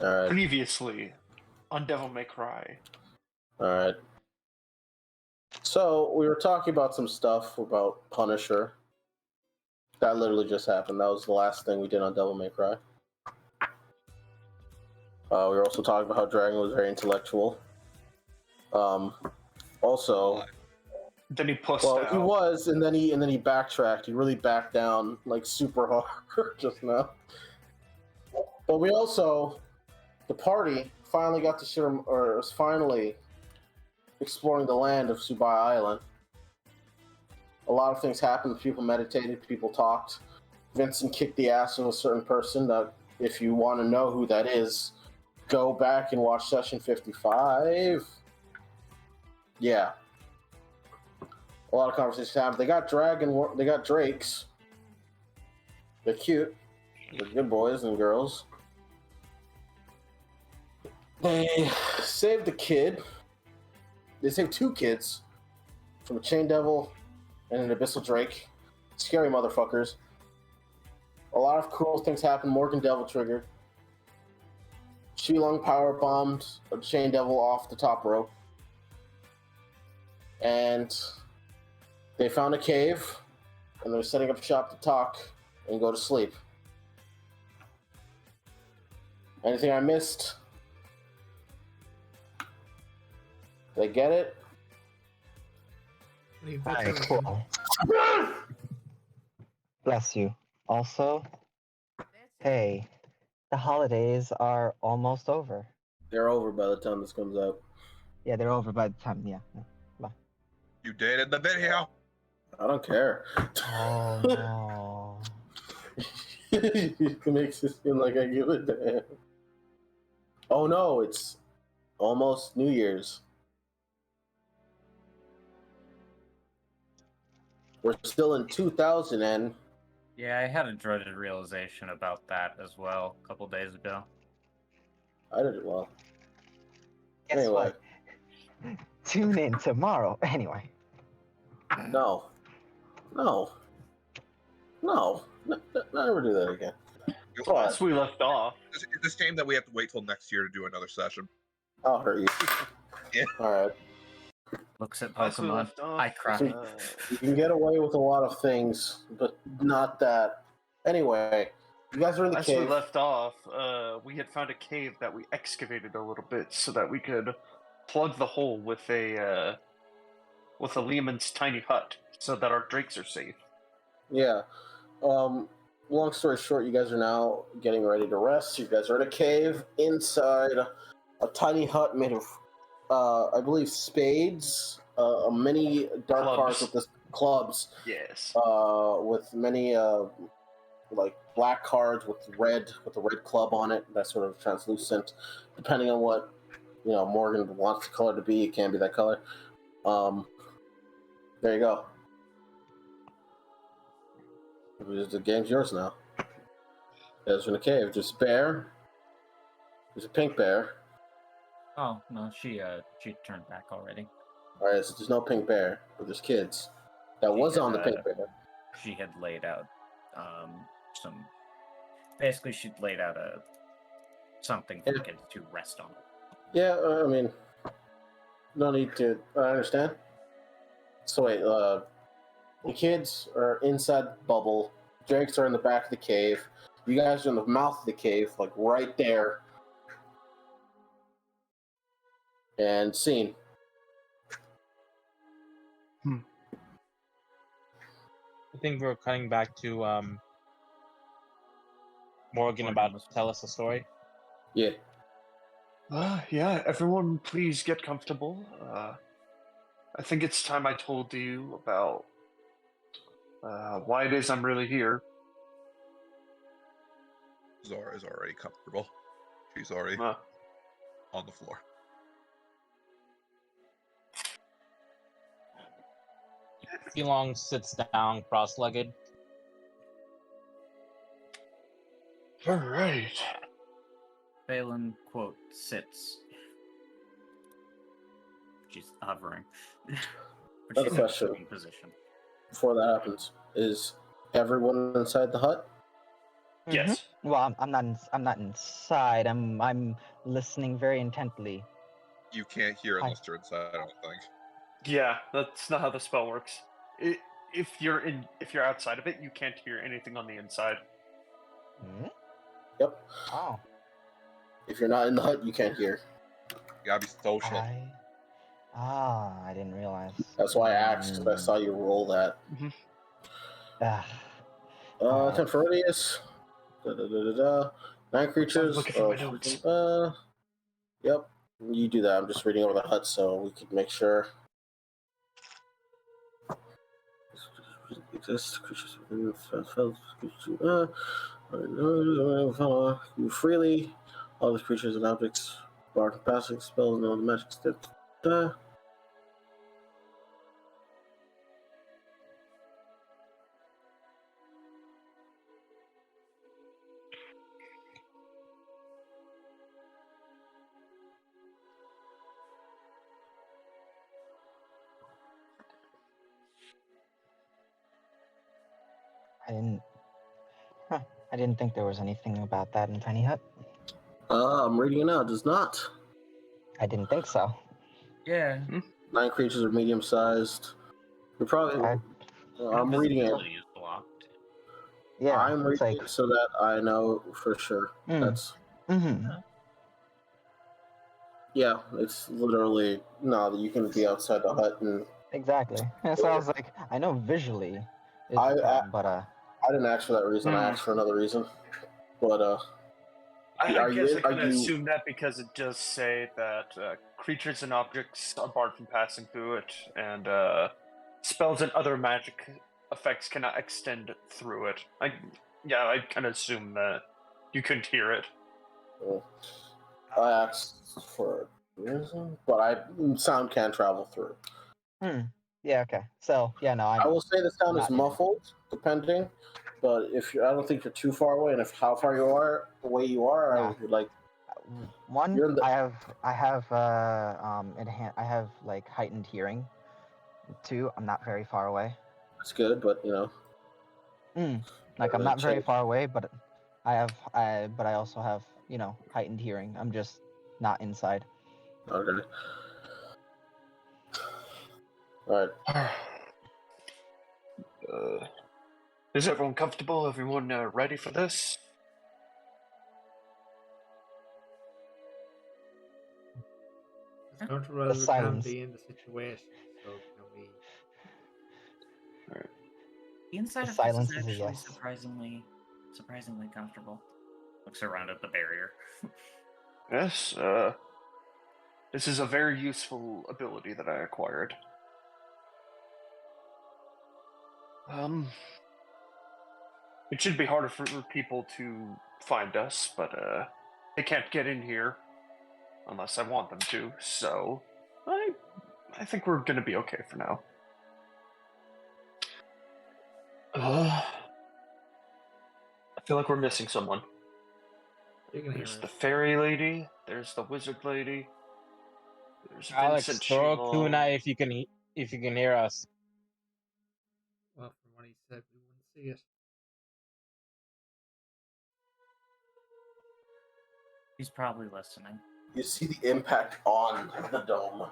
Alright, Previously on Devil May Cry. alright. So, we were talking about some stuff about Punisher. That literally just happened. That was the last thing we did on Devil May Cry. We were also talking about how Dragon was very intellectual. Also, Then he pussed well, out. he was, and then he backtracked. He really backed down like super hard just now. But we also, the party finally got to share, or was finally exploring the land of Subai Island. A lot of things happened. People meditated. People talked. Vincent kicked the ass of a certain person. That, if you want to know who that is, go back and watch session 55. Yeah, a lot of conversations happened. They got They got drakes. They're cute. They're good boys and girls. They saved a kid. They saved two kids from a chain devil and an abyssal drake. Scary motherfuckers. A lot of cool things happened. Morgan Devil triggered. Shilong power bombed a chain devil off the top rope. And they found a cave, and they're setting up shop to talk and go to sleep. Anything I missed? They get it? Alright, cool. Bless you. Also, hey, the holidays are almost over. They're over by the time this comes out. Yeah, they're over by the time, yeah. You dated the video. I don't care. Oh, no. It makes it seem like I give a damn. Oh no, it's almost New Year's. We're still in 2000 and... Yeah, I had a dreaded realization about that as well a couple days ago. I did it well. Guess Anyway. what? Tune in tomorrow. Anyway. No. Never do that again. As we left off. It's a shame that we have to wait till next year to do another session. I'll hurt you. Yeah. Alright. Looks at As we Pokemon. left off, I cry. You can get away with a lot of things, but not that. Anyway, you guys are in the As cave. we left off, we had found a cave that we excavated a little bit so that we could plug the hole with a Lehman's tiny hut so that our drakes are safe. Yeah. Long story short, you guys are now getting ready to rest. You guys are in a cave inside a tiny hut made of, I believe, spades, many dark cards with this clubs. Yes. With many like black cards with the red club on it. That's sort of translucent, depending on what Morgan wants the color to be. It can be that color. There you go. The game's yours now. There's in a cave. There's a bear. There's a pink bear. Oh no, she turned back already. All right, so there's no pink bear, but there's kids. That was on the pink bear. She had laid out some. Basically, she laid out something for kids to rest on. Yeah, I mean, no need to. I understand. So wait, the kids are inside the bubble. Drakes are in the back of the cave. You guys are in the mouth of the cave, like right there. And scene. I think we're cutting back to Morgan about to tell us a story. Yeah. Yeah, everyone please get comfortable. I think it's time I told you about why it is I'm really here. Zara is already comfortable. She's already on the floor. Elong sits down cross-legged. All right. Balin, quote, sits. She's hovering. But Another she's question. in a position. Before that happens, is everyone inside the hut? Yes. Well, I'm not inside. I'm listening very intently. You can't hear Hi. unless you're inside, I don't think. Yeah, that's not how the spell works. If you're outside of it, you can't hear anything on the inside. Hmm? Yep. Oh. If you're not in the hut, you can't hear. You gotta be social. I didn't realize. That's why I asked, because I saw you roll that. Ah. 10 for radius. 9 creatures. looking for my notes. Yep. You do that. I'm just reading over the hut so we can make sure. Exists creatures move freely. All the creatures and objects barred from passing spells and all the magic steps. I didn't think there was anything about that in Tiny Hut. I'm reading it now. It does not. I didn't think so. Yeah. 9 creatures are medium sized. You're probably. I'm reading it. Invisibility is blocked. Yeah, I'm it's reading like. it so that I know for sure. That's. Yeah, it's literally no. You can be outside the hut, and Exactly. And so I was like, I know visually is I- the problem, but I didn't ask for that reason. I asked for another reason. But I Are you guess in- I kind are of you- assume that because it does say that creatures and objects are barred from passing through it, and spells and other magic effects cannot extend through it. I kind of assume that you couldn't hear it. I asked for a reason, but sound can travel through. yeah, okay. So yeah, no, I will say the sound is not in. muffled, depending. But I don't think you're too far away, and if how far you are, away you are, Nah. I would like. One, You're in the- I have I have like heightened hearing. Two, I'm not very far away. It's good, but Like I'm not very change. far away, but I also have heightened hearing. I'm just not inside. Okay. All right. Is everyone comfortable? Everyone ready for this? As comfortable as we can be in the situation. So can we? The inside The of this silence is is a actually yes. surprisingly comfortable. Looks around at the barrier. Yes. This is a very useful ability that I acquired. It should be harder for people to find us, but they can't get in here unless I want them to. So, I think we're gonna be okay for now. I feel like we're missing someone. You can hear There's us. the fairy lady. There's the wizard lady. There's Alex, Vincent throw a Shingle. kunai if you can hear us. Well, from what he said, we wouldn't see it. He's probably listening. You see the impact on the dome.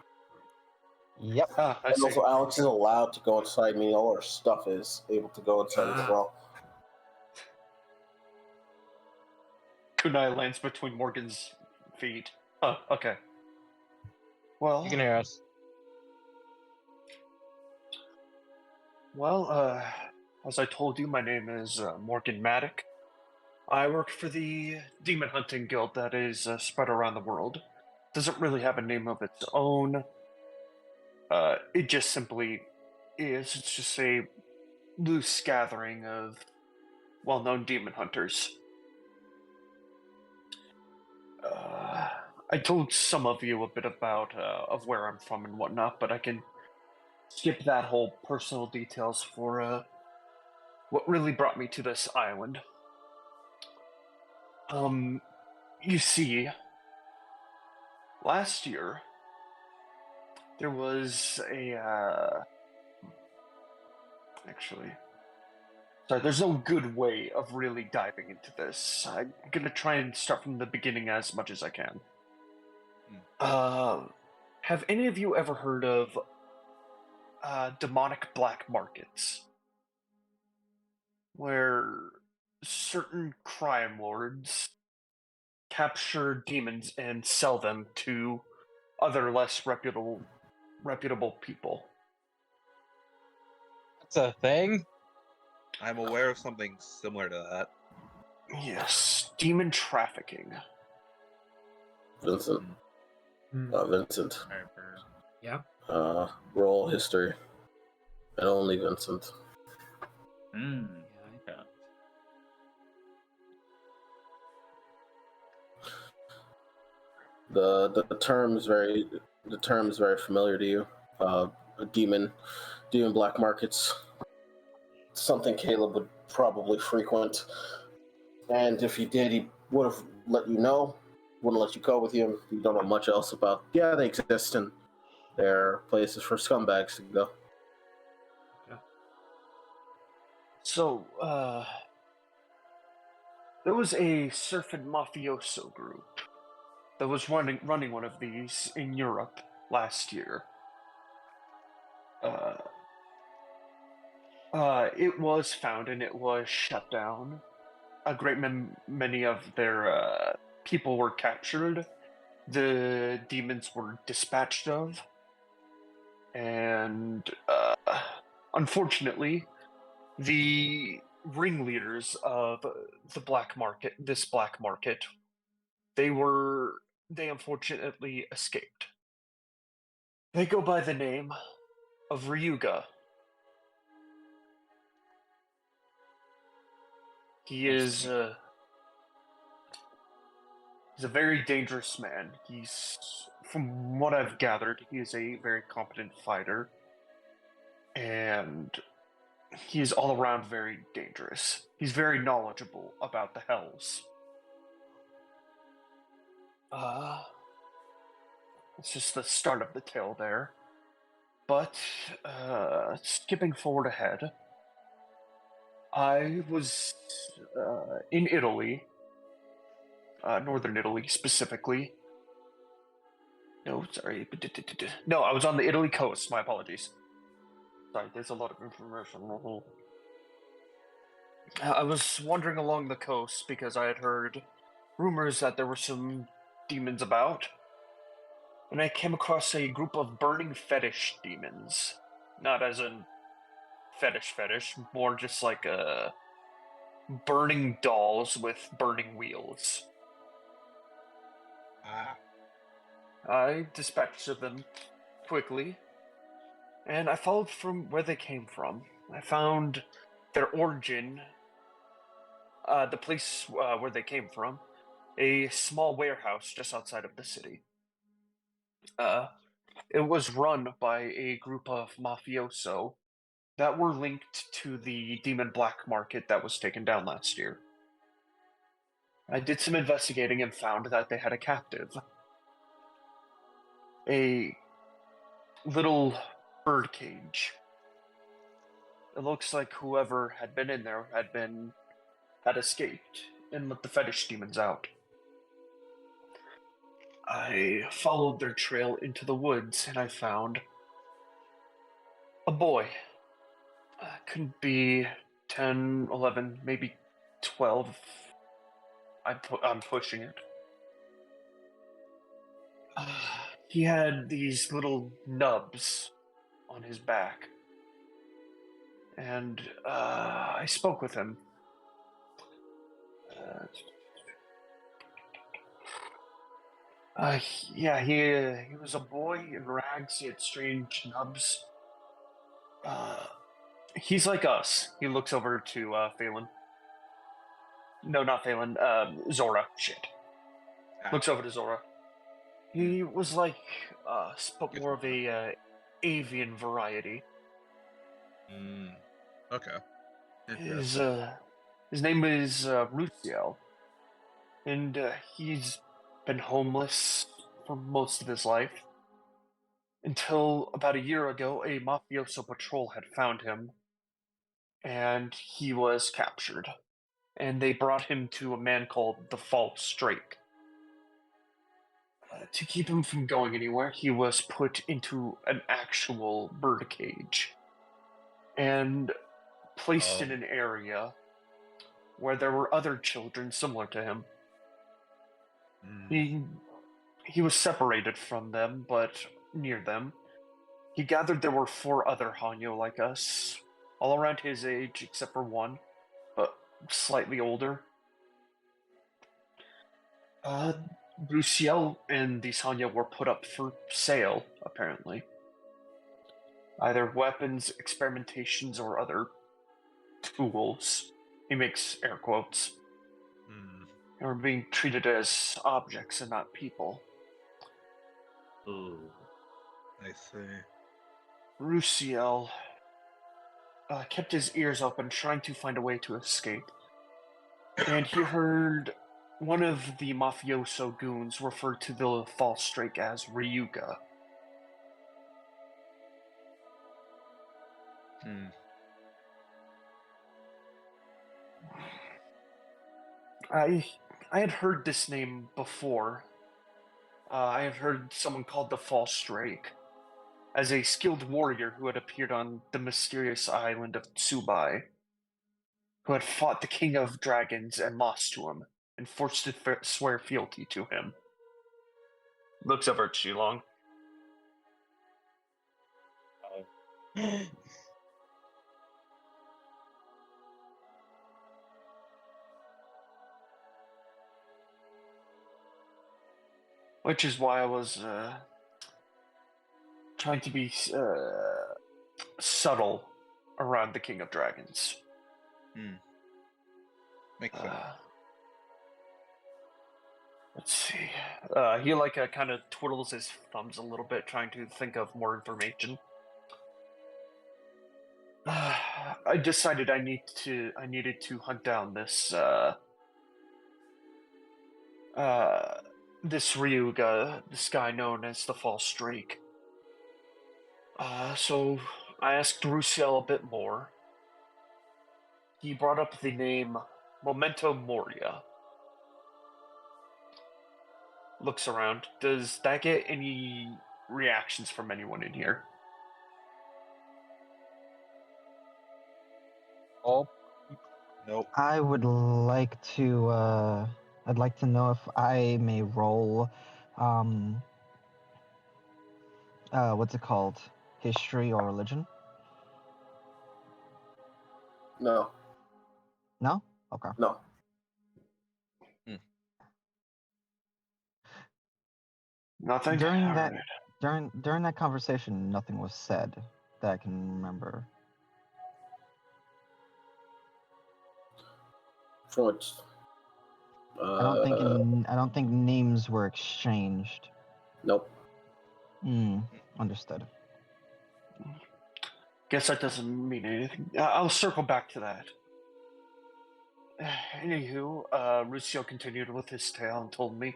Yep. I And see. also, Alex is allowed to go inside, meaning all our stuff is able to go inside as well. Kunai lands between Morgan's feet. Oh, okay. Well, You can hear us. Well, as I told you, my name is Morgan Maddock. I work for the demon hunting guild that is spread around the world. Doesn't really have a name of its own. It just simply is. It's just a loose gathering of well-known demon hunters. I told some of you a bit about of where I'm from and whatnot, but I can skip that whole personal details for what really brought me to this island. You see, last year there was a Sorry, there's no good way of really diving into this. I'm gonna try and start from the beginning as much as I can. Have any of you ever heard of demonic black markets? Where certain crime lords capture demons and sell them to other less reputable people. That's a thing? I'm aware of something similar to that. Yes, demon trafficking. Vincent. Vincent. Yeah. Roll history. And only Vincent. Yeah. The term is very familiar to you. Demon black markets. Something Caleb would probably frequent. And if he did, he would have let you know. Wouldn't let you go with you. You don't know much else about. Yeah, they exist, and they're places for scumbags to go. So, there was a surfing mafioso group that was running one of these in Europe last year. It was found and it was shut down. A great many of their people were captured. The demons were dispatched of, and unfortunately, the ringleaders of this black market, they unfortunately escaped. They go by the name of Ryuga. He is he's a very dangerous man. From what I've gathered, he is a very competent fighter, and he is all around very dangerous. He's very knowledgeable about the Hells. It's just the start of the tale there. But, skipping forward ahead, I was in Italy, northern Italy specifically. No, sorry. No, I was on the Italy coast. My apologies. Sorry, there's a lot of information. I was wandering along the coast because I had heard rumors that there were some demons about. And I came across a group of burning fetish demons. Not as in fetish, more just like burning dolls with burning wheels. I dispatched of them quickly, and I followed from where they came from. I found their origin, the place where they came from, a small warehouse just outside of the city. It was run by a group of mafioso that were linked to the demon black market that was taken down last year. I did some investigating and found that they had a captive. A little bird cage. It looks like whoever had been in there had escaped and let the fetish demons out. I followed their trail into the woods and I found a boy. Couldn't be 10, 11, maybe 12. I'm pushing it. He had these little nubs on his back. And I spoke with him. He was a boy in rags. He had strange nubs. He's like us. He looks over to Phelan. No, not Phelan. Zora. Shit. Looks over to Zora. He was like us, but more of a avian variety. Okay. His name is Ruziel, and he's been homeless for most of his life until about a year ago. A mafioso patrol had found him and he was captured. And they brought him to a man called the False Drake. To keep him from going anywhere, he was put into an actual bird cage and placed in an area where there were other children similar to him. He was separated from them, but near them. He gathered there were 4 other Hanyo like us, all around his age except for one, but slightly older. Bruciel and these Hanyo were put up for sale, apparently. Either weapons, experimentations, or other tools. He makes air quotes. They were being treated as objects and not people. Ooh. I see. Rusiel kept his ears open, trying to find a way to escape. And he heard one of the mafioso goons refer to the false Drake as Ryuga. I had heard this name before. I had heard someone called the False Drake as a skilled warrior who had appeared on the mysterious island of Tsubai, who had fought the King of Dragons and lost to him, and forced to swear fealty to him. Looks over at Shilong. Which is why I was trying to be subtle around the King of Dragons. Makes sense. Let's see. He kind of twiddles his thumbs a little bit, trying to think of more information. I decided I needed to hunt down this this Ryuga, this guy known as the False Drake. So I asked Rusiel a bit more. He brought up the name Memento Moria. Looks around. Does that get any reactions from anyone in here? Oh, Nope. I would like to. I'd like to know if I may roll. What's it called? History or religion? No. No. Okay. No. Nothing? During All that right. during that conversation, nothing was said that I can remember. For what? I don't think names were exchanged. Nope. Understood. Guess that doesn't mean anything. I'll circle back to that. Anywho, Rusio continued with his tale and told me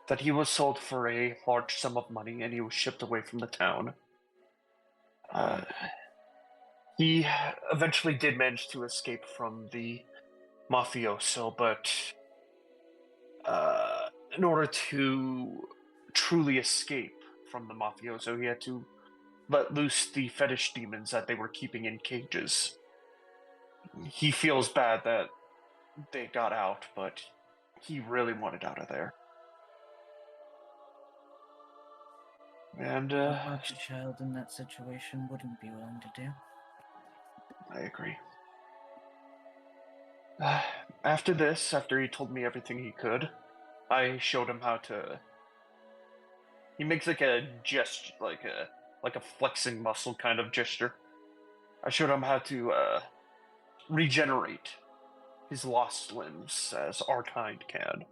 that he was sold for a large sum of money and he was shipped away from the town. He eventually did manage to escape from the mafioso, but in order to truly escape from the mafioso, he had to let loose the fetish demons that they were keeping in cages. He feels bad that they got out, but he really wanted out of there. And Not much a child in that situation wouldn't be willing to do. I agree. After he told me everything he could, I showed him how to. He makes like a gesture, like a flexing muscle kind of gesture. I showed him how to regenerate his lost limbs as our kind can.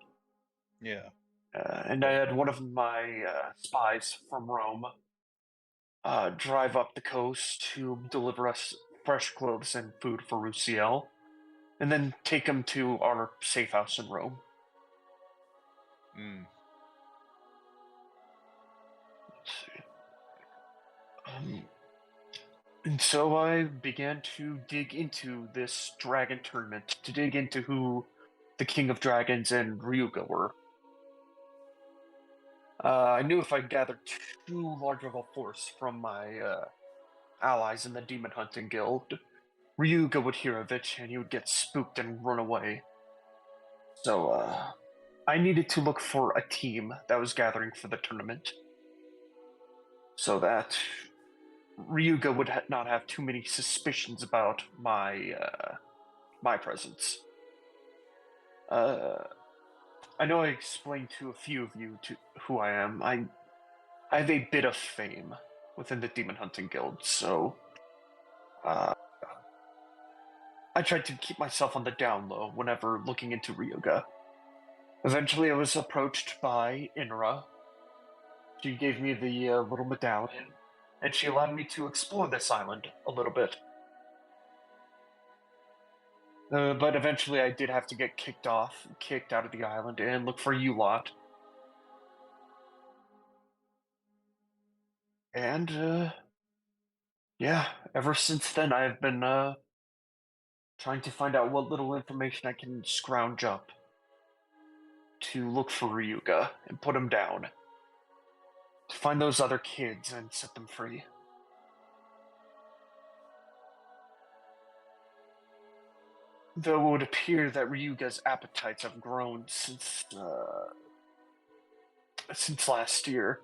Yeah. And I had one of my spies from Rome drive up the coast to deliver us fresh clothes and food for Rusiel, and then take him to our safe house in Rome. Let's see. And so I began to dig into this dragon tournament, to dig into who the King of Dragons and Ryuga were. I knew if I gathered too large of a force from my allies in the Demon Hunting Guild, Ryuga would hear of it and he would get spooked and run away. So I needed to look for a team that was gathering for the tournament so that Ryuga would not have too many suspicions about my presence. I know I explained to a few of you who I am. I have a bit of fame within the Demon Hunting Guild, so I tried to keep myself on the down low whenever looking into Ryuga. Eventually, I was approached by Inra. She gave me the little medallion, and she allowed me to explore this island a little bit. But eventually, I did have to get kicked out of the island, and look for you lot. And yeah, ever since then, I have been trying to find out what little information I can scrounge up to look for Ryuga and put him down. To find those other kids and set them free. Though it would appear that Ryuga's appetites have grown since last year.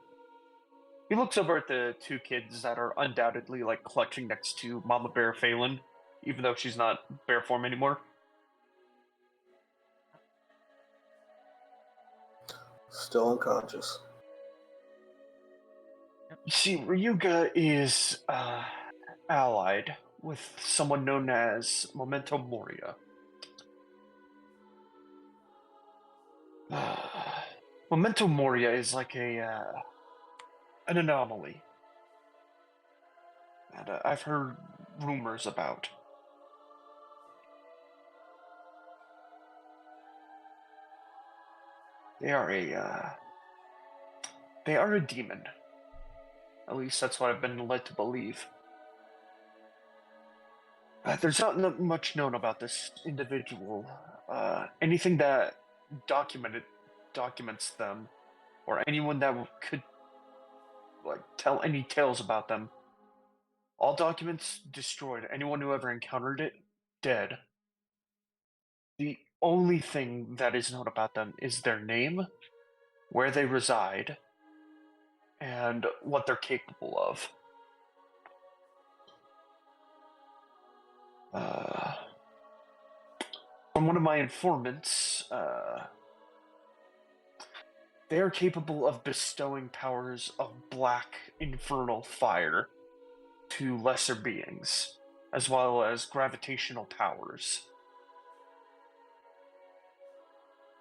He looks over at the two kids that are undoubtedly like clutching next to Mama Bear Phelan, even though she's not bear form anymore. Still unconscious. You see, Ryuga is allied with someone known as Memento Moria. Memento Moria is like an anomaly that I've heard rumors about. They are a demon. At least that's what I've been led to believe. There's not much known about this individual. Anything that documents them, or anyone that could tell any tales about them. All documents destroyed. Anyone who ever encountered it, dead. The only thing that is known about them is their name, where they reside, and what they're capable of. From one of my informants, they are capable of bestowing powers of black infernal fire to lesser beings, as well as gravitational powers.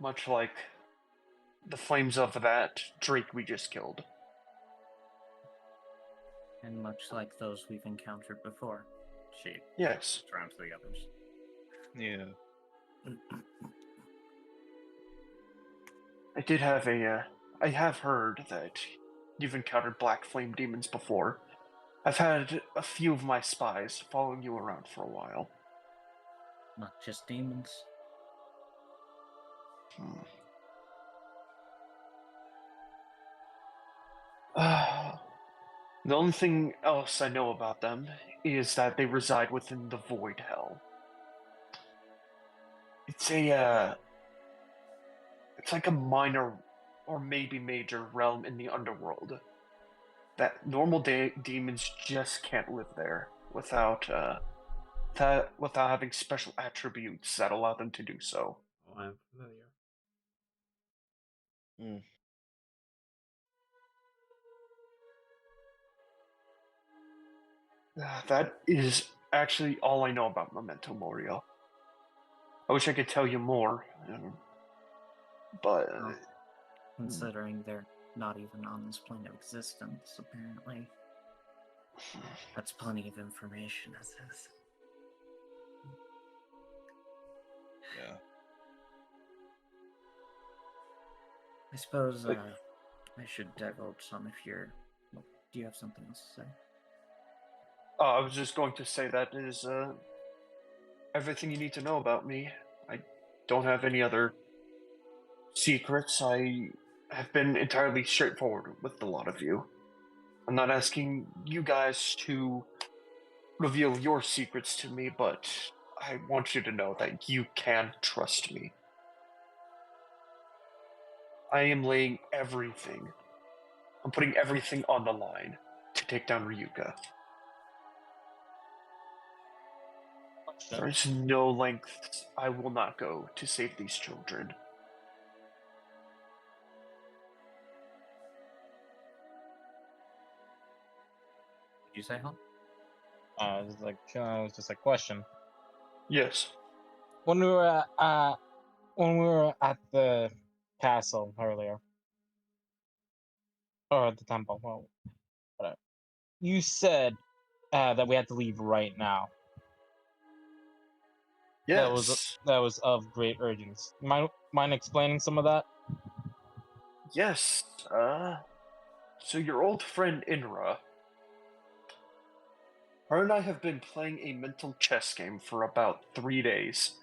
Much like the flames of that Drake we just killed. And much like those we've encountered before. She Yes. around to the others. Yeah. I have heard that you've encountered black flame demons before. I've had a few of my spies following you around for a while. Not just demons. The only thing else I know about them is that they reside within the Void Hell. It's like a minor or maybe major realm in the underworld that normal demons just can't live there without having special attributes that allow them to do so. Oh, I'm familiar. That is actually all I know about Memento Mori. I wish I could tell you more, but Considering they're not even on this plane of existence, apparently. That's plenty of information as is. Yeah. I suppose I should divulge some if you're... Do you have something else to say? I was just going to say that is everything you need to know about me. I don't have any other secrets. I have been entirely straightforward with a lot of you. I'm not asking you guys to reveal your secrets to me, but I want you to know that you can trust me. I am laying everything. I'm putting everything on the line to take down Ryuga. There is no lengths I will not go to save these children. Did you say, huh? It was just a question. Yes. When we were at the castle earlier, or at the temple, well, whatever. You said that we had to leave right now. Yes. That was of great urgency. Mind explaining some of that? Yes. So your old friend Inra, her and I have been playing a mental chess game for about 3 days,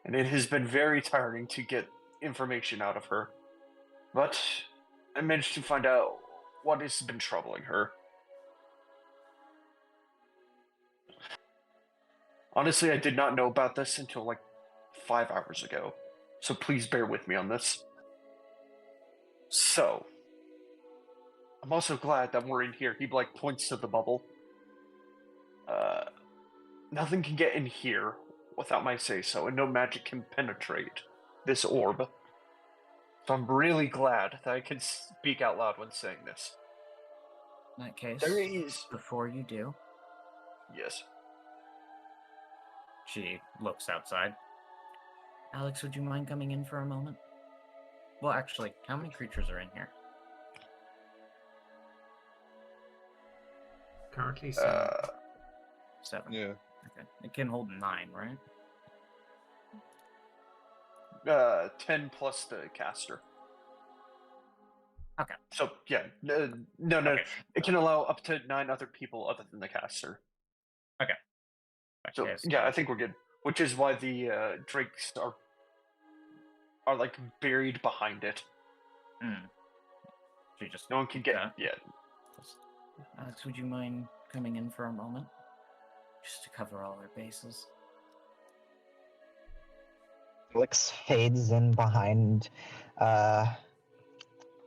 and it has been very tiring to get information out of her. But I managed to find out what has been troubling her. Honestly, I did not know about this until like 5 hours ago, so please bear with me on this. So, I'm also glad that we're in here. He like points to the bubble. Nothing can get in here without my say-so, and no magic can penetrate this orb. So I'm really glad that I can speak out loud when saying this. In that case, There is... before you do, Yes. she looks outside. Alex, would you mind coming in for a moment? Well, actually, how many creatures are in here? Currently 7. 7. Yeah. Okay. It can hold 9, right? 10 plus the caster. Okay. So, yeah. No. Okay. It can allow up to 9 other people other than the caster. Okay. So, yeah, I think we're good. Which is why the drakes are like buried behind it. She just No one can get... that. Yeah. Alex, would you mind coming in for a moment? Just to cover all our bases. Alex fades in behind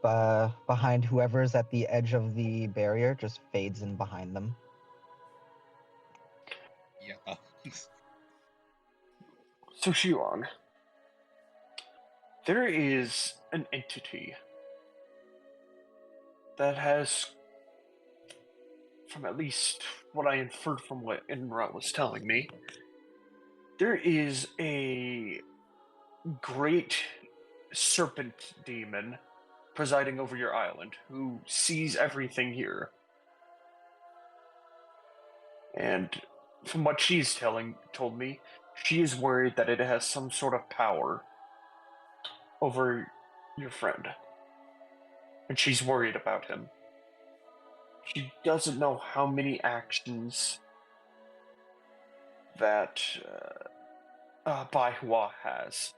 behind whoever's at the edge of the barrier, just fades in behind them. Yeah. So, Shilong, there is an entity that has, from at least what I inferred from what Inra was telling me, there is a great serpent demon presiding over your island who sees everything here. And from what she's told me, she is worried that it has some sort of power over your friend. And she's worried about him. She doesn't know how many actions that Bai Hua has.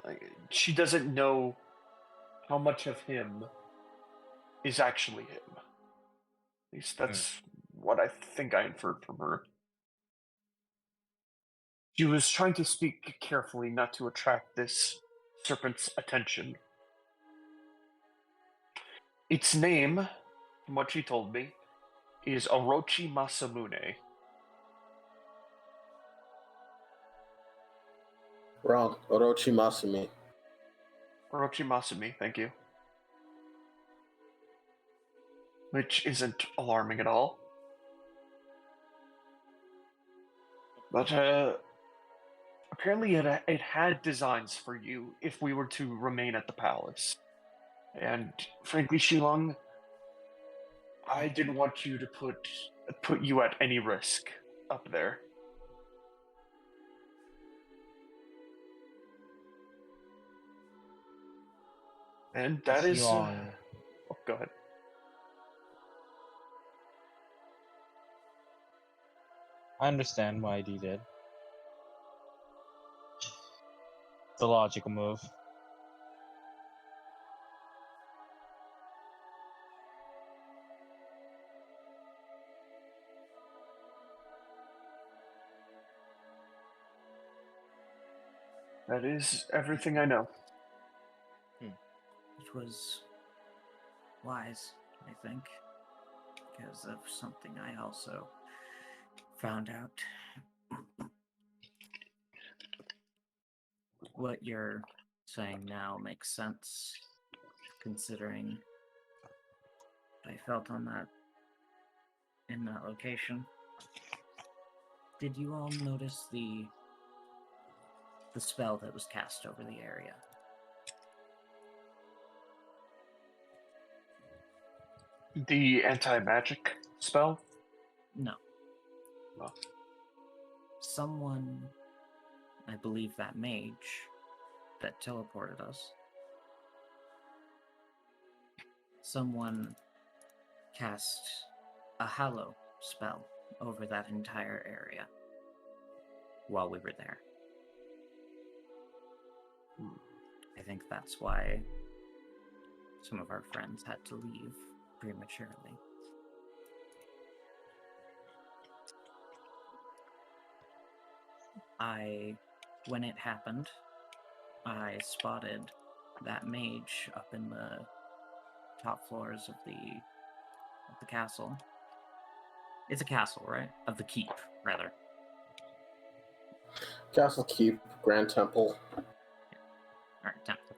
Like, she doesn't know how much of him is actually him. At least that's what I think I inferred from her. She was trying to speak carefully not to attract this serpent's attention. Its name, from what she told me, is Orochi Masamune. Wrong. Orochi Masumi. Orochi Masumi, thank you. Which isn't alarming at all. But apparently it had designs for you if we were to remain at the palace. And frankly, Shilong, I didn't want you to put you at any risk up there. And that is... Shilong. Oh, go ahead. I understand why he did. It's a logical move. That is everything I know. It was wise, I think, because of something I also found out. What you're saying now makes sense, considering I felt on that in that location. Did you all notice the spell that was cast over the area? The anti-magic spell? No. Oh. Someone, I believe that mage that teleported us, someone cast a hallow spell over that entire area while we were there. I think that's why some of our friends had to leave prematurely. When it happened, I spotted that mage up in the top floors of the castle. It's a castle, right? Of the keep, rather. Castle Keep, Grand Temple. Alright, temple.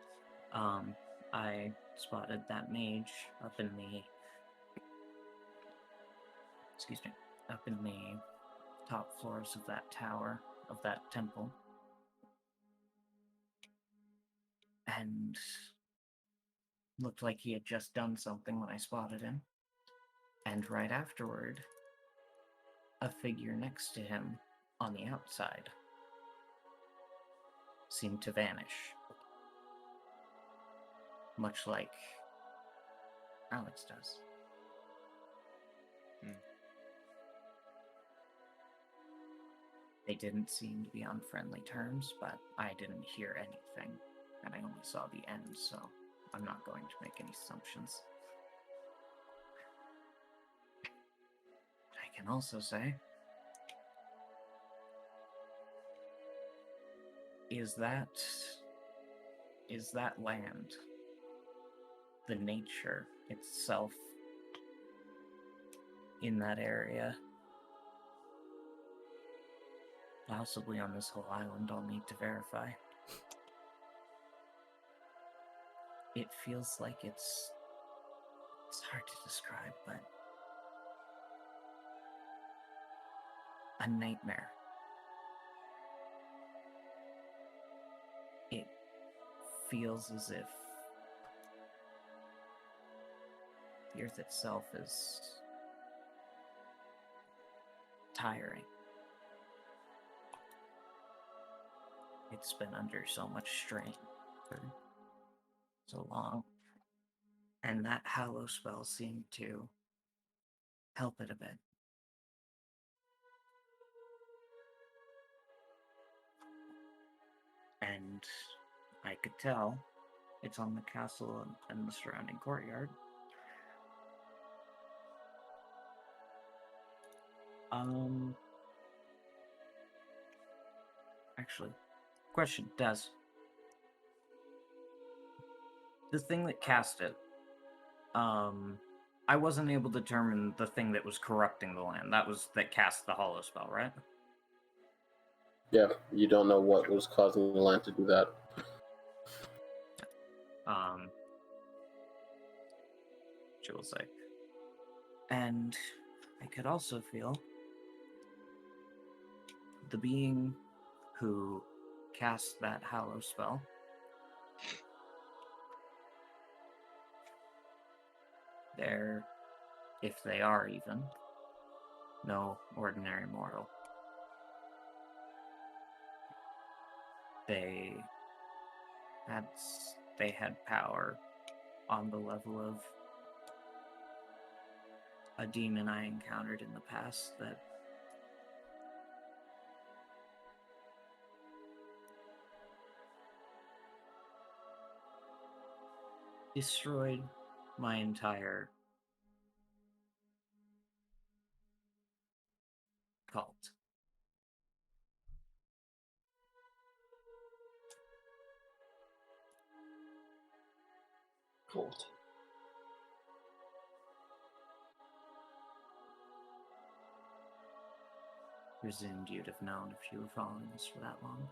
I spotted that mage up in the top floors of that tower, of that temple. And looked like he had just done something when I spotted him. And right afterward, a figure next to him on the outside seemed to vanish. Much like Alex does. They didn't seem to be on friendly terms, but I didn't hear anything, and I only saw the end, so I'm not going to make any assumptions. I can also say, is that land, the nature itself in that area, possibly on this whole island? I'll need to verify. It feels like it's hard to describe, but a nightmare. It feels as if the earth itself is tiring. It's been under so much strain for so long, and that hallow spell seemed to help it a bit. And I could tell it's on the castle and the surrounding courtyard. Actually, question, Des. The thing that cast it, I wasn't able to determine the thing that was corrupting the land. That cast the hollow spell, right? Yeah, you don't know what was causing the land to do that. She will say. And I could also feel the being who cast that hallow spell they're, if they are even, no ordinary mortal. They had power on the level of a demon I encountered in the past that destroyed my entire cult. Cult. Presumed you'd have known if you were following us for that long.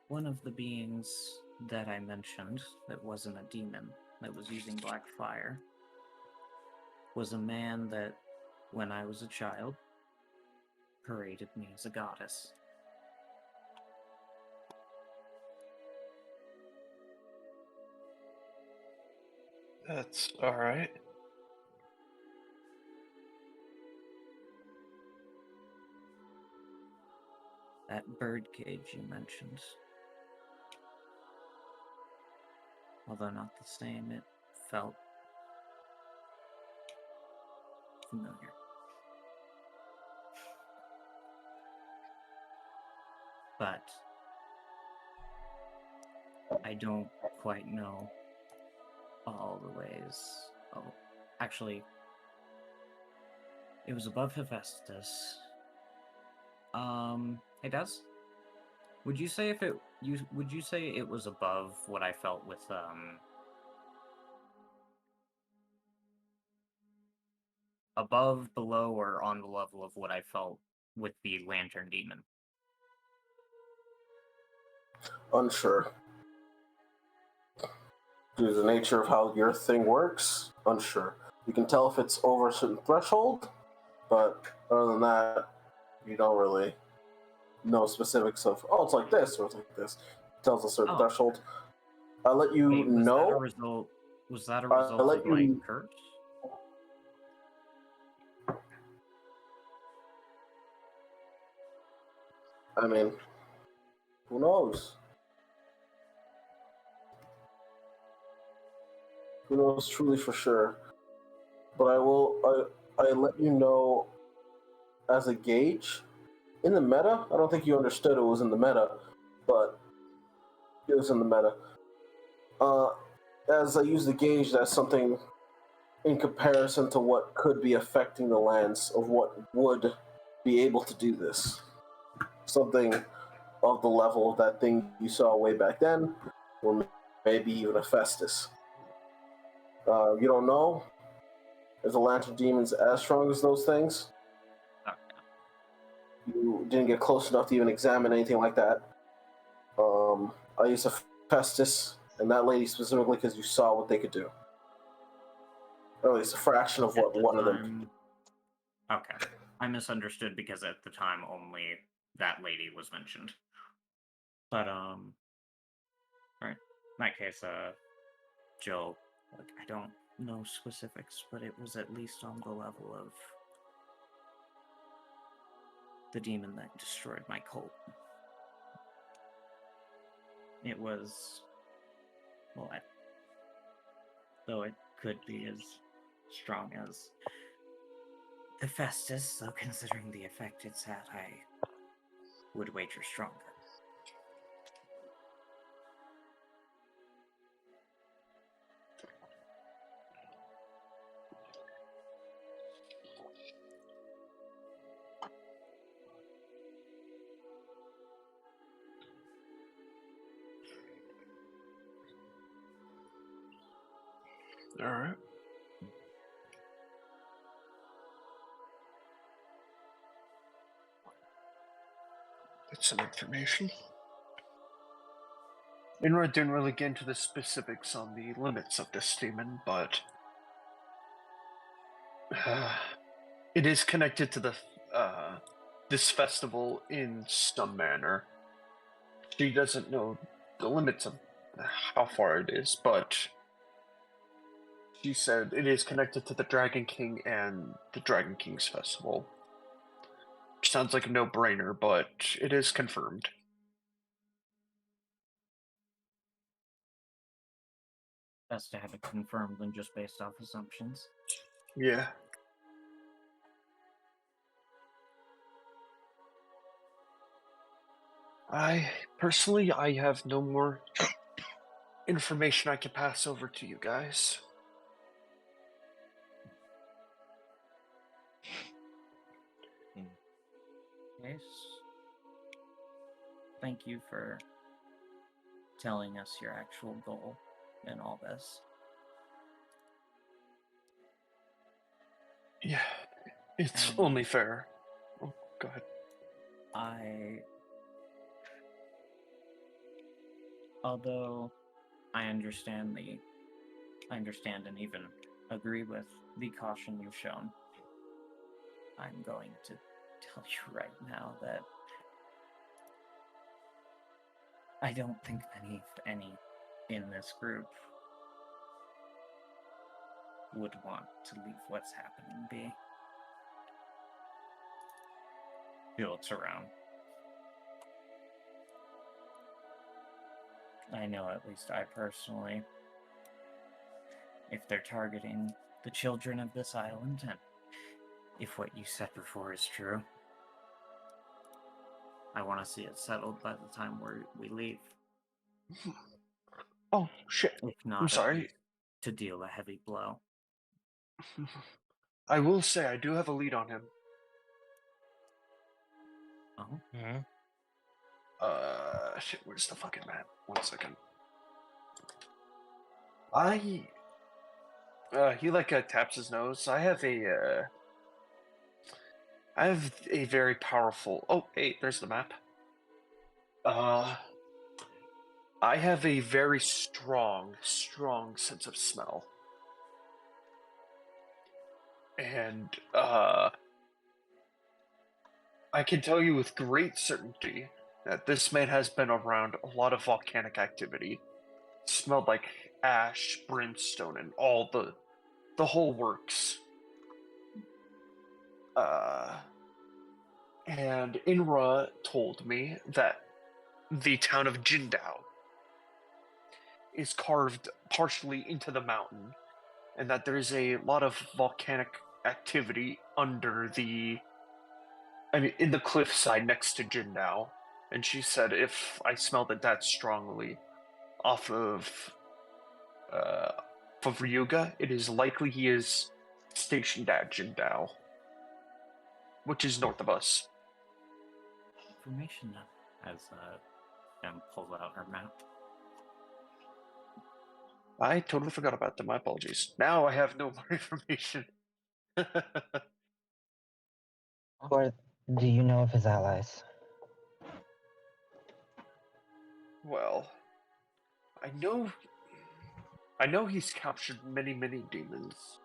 One of the beings that I mentioned that wasn't a demon, that was using black fire, was a man that, when I was a child, paraded me as a goddess. That's alright. That birdcage you mentioned, although not the same, it felt familiar. But I don't quite know all the ways. Oh, actually, it was above Hephaestus. Hey Des, would you say would you say it was above what I felt with above, below, or on the level of what I felt with the Lantern Demon? Unsure. Due to the nature of how your thing works, unsure. You can tell if it's over a certain threshold, but other than that, you don't really know specifics of, oh, it's like this, or it's like this. It tells a certain threshold. I'll let you Wait, know. Was that a result of my curse? I mean, who knows? Who knows truly for sure? But I let you know as a gauge. In the meta, I don't think you understood it was in the meta, but it was in the meta. As I use the gauge, that's something in comparison to what could be affecting the lands of what would be able to do this. Something of the level of that thing you saw way back then, or maybe even a Festus. You don't know? Is the Lantern Demon's as strong as those things? Okay. You didn't get close enough to even examine anything like that. I used a Festus and that lady specifically because you saw what they could do. Or at least a fraction of what one of them. Okay. I misunderstood because at the time only that lady was mentioned. But, alright. In that case, Jill, like, I don't know specifics, but it was at least on the level of the demon that destroyed my cult. It was, well, though it could be as strong as the Festus, though considering the effect it's had, I would wager stronger. Alright. That's some information. Inra didn't really get into the specifics on the limits of this demon, but it is connected to the this festival in some manner. She doesn't know the limits of how far it is, but she said it is connected to the Dragon King and the Dragon King's festival. Sounds like a no-brainer, but it is confirmed. Best to have it confirmed than just based off assumptions. Yeah. Personally, I have no more information I can pass over to you guys. Yes. Thank you for telling us your actual goal in all this. Yeah, it's only fair. Oh, go ahead. Although I understand and even agree with the caution you've shown, I'm going to tell you right now that I don't think any in this group would want to leave what's happening be. He looks around. I know, at least I personally, if they're targeting the children of this island, and if what you said before is true, I want to see it settled by the time we leave. Oh, shit. If not, I'm sorry. to deal a heavy blow. I will say I do have a lead on him. Oh? Mm-hmm. Shit, where's the fucking map? 1 second. He taps his nose. I have a very powerful... Oh, hey, there's the map. I have a very strong sense of smell. And, I can tell you with great certainty that this man has been around a lot of volcanic activity. It smelled like ash, brimstone, and all the whole works. And Inra told me that the town of Jindao is carved partially into the mountain, and that there is a lot of volcanic activity in the cliffside next to Jindao. And she said if I smelled it that strongly off of Ryuga, it is likely he is stationed at Jindao, which is north of us. Information as Em pulls out her map. I totally forgot about that. My apologies. Now I have no more information. Or do you know of his allies? Well, I know he's captured many demons,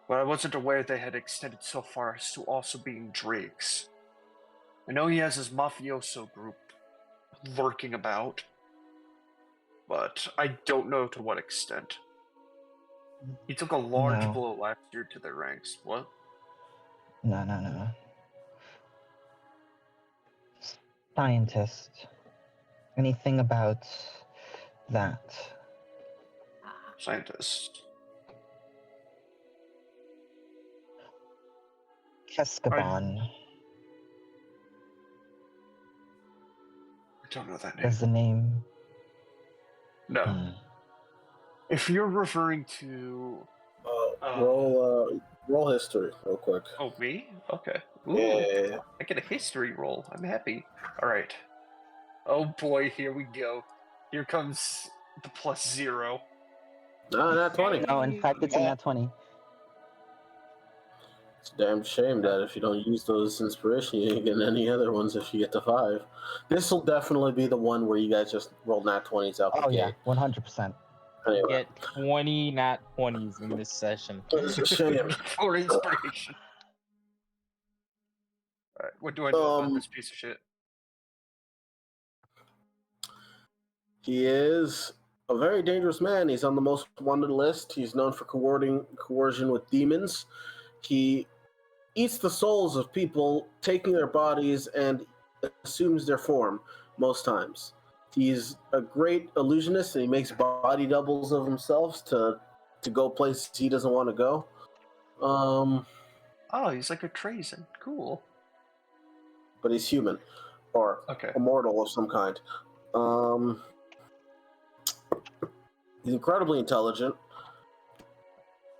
but I wasn't aware they had extended so far as to also being drakes. I know he has his mafioso group lurking about, but I don't know to what extent. He took a large blow last year to their ranks. What? No. Scientist. Anything about that? Scientist. Keskaban. I don't know that name. Does the name... No. If you're referring to... roll history real quick. Oh, me? Okay. Ooh, Yeah. I get a history roll. I'm happy. Alright. Oh boy, here we go. Here comes the +0. No, not 20. No, in fact, it's a nat 20. It's a damn shame that if you don't use those inspiration, you ain't getting any other ones if you get to 5. This will definitely be the one where you guys just roll nat 20s out the Oh, yeah, gate. 100%. Anyway. Get 20 nat 20s in this session. It's a shame. For inspiration. Alright, what do I know about this piece of shit? He is a very dangerous man. He's on the most wanted list. He's known for coercion with demons. He eats the souls of people, taking their bodies and assumes their form most times. He's a great illusionist, and he makes body doubles of himself to go places he doesn't want to go. Oh, he's like a Trazen. Cool. But he's human. or Okay. immortal of some kind. He's incredibly intelligent.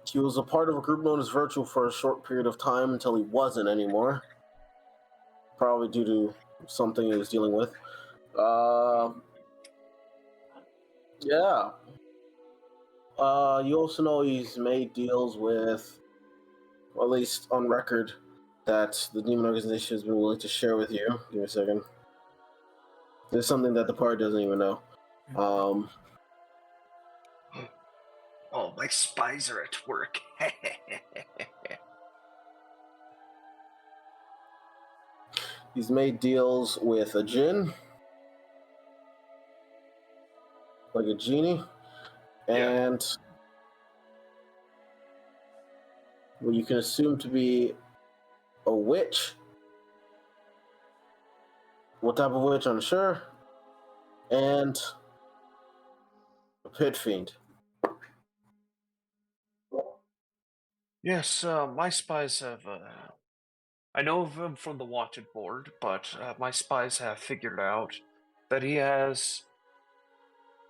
He was a part of a group known as Virtual for a short period of time until he wasn't anymore. Probably due to something he was dealing with. Yeah. You also know he's made deals with, or at least on record, that the Demon Organization has been willing to share with you. Give me a second. There's something that the party doesn't even know. Oh, my spies are at work. He's made deals with a djinn, like a genie, and what you can assume to be a witch. What type of witch, I'm sure. And a pit fiend. Yes, my spies have. I know of him from the wanted board, but my spies have figured out that he has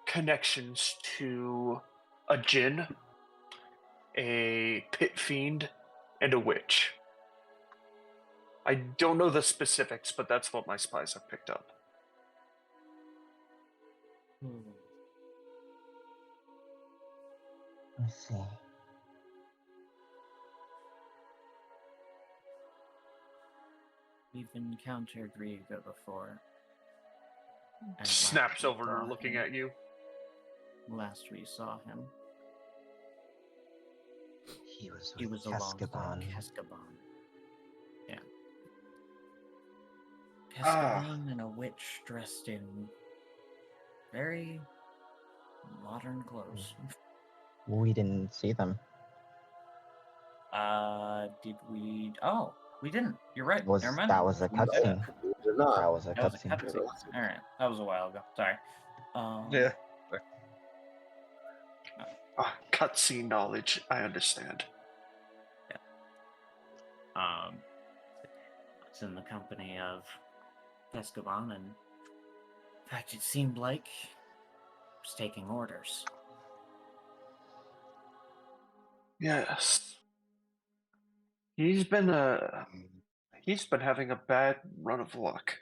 connections to a djinn, a pit fiend, and a witch. I don't know the specifics, but that's what my spies have picked up. Let's see. We've encountered Ryuga before. And Snaps last we over saw looking him- at you. Last we saw him, He was he with was alongside Keskaban. Keskaban. Yeah. Ah. Keskaban and a witch dressed in very modern clothes. We didn't see them. Did we? Oh, we didn't. You're right. Never mind. That was a cutscene. They're not. That was a That was a cutscene. cutscene. All right, that was a while ago. Sorry. Yeah. Cutscene knowledge, I understand. It's in the company of Keskaban, and in fact, it seemed like he was taking orders. Yes. He's been having a bad run of luck.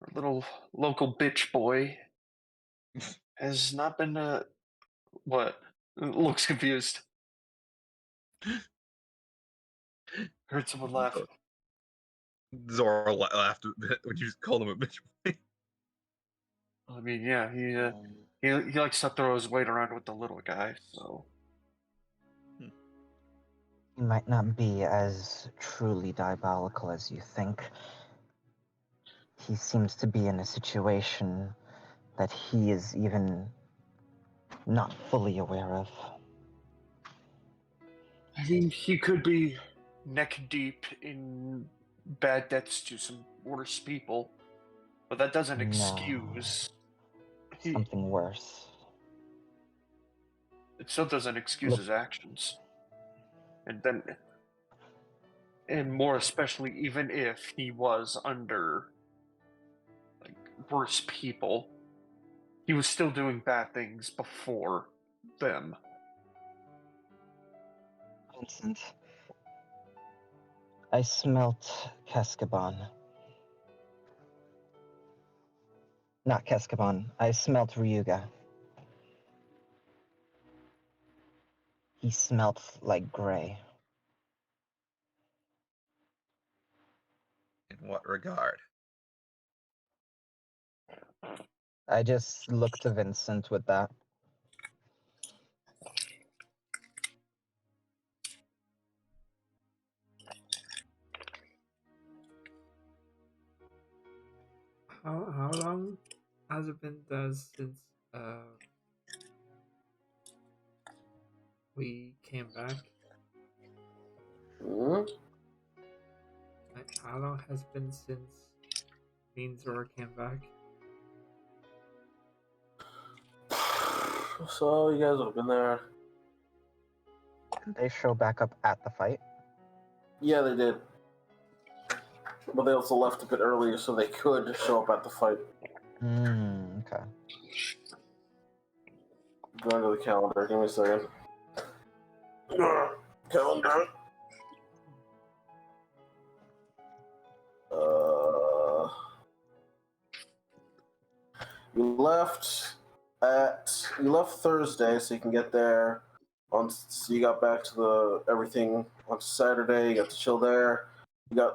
Our little local bitch boy has not been what? Looks confused. Heard someone laugh. Zora laughed when you called him a bitch. I mean, yeah, he likes to throw his weight around with the little guy, so. He might not be as truly diabolical as you think. He seems to be in a situation that he is even not fully aware of. I mean, he could be neck deep in bad debts to some worse people, but that doesn't No. excuse. Something worse. It still doesn't excuse Look. his actions. And more especially, even if he was under worse people, he was still doing bad things before them. Vincent, I smelt Keskaban. Not Keskaban. I smelt Ryuga. He smelt like gray. In what regard? I just looked to Vincent with that. How long has it been since we came back? Hmm? Like, how long has it been since me and Zora came back? So you guys would have been there. Did they show back up at the fight? Yeah, they did. but they also left a bit earlier so they could show up at the fight. Okay. Going to the calendar. Give me a second. Calendar. You left Thursday, so you can get there on. So you got back to the everything on Saturday. You got to chill there. You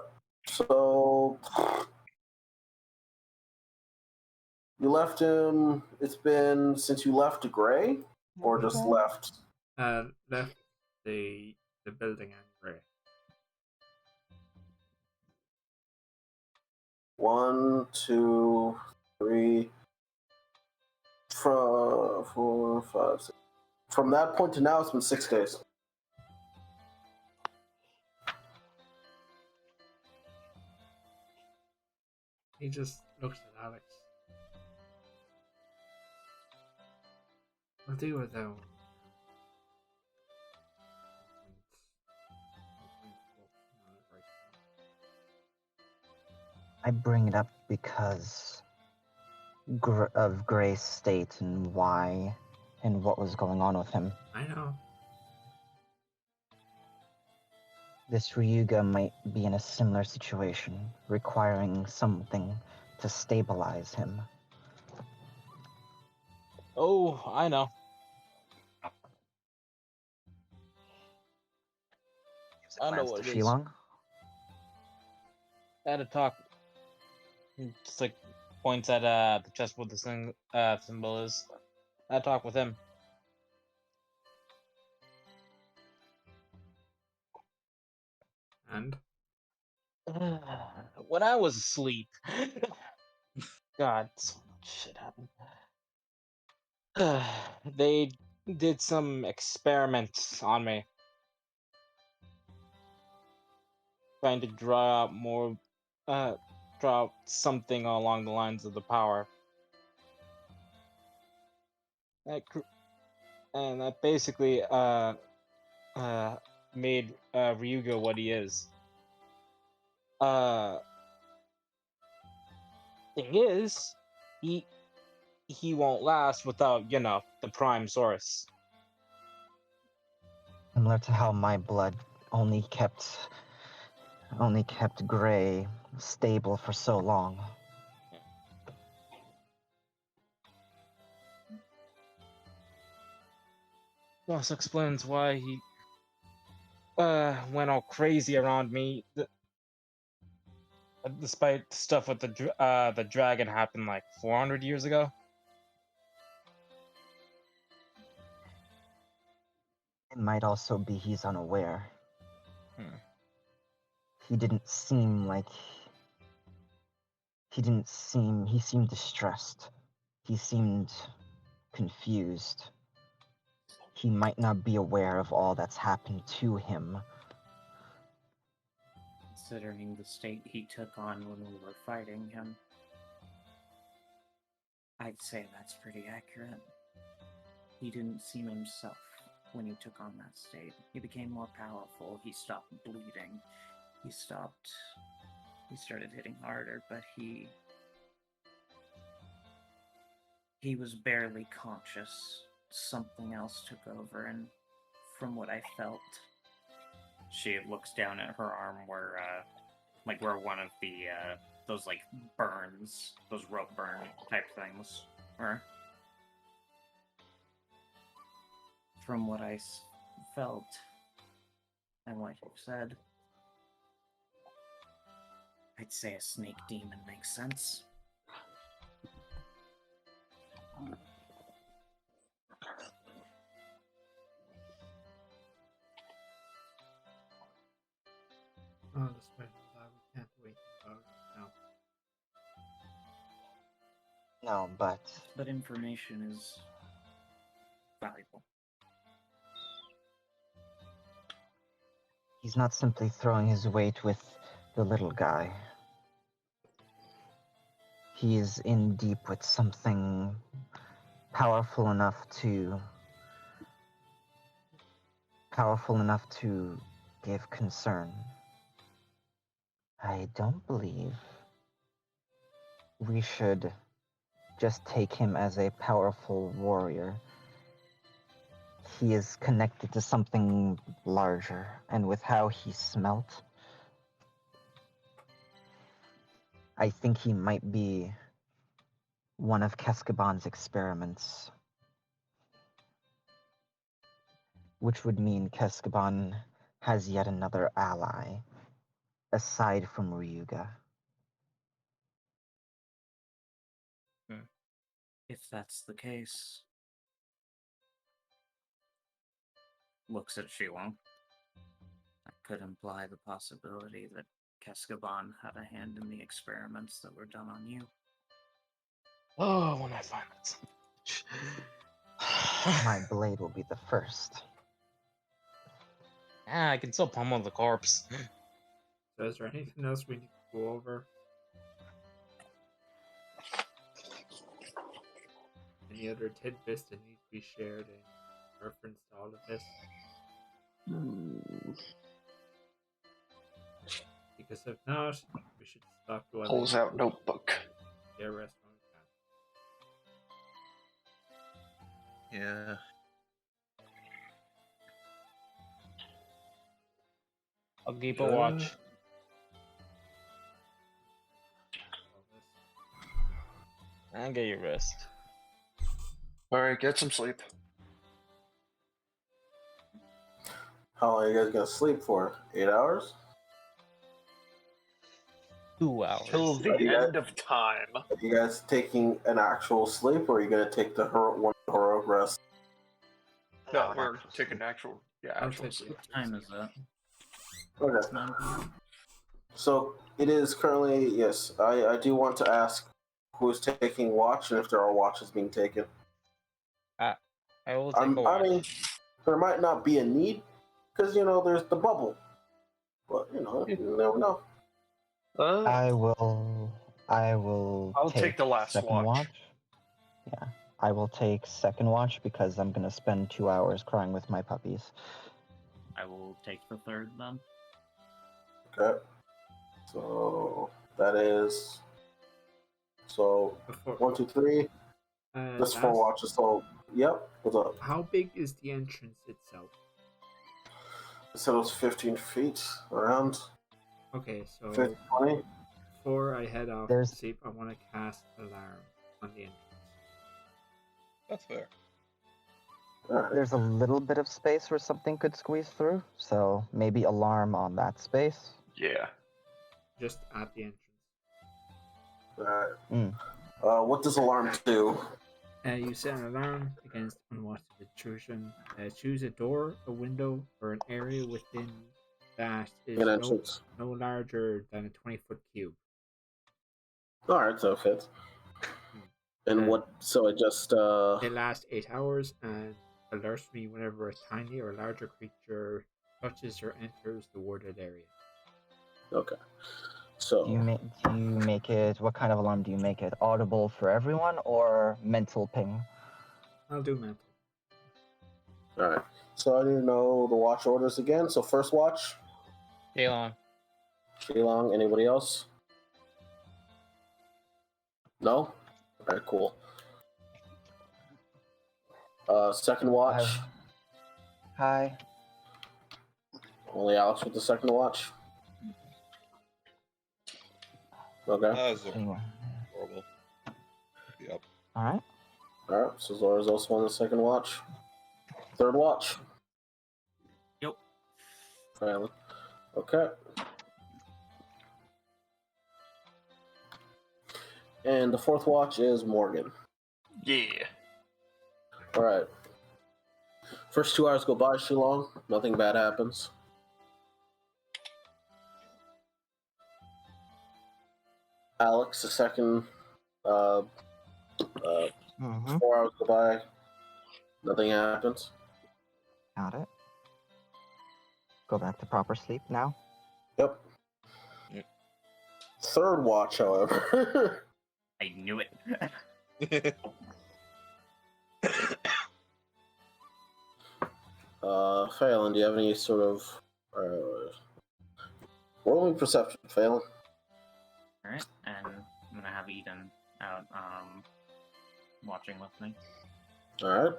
left him. It's been since you left Gray, or just left. Left the building and Gray. 1, 2, 3, 4, 5, 6. From that point to now, it's been 6 days. He just looks at Alex. I'll do it though. I bring it up because of Gray's state and why and what was going on with him. I know. This Ryuga might be in a similar situation, requiring something to stabilize him. Oh, I know. I know what it is. Shilong? I had to talk. Just like points at the chest with the symbol is. I had to talk with him. And When I was asleep, God, so much shit happened. They did some experiments on me, trying to draw out more, draw out something along the lines of the power. And that basically made Ryuga what he is. Thing is, he won't last without, the prime source. Similar to how my blood only kept Gray stable for so long. This explains why he went all crazy around me. Despite stuff with the dragon happened like 400 years ago. It might also be he's unaware. He seemed distressed. He seemed confused. He might not be aware of all that's happened to him. Considering the state he took on when we were fighting him, I'd say that's pretty accurate. He didn't seem himself when he took on that state. He became more powerful, he stopped bleeding, he started hitting harder, but he was barely conscious. Something else took over, and from what I felt, she looks down at her arm where one of the, those, burns, those rope burn type things were. From what I felt, and what you said, I'd say a snake demon makes sense. oh, despite all that, we can't wait about it now. No, but But information is valuable. he's not simply throwing his weight with the little guy. He is in deep with something powerful enough to give concern. I don't believe we should just take him as a powerful warrior. He is connected to something larger, and with how he smelt, I think he might be one of Keskaban's experiments. Which would mean Keskaban has yet another ally, aside from Ryuga. If that's the case, looks at Shilong. That could imply the possibility that Keskaban had a hand in the experiments that were done on you. Oh, when I find that son of a bitch. My blade will be the first. I can still pummel the corpse. So is there anything else we need to go over? Any other tidbits that need to be shared in reference to all of this? Because if not, we should stop dwelling. Pulls out notebook. Yeah, rest when we can. Yeah. I'll keep a watch. And get your rest. Alright, get some sleep. How long are you guys gonna sleep for? 8 hours? 2 hours. Till the end of time. Are you guys taking an actual sleep, or are you gonna take the one heroic rest? No, we're taking actual take sleep. What time is it? Okay. It's 9 p.m. So it is currently, yes. I do want to ask who's taking watch and if there are watches being taken. I will take a watch. I mean, there might not be a need because there's the bubble, but you never know. I will I'll take the last second watch. Yeah. I will take second watch because I'm gonna spend 2 hours crying with my puppies. I will take the third then. Okay. So that is 1, 2, 3. That's 4 watches. So yep. What's up? How big is the entrance itself? I said it was 15 feet around. Okay, so 15, 20. before I head off to sleep, I want to cast alarm on the entrance. That's fair. There's a little bit of space where something could squeeze through, so maybe alarm on that space. Yeah. Just at the entrance. Alright. What does alarm do? You set an alarm against unwanted intrusion. Choose a door, a window, or an area within that is no larger than a 20-foot cube. Alright, so it fits. And so it just It lasts 8 hours and alerts me whenever a tiny or larger creature touches or enters the warded area. Okay. So do you make it, what kind of alarm do you make it? Audible for everyone or mental ping? I'll do mental. Alright. So I need to know the watch orders again. So first watch. Shilong. Anybody else? No? Alright, cool. Second watch. Hi. Only Alex with the second watch. Okay. Horrible. Yep. Alright. Alright, so Zora's also on the second watch. Third watch. Yep. Finally. Okay. And the fourth watch is Morgan. Yeah. Alright. First 2 hours go by, Shilong. Nothing bad happens. Alex, the second 4 hours go by. Nothing happens. Got it. Go back to proper sleep now. Yep. Third watch, however. I knew it. Phelan, do you have any sort of Rolling perception, failing. Alright, and I'm gonna have Eden out, watching with me. Alright.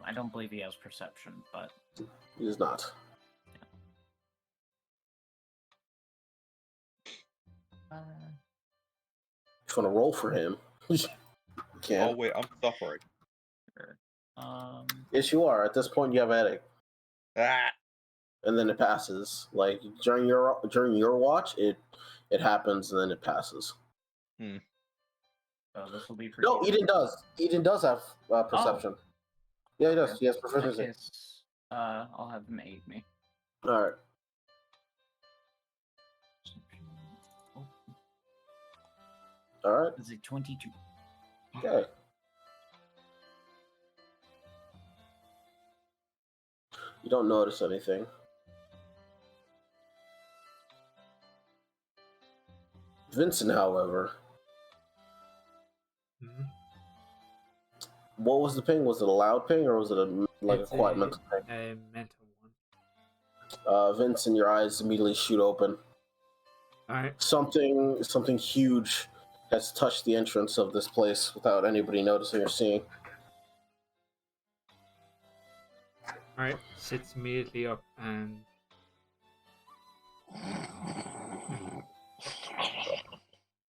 I don't believe he has perception, but... He does not. If you want to roll for him, you can. Oh wait, I'm suffering. Sure. Yes, you are. At this point, you have a headache, Ah! and then it passes. Like during your watch, it happens and then it passes. So this will be for No, Eden. Eden does. Eden does have perception. Yeah, he does. Okay. He has In that proficiency. case, I'll have him aid me. All right. Oh, All right. is it 22? Okay. You don't notice anything. Vincent, however, Mhm. what was the ping? Was it a loud ping or was it a It's quiet mental ping? a mental one. Vincent, your eyes immediately shoot open. Alright. Something huge has touched the entrance of this place without anybody noticing or seeing. Alright. Sits immediately up and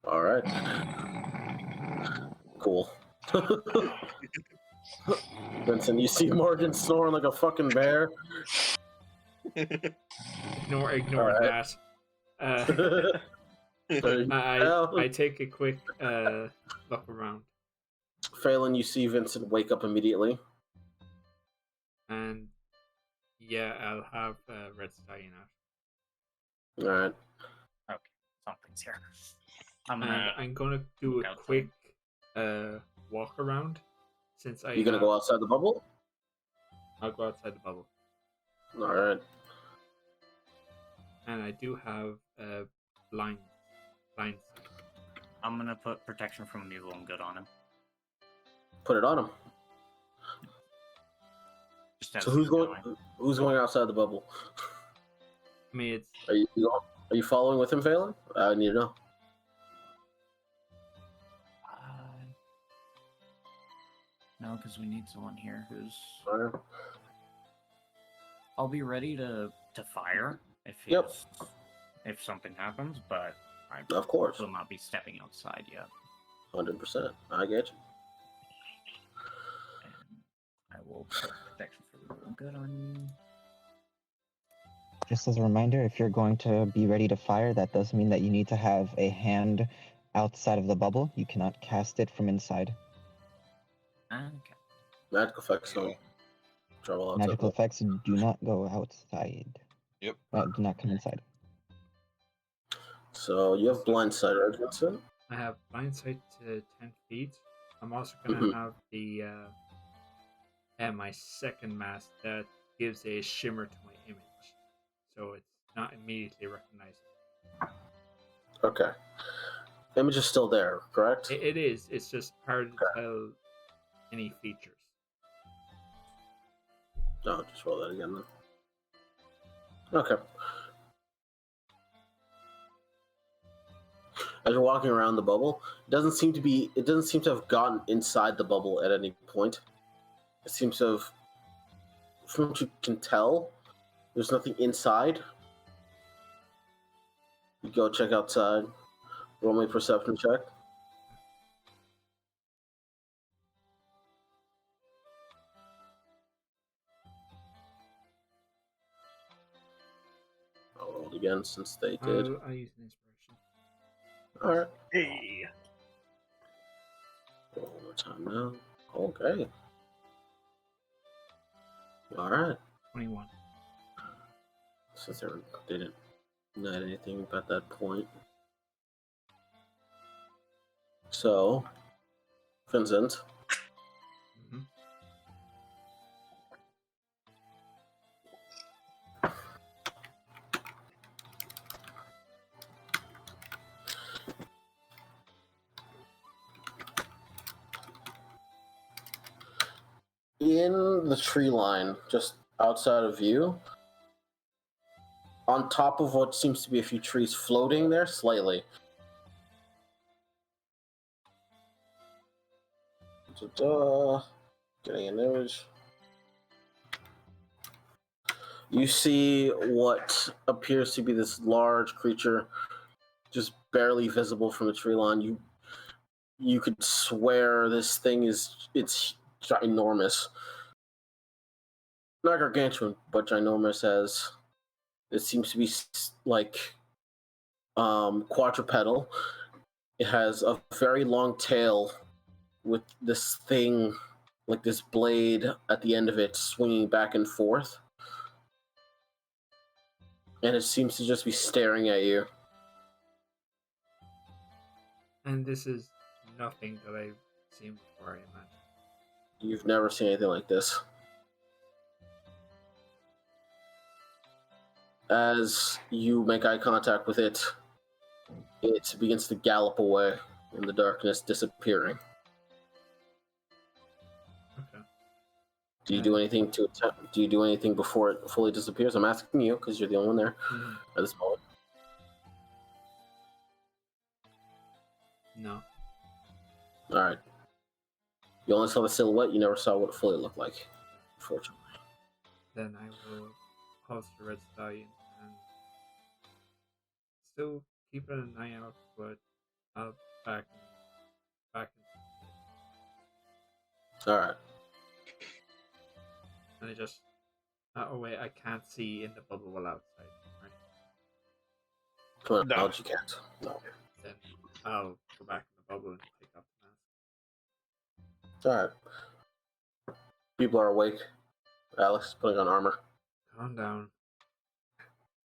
All right. Cool. Vincent, you see Morgan snoring like a fucking bear. ignore Alright. that. Well, I take a quick look around Phelan, you see Vincent wake up immediately. and yeah, I'll have Red Stallion out. All right. Okay, something's here. And I'm gonna do a outside. quick walk around since You gonna go outside the bubble? I'll go outside the bubble. All right. And I do have blind sight. I'm gonna put protection from evil and good on him. Put it on him. Just as So who's he's going outside the bubble? I mean, it's Are you following with him, Phelan? I need to know. No, because we need someone here who's. All right. I'll be ready to fire if Yep. if something happens, but I Of course. will not be stepping outside yet. 100%. I get you. And I will put protection for evil and good on you. Just as a reminder, if you're going to be ready to fire, that does mean that you need to have a hand outside of the bubble. You cannot cast it from inside. Okay. Magical effects don't travel outside. Magical effects do not go outside. Yep. Do not come inside. So you have blind sight, right, Vincent? I have blind sight to 10 feet. I'm also gonna have the my second mask that gives a shimmer to my image, so it's not immediately recognizable. Okay. Image is still there, correct? It is. It's just hard to tell any features. No, just roll that again then. Okay. As you're walking around the bubble, it doesn't seem to have gotten inside the bubble at any point. It seems to have, from what you can tell, there's nothing inside. You go check outside. Roll me a perception check. I'll roll it again since they did. I'll use an inspiration. Alright. Hey. Roll one more time now. Okay. Alright. 21. Since they didn't know anything about that point. So, Vincent, Mm-hmm. in the tree line, just outside of view, on top of what seems to be a few trees floating there slightly. Getting an image. You see what appears to be this large creature, just barely visible from the tree line. You could swear this thing it's ginormous. Not gargantuan, but ginormous, as it seems to be like quadrupedal. It has a very long tail with this thing, like this blade at the end of it, swinging back and forth. And it seems to just be staring at you. And this is nothing that I've seen before, I imagine. You've never seen anything like this. As you make eye contact with it, it begins to gallop away in the darkness, disappearing. Okay. Do you do anything do you do anything before it fully disappears? I'm asking you because you're the only one there at this moment. No. All right. You only saw the silhouette. You never saw what it fully looked like, unfortunately. Then I will pulse the red stallion and still keeping an eye out, but I'll back. All right. And I just. Oh wait, I can't see in the bubble while outside, right? Well, No. you can't. No. Then I'll go back in the bubble and pick up the mask. All right. People are awake. Alex putting on armor. Calm down.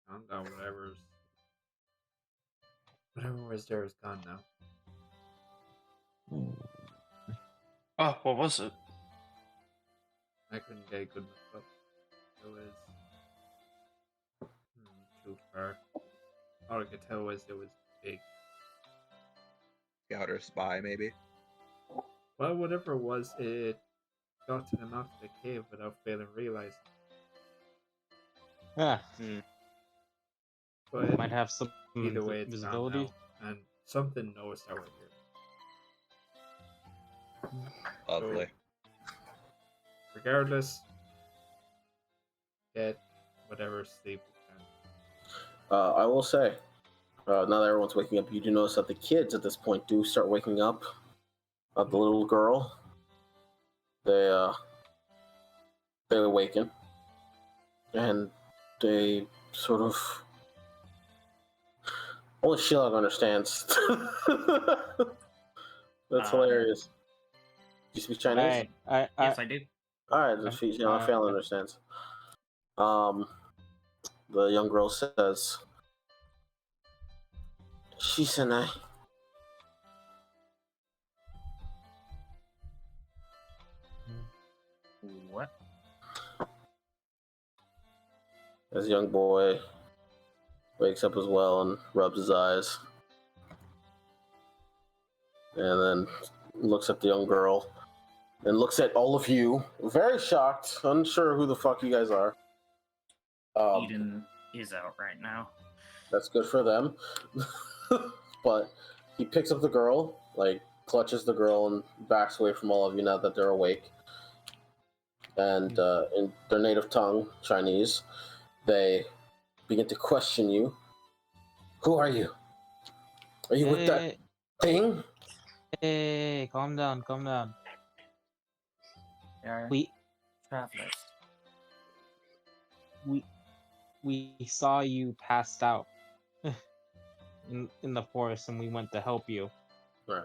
Calm down, whatever was there is gone now. Oh, what was it? I couldn't get a good enough up. It was too far. All I could tell was it was big. Scout or spy, maybe. Well, whatever it was, it got to the mouth of the cave without failing realizing. Yeah. But Might have some either way, it's visibility. gone now, and something knows that we're here. Lovely. So, regardless, get whatever sleep we can. I will say, now that everyone's waking up, you do notice that the kids at this point do start waking up. The little girl, they awaken, and they sort of. Only Sheila understands. That's hilarious. Do you speak Chinese? Yes, I do. All right, Sheila understands. The young girl says, "Shisanai." What? As a young boy wakes up as well and rubs his eyes, and then looks at the young girl, and looks at all of you, very shocked, unsure who the fuck you guys are. Eden is out right now. That's good for them. But he picks up the girl, like clutches the girl, and backs away from all of you now that they're awake. And in their native tongue, Chinese, they begin to question you. Who are you? Are you with that thing? Hey, calm down, calm down. They're We travelers. we saw you passed out in the forest, and we went to help you. Right.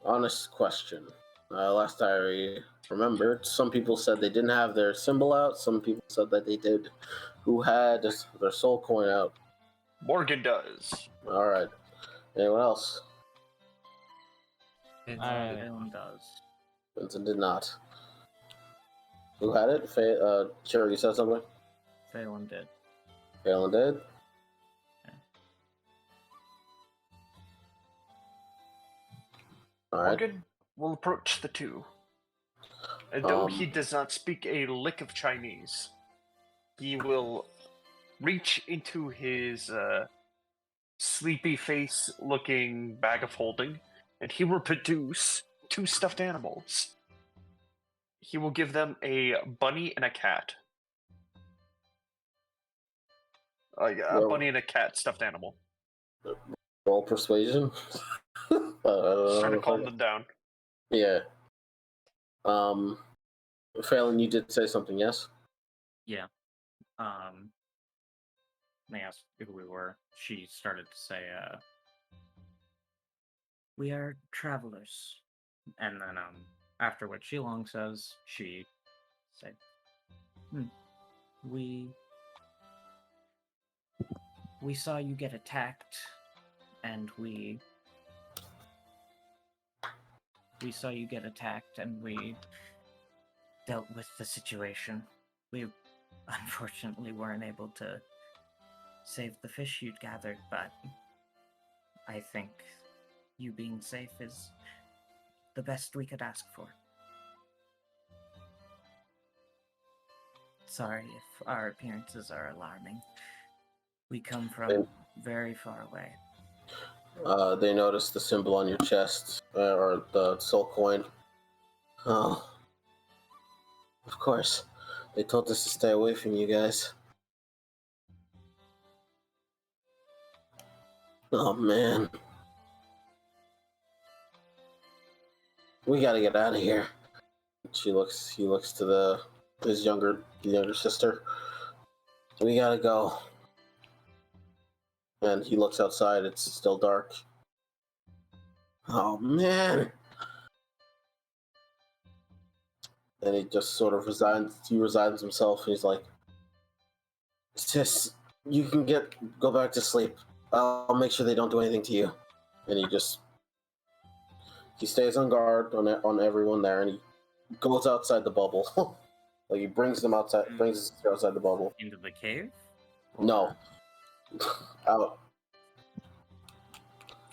Honest question. Last I remembered, some people said they didn't have their symbol out. Some people said that they did. Who had their soul coin out? Morgan does. All right. Anyone else? Phelan does. Vincent did not. Who had it? Cherry, you said something? Phelan did. Phelan did? Yeah. All right. Morgan will approach the two. And though he does not speak a lick of Chinese, he will reach into his sleepy face looking bag of holding, and he will produce 2 stuffed animals. He will give them a bunny and a cat. A bunny and a cat stuffed animal. Roll persuasion. Just trying to calm them down. Yeah. Phelan, you did say something, yes? Yeah. They asked who we were. She started to say, we are travelers. And then, after what Shilong says, she said, we saw you get attacked, and we saw you get attacked, and we dealt with the situation. We unfortunately weren't able to save the fish you'd gathered, but I think you being safe is the best we could ask for. Sorry if our appearances are alarming. We come from very far away. They noticed the symbol on your chest, or the soul coin. Oh, of course. They told us to stay away from you guys. Oh man. We gotta get out of here. He looks to his younger sister. We gotta go. And he looks outside, it's still dark. Oh man. And he just sort of resigns himself, and he's like, Sis, you can go back to sleep. I'll make sure they don't do anything to you. And he stays on guard on everyone there, and he goes outside the bubble. Like he brings his sister outside the bubble. Into the cave? No. Out.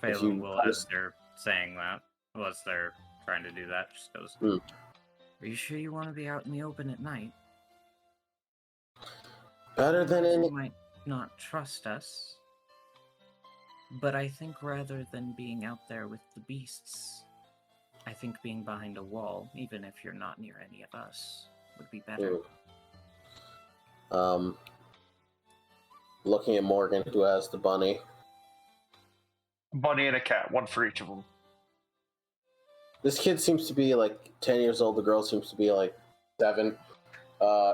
Phelan will, as they're saying that, as they're trying to do that, just goes, Are you sure you want to be out in the open at night? Better than any... You might not trust us, but I think rather than being out there with the beasts, I think being behind a wall, even if you're not near any of us, would be better. Looking at Morgan, who has the bunny. Bunny and a cat, 1 for each of them. This kid seems to be like 10 years old. The girl seems to be like 7.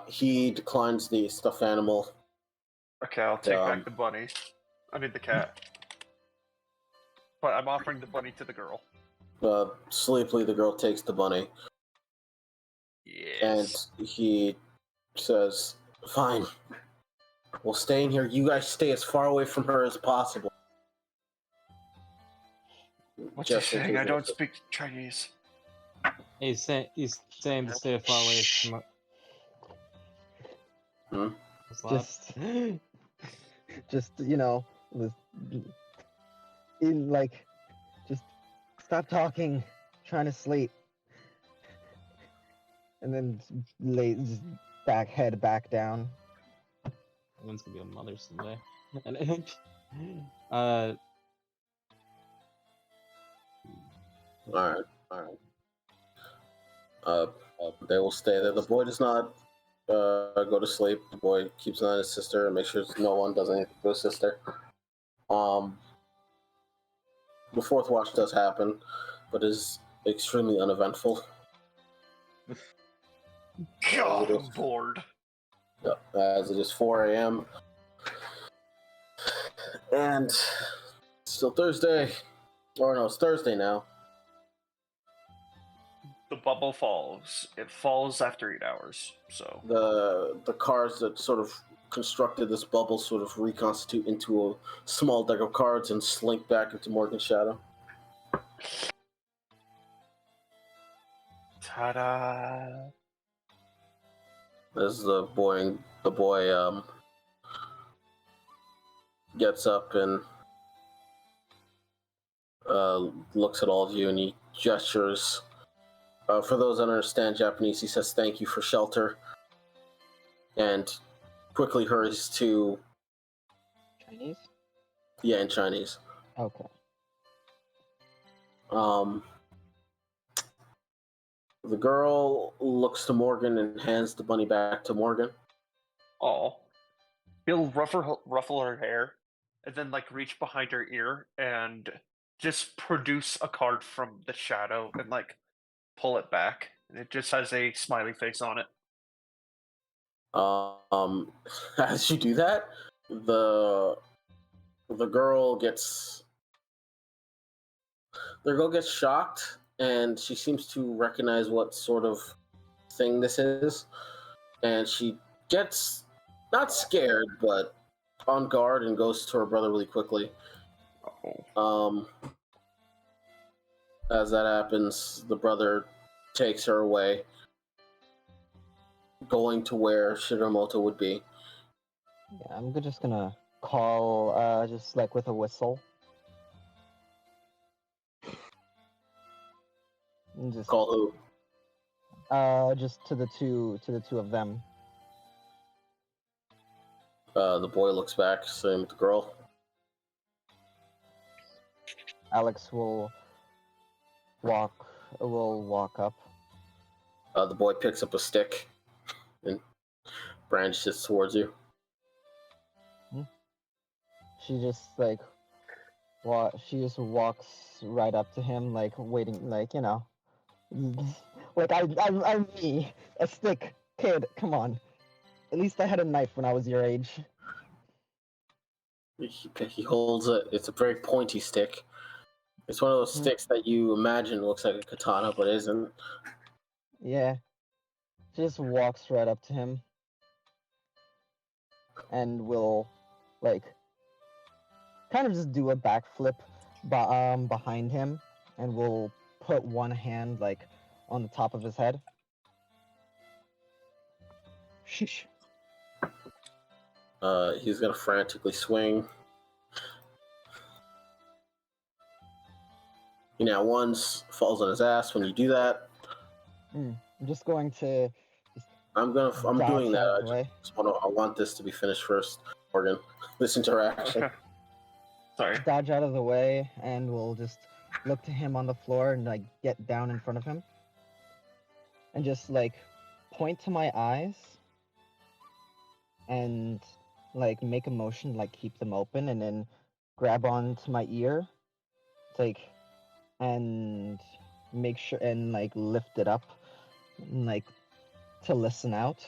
He declines the stuffed animal. Okay, I'll take back the bunny. I mean the cat. But I'm offering the bunny to the girl. Sleepily, the girl takes the bunny. Yes. And he says, Fine. We'll stay in here. You guys stay as far away from her as possible. What's he saying? I don't speak Chinese. He's saying to stay far away from. Just just stop talking, trying to sleep, and then head back down. One's gonna be a mother someday. Alright. They will stay there. The boy does not go to sleep. The boy keeps an eye on his sister and makes sure no one does anything to his sister. The fourth watch does happen, but is extremely uneventful. God, I'm bored. As it is 4 a.m. And it's still Thursday. Or no, it's Thursday now. The bubble falls. It falls after 8 hours, so... The cards that sort of constructed this bubble sort of reconstitute into a small deck of cards and slink back into Morgan's shadow. Ta-da! As the boy gets up and looks at all of you, and he gestures. For those that understand Japanese, he says thank you for shelter, and quickly hurries to Chinese? Yeah, in Chinese. Okay. The girl looks to Morgan and hands the bunny back to Morgan. Oh. He'll ruffle her hair, and then like reach behind her ear and just produce a card from the shadow and like pull it back. And it just has a smiley face on it. As you do that, the girl gets shocked, and she seems to recognize what sort of thing this is, and she gets not scared but on guard and goes to her brother really quickly. As that happens, the brother takes her away, going to where Shiramoto would be. Yeah, I'm just gonna call, just like with a whistle. And just Call who? just to the two of them. The boy looks back, same with the girl. Alex will walk up. The boy picks up a stick and branches towards you. She just like she just walks right up to him, like waiting, like, you know, like I'm me, a stick kid. Come on, at least I had a knife when I was your age. He holds it. It's a very pointy stick. It's one of those sticks that you imagine looks like a katana, but isn't. Yeah. She just walks right up to him and will, like, kind of just do a backflip behind him, and will put one hand, like, on the top of his head. Sheesh. He's gonna frantically swing. He now falls on his ass when you do that. I'm just going to. I'm dodge doing that. out of the way. I want this to be finished first, Morgan. This interaction. Okay. Sorry. Dodge out of the way, and we'll just look to him on the floor and like get down in front of him, and just like point to my eyes, and like make a motion, like keep them open, and then grab onto my ear, like, and make sure and like lift it up, like to listen out.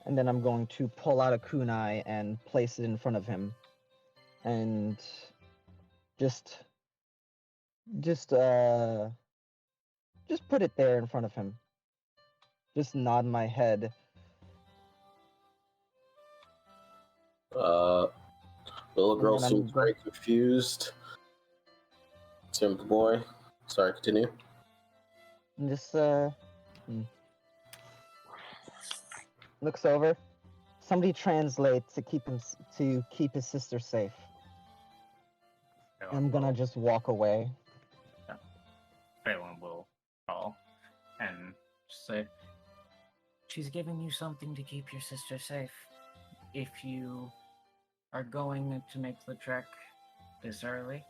And then I'm going to pull out a kunai and place it in front of him, and just put it there in front of him. Just nod my head. The little girl seems very confused. Same with the boy. Sorry, continue. And just looks over. Somebody translate to keep his sister safe. I'm gonna just walk away. Yeah. Phelan will call and say, "She's giving you something to keep your sister safe. If you are going to make the trek this early,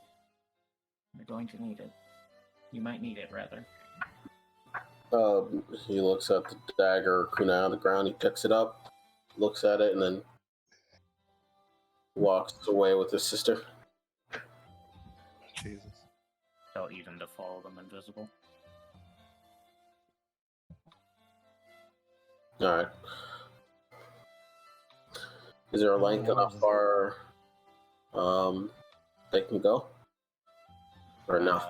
you're going to need it. You might need it, rather." He looks at the dagger kunai on the ground. He picks it up, looks at it, and then walks away with his sister. Jesus. Tell Eden to follow them invisible. All right. Is there a length on how far they can go? Or enough?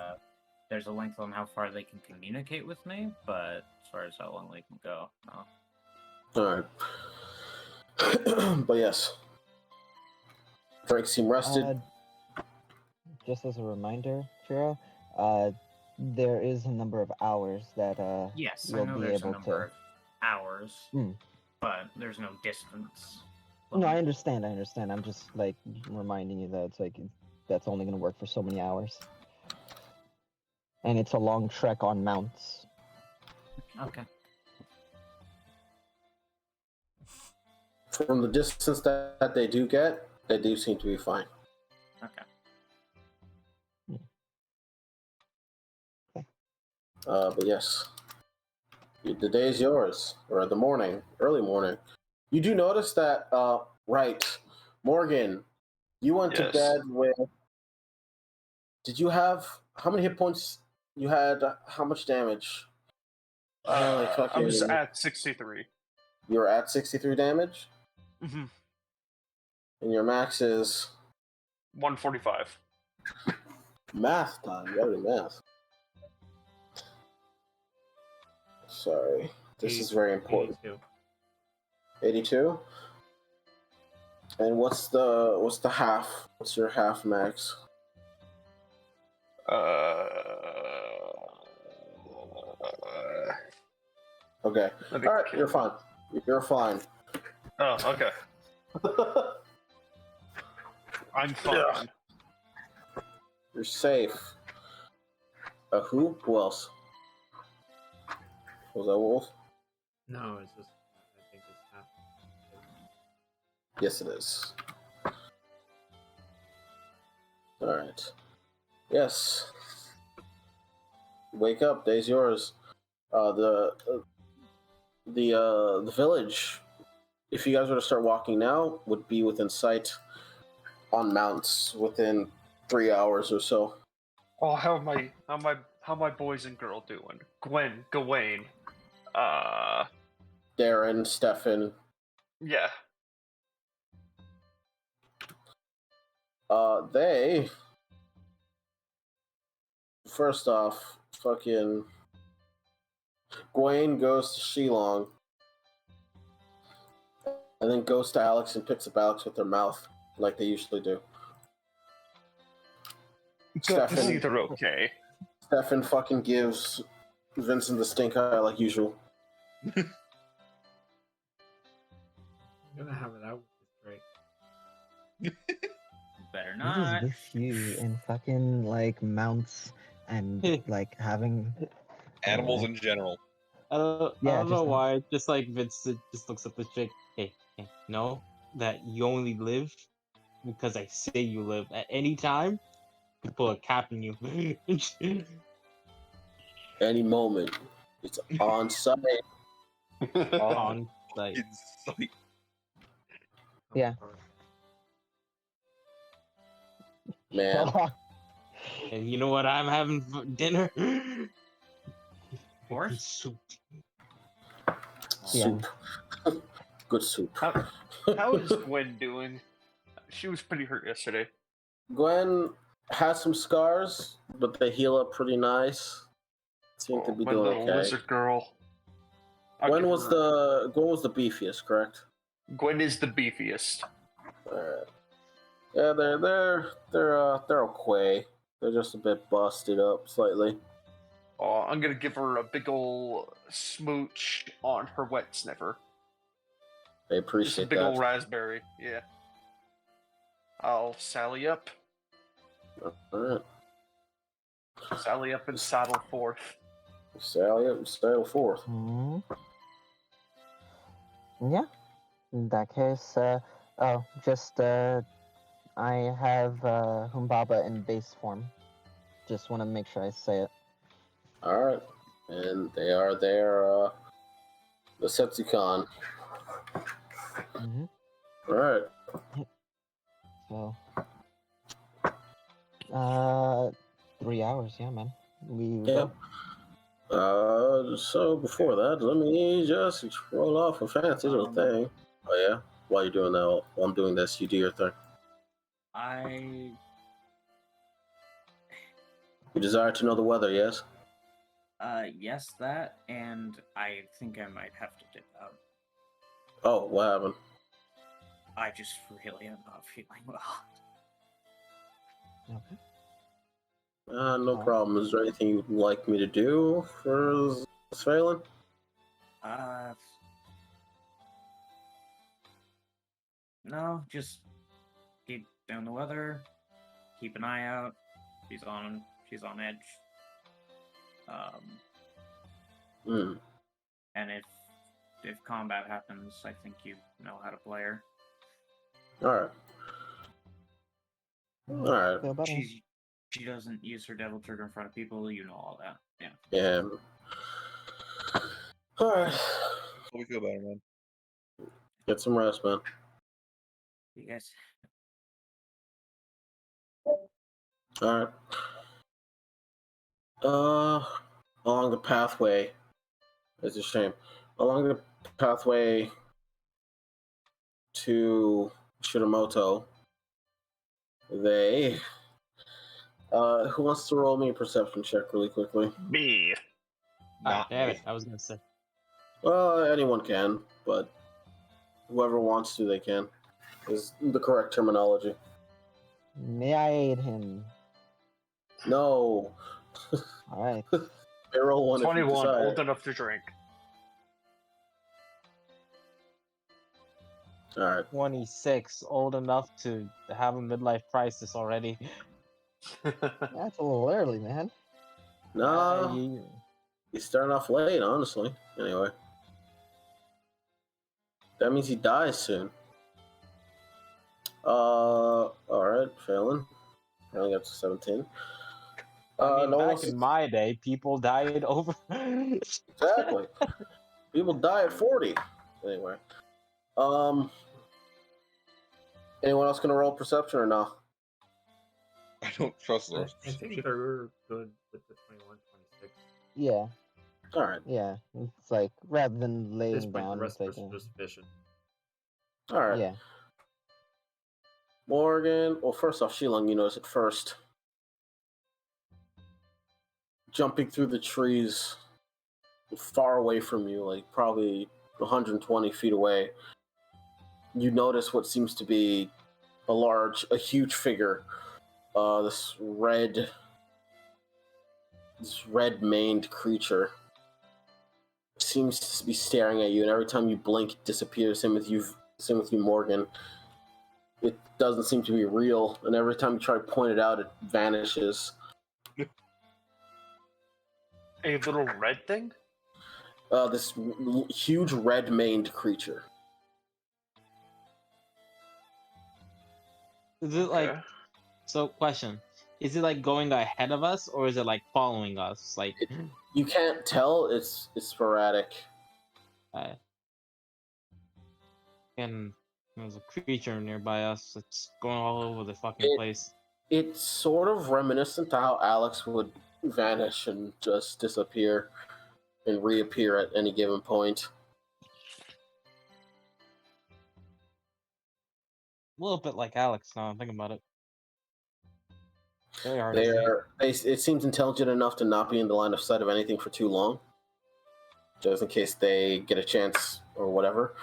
There's a length on how far they can communicate with me, but as far as how long they can go, no. All right. But yes. Drake seem rested. Just as a reminder, Chiro, there is a number of hours that yes, you'll I know be there's able a number to. of hours, but there's no distance. No, I understand. I'm just like reminding you that it's like that's only going to work for so many hours, and it's a long trek on mounts. Okay. From the distance that they do get, They do seem to be fine. Okay. But yes, the day is yours, or the morning, early morning. You do notice that, right, Morgan, you went to Yes. bed with. Did you have how many hit points? You had how much damage? I was at 63. You were at 63 damage, Mm-hmm. and your max is 145. math time. You gotta do math. Sorry, this is very important. 82. And what's the half? What's your half max? Okay. All right, you're fine. You're fine. Oh, okay. I'm fine. Yeah. You're safe. Who? Who else? Was that Wolf? No, it's just. I think it's half. Yes, it is. All right. Yes. Wake up. Day's yours. The village, if you guys were to start walking now, would be within sight on mounts within 3 hours or so. Oh, how my boys and girl doing? Gwen, Gawain, Darren, Stefan. yeah. They first off, fucking Gwen goes to Shilong, and then goes to Alex and picks up Alex with their mouth, like they usually do. Good to see they're okay. Stefan fucking gives Vincent the stink eye like usual. I'm gonna have it out with this Drake. Better What is not. with you and fucking like mounts and like having Animals in general. I don't Yeah, know just, why. Just like Vincent just looks at the chick. Hey, know that you only live because I say you live. At any time, you pull a cap in you. Any moment, it's on site. On like It's like, Yeah. Man, and you know what I'm having for dinner? Horse? Soup. soup. Good soup. How is Gwen doing? She was pretty hurt yesterday. Gwen has some scars, but they heal up pretty nice. Seem to be my doing little okay. lizard girl. Gwen was the beefiest, correct? Gwen is the beefiest. Alright. Yeah, they're okay. They're just a bit busted up slightly. Oh, I'm gonna give her a big ol' smooch on her wet sniffer. I Just a appreciate big that. ol' raspberry. Yeah. I'll sally up. Alright. Sally up and saddle forth. Sally up and saddle forth. Yeah. In that case, I have Humbaba in base form. Just want to make sure I say it. Alright. And they are there, the Setsukan. Mm-hmm. Alright. So, 3 hours, yeah, man. We Yep. So before that, let me just roll off a fancy little thing. Oh yeah? While you're doing that, while I'm doing this, you do your thing. You desire to know the weather, yes? Yes, that, and I think I might have to dip out. Oh, what happened? I just really am not feeling well. Okay. No problem. Is there anything you'd like me to do for Phelan? No, just keep doing the weather, keep an eye out. She's on edge. And if combat happens, I think you know how to play her. Alright. Alright. Feel better. She doesn't use her devil trigger in front of people. You know all that. Yeah. Yeah. Alright. We feel better, man. Get some rest, man. You guys. Alright. Along the pathway. It's a shame. Along the pathway to Shiramoto, they. Who wants to roll me a perception check really quickly? Me. Ah, damn it! I was gonna say. Well, anyone can, but whoever wants to, they can. Is the correct terminology. May I aid him? No. All right. They roll one if you 21, decide. old enough to drink. All right. 26, old enough to have a midlife crisis already. That's a little early, man. No, You- he's starting off late, honestly. Anyway, that means he dies soon. All right, failing. Failing up to 17. I mean, no one back wants in to... my day, people died over. Exactly. People die at 40. Anyway, anyone else gonna roll perception or no? I don't trust I those. think they're good with the 21, 26. Yeah, All right. yeah. It's like rather than At this laying point, the down, rest it's of like us are just efficient. All right. yeah. Morgan. Well, first off, Shilong, you notice it first. Jumping through the trees, far away from you, like probably 120 feet away, you notice what seems to be a huge figure. This red-maned creature seems to be staring at you, and every time you blink, it disappears. Same with you, Morgan. It doesn't seem to be real, and every time you try to point it out, it vanishes. A little red thing? This huge red-maned creature. Is it like, Okay. so question, is it like going ahead of us or is it like following us? Like, You can't tell. It's sporadic. and there's a creature nearby us that's going all over the fucking place. It's sort of reminiscent to how Alex would vanish and just disappear and reappear at any given point. A little bit like Alex now I'm thinking about it. Very hard to see. It seems intelligent enough to not be in the line of sight of anything for too long, just in case they get a chance or whatever,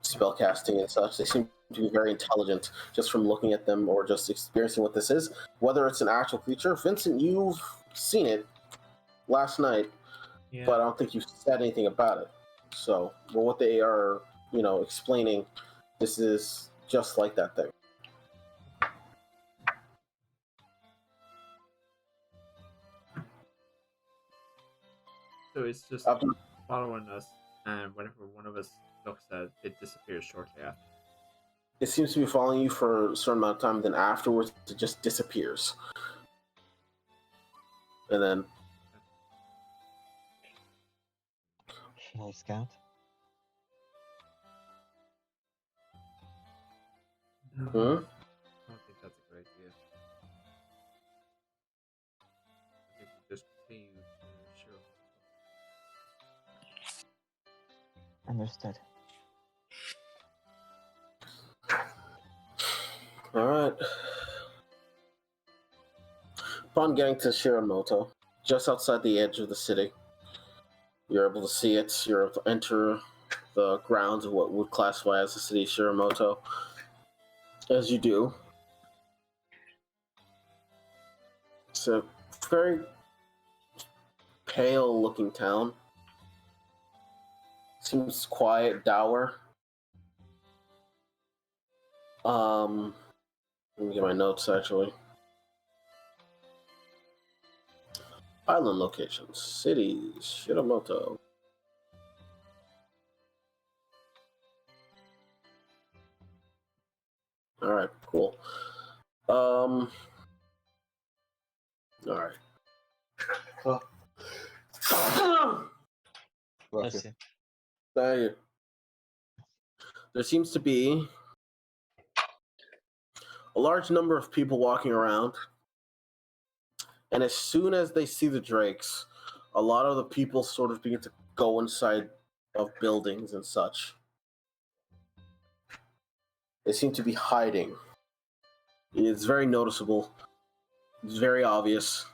spell casting and such. They seem to be very intelligent just from looking at them or just experiencing what this is. Whether it's an actual creature, Vincent, you've seen it last night, Yeah. but I don't think you said anything about it. So, but what they are, explaining, this is just like that thing. So it's just Up- following us, and whenever one of us looks at it, it disappears shortly after. It seems to be following you for a certain amount of time, then afterwards it just disappears. And then Should I scout? Hmm? I don't think that's a great idea. I think we just continue to sure. Understood. Alright. Upon getting to Shiramoto, just outside the edge of the city, you're able to see it. You're able to enter the grounds of what would classify as the city of Shiramoto. As you do, it's a very pale looking town. Seems quiet, dour. Let me get my notes actually. Island locations, cities, Shiramoto. All right, cool. All right. Let's Okay. see. Thank you. There seems to be a large number of people walking around, and as soon as they see the drakes, a lot of the people sort of begin to go inside of buildings and such. They seem to be hiding. It's very noticeable. It's very obvious.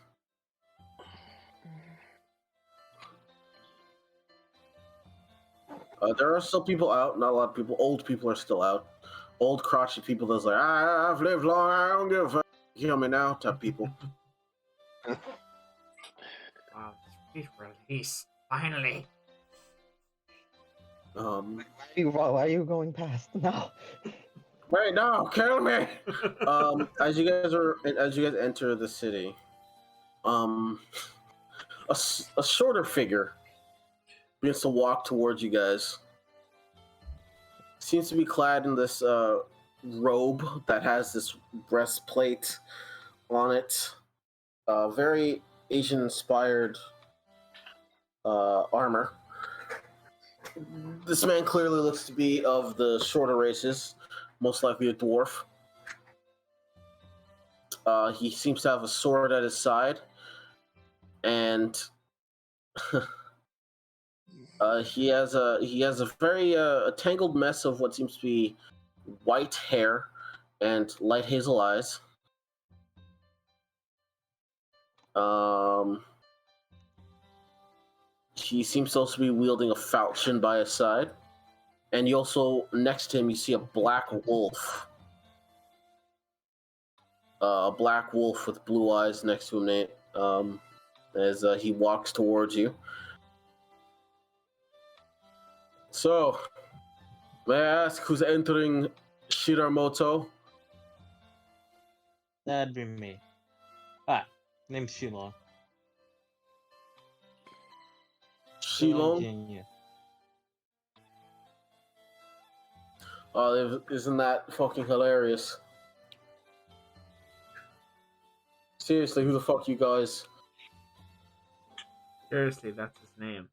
There are still people out. Not a lot of people. Old people are still out. Old crotchety people that's like, I've lived long, I don't give a fuck. Hear me now, type people. Wow, sweet release. Finally. Why are you going past? No. Wait, no, kill me! As you guys enter the city, a shorter figure begins to walk towards you guys. Seems to be clad in this robe that has this breastplate on it. Very Asian-inspired armor. This man clearly looks to be of the shorter races, most likely a dwarf. He seems to have a sword at his side, and he has a very a tangled mess of what seems to be white hair and light hazel eyes. He seems to also be wielding a falchion by his side, and you also next to him you see a black wolf. A black wolf with blue eyes next to him, Nate. As he walks towards you. So, may I ask who's entering Shiramoto? That'd be me. Name's Shilong. Shilong? Jr. Oh, isn't that fucking hilarious? Seriously, who the fuck you guys? Seriously, that's his name.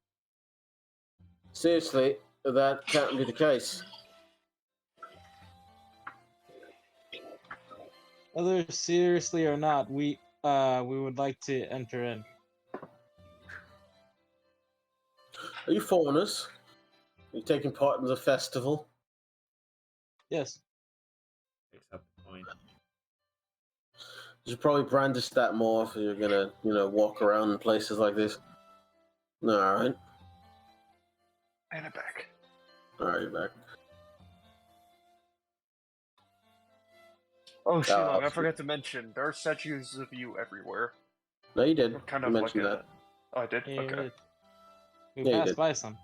Seriously, that can't be the case. Whether seriously or not, we would like to enter in. Are you foreigners? Are you taking part in the festival? Yes. Picks up the coin. You should probably brandish that more if you're gonna, walk around in places like this. Alright. And it back. Alright, you're back. Oh, Shilong, I forgot to mention, there are statues of you everywhere. No, you did. We're kind You of like mentioned that. Oh, I did? Yeah, Okay. we Yeah, you passed did. by some.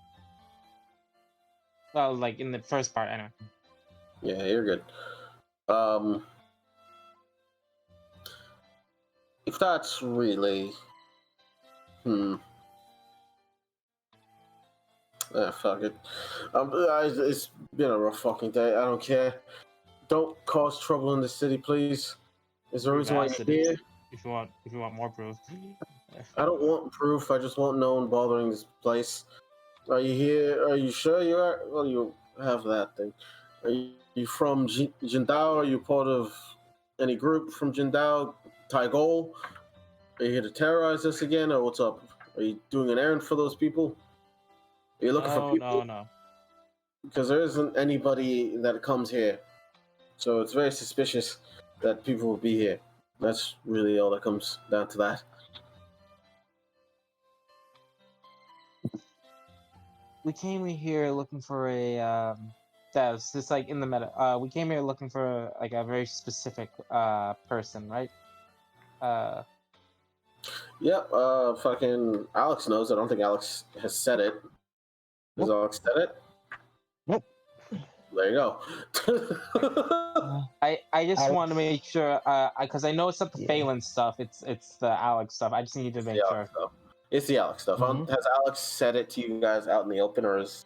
Well, like in the first part, anyway. Yeah, you're good. If that's really... fuck it. It's been a rough fucking day. I don't care. Don't cause trouble in the city, please. Is there a reason why you're here? If you want more proof. I don't want proof. I just want no one bothering this place. Are you here? Are you sure you are? Well, you have that thing. Are you from Jindao? Are you part of any group from Jindao? Taigol? Are you here to terrorize us again, or what's up? Are you doing an errand for those people? Are you looking for people? No. Because there isn't anybody that comes here. So it's very suspicious that people will be here. That's really all that comes down to that. We came here looking for a that's just like in the meta. We came here looking for like a very specific person, right? Yep, fucking Alex knows. I don't think Alex has said it. Has Alex said it? Nope. There you go. I just Alex. want to make sure, because I know it's not the Phelan stuff. It's the Alex stuff. I just need to make sure. It's the Alex stuff. Mhm. Has Alex said it to you guys out in the open, or is?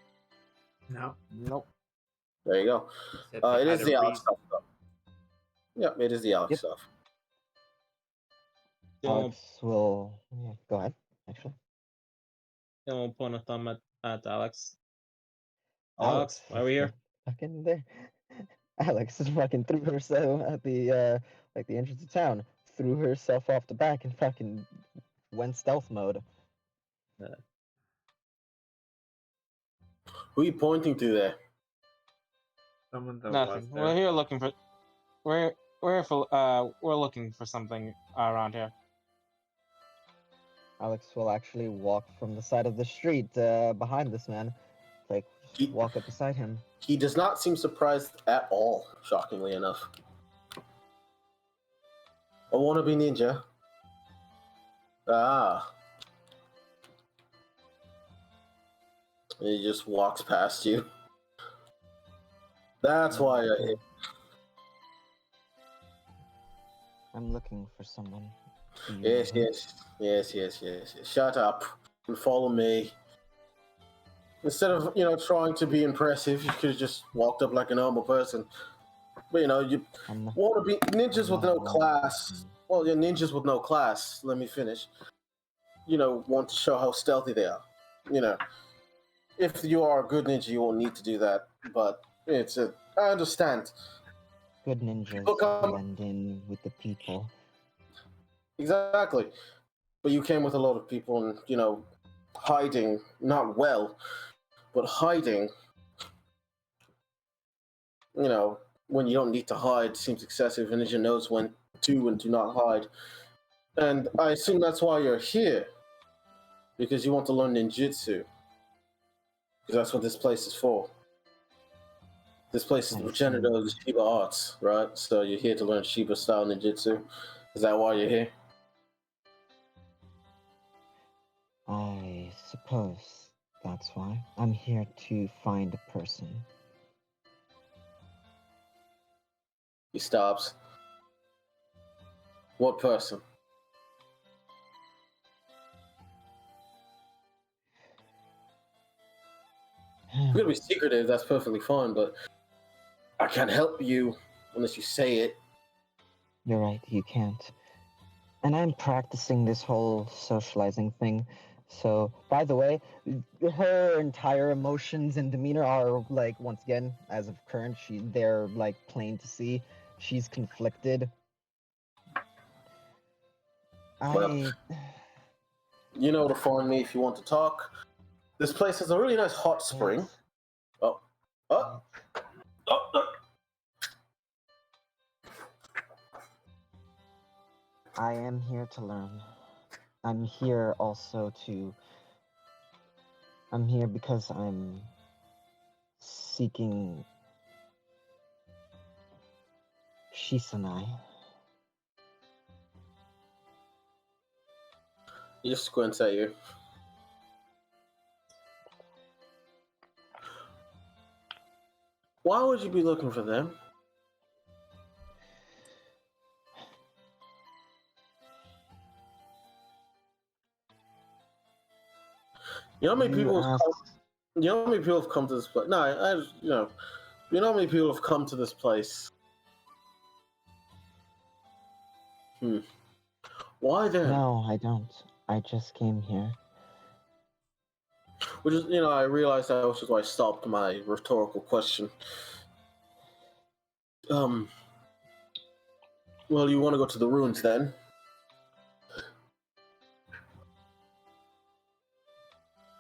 No. Nope. There you go. Said they It had is a the Alex reason. stuff, though. Yep, it is the Alex Yep. stuff. Alex will go ahead. Actually, point a thumb at Alex. Alex, Why are we here? fucking there. Alex is fucking threw herself at the like the entrance of town, threw herself off the back and fucking went stealth mode. Who are you pointing to there? Someone that Nothing. was there. We're here looking for. We're looking for something around here. Alex will actually walk from the side of the street behind this man, like walk up beside him. He does not seem surprised at all, shockingly enough. A wannabe ninja. Ah. And he just walks past you. That's why I hate. I'm looking for someone. Yes. Shut up and follow me. Instead of, trying to be impressive, you could have just walked up like a normal person. But, you want to be ninjas with no class. Well, you're ninjas with no class. Let me finish. Want to show how stealthy they are. If you are a good ninja, you won't need to do that. But I understand. Good ninjas blend in with the people. Exactly. But you came with a lot of people and, hiding, not well, but hiding, when you don't need to hide seems excessive, and ninja knows when to and do not hide. And I assume that's why you're here, because you want to learn ninjutsu. Because that's what this place is for. This place is the progenitor of the Shiba arts, right? So you're here to learn Shiba style ninjutsu. Is that why you're here? I suppose that's why. I'm here to find a person. He stops. What person? If you're gonna be secretive, that's perfectly fine, but I can't help you unless you say it. You're right, you can't. And I'm practicing this whole socializing thing. So, by the way, her entire emotions and demeanor are like, once again, as of current, they're like plain to see. She's conflicted. Well, you know to find me if you want to talk. This place has a really nice hot spring. Oh. I am here to learn. I'm here also I'm here because I'm seeking Shisanai. He just squints at you. Why would you be looking for them? You know how many people have come to this place? No, you know how many people have come to this place? Why then? No, I don't. I just came here. Which is, I realized that, which is why I stopped my rhetorical question. Well, you want to go to the ruins then?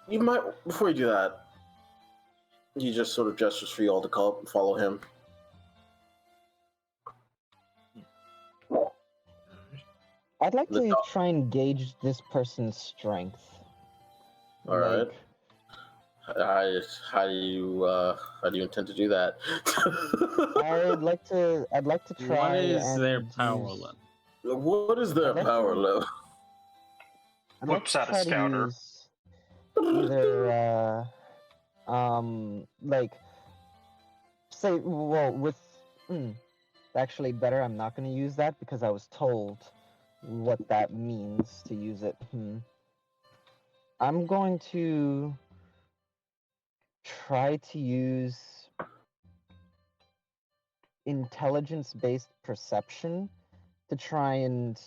You might, before you do that, he just sort of gestures for you all to follow him. I'd like to try and gauge this person's strength. All right. How do you intend to do that? I'd like to try. What is their power level? What is their power level? I'd like to try to use either actually better. I'm not going to use that because I was told what that means to use it. I'm going to try to use intelligence-based perception to try and,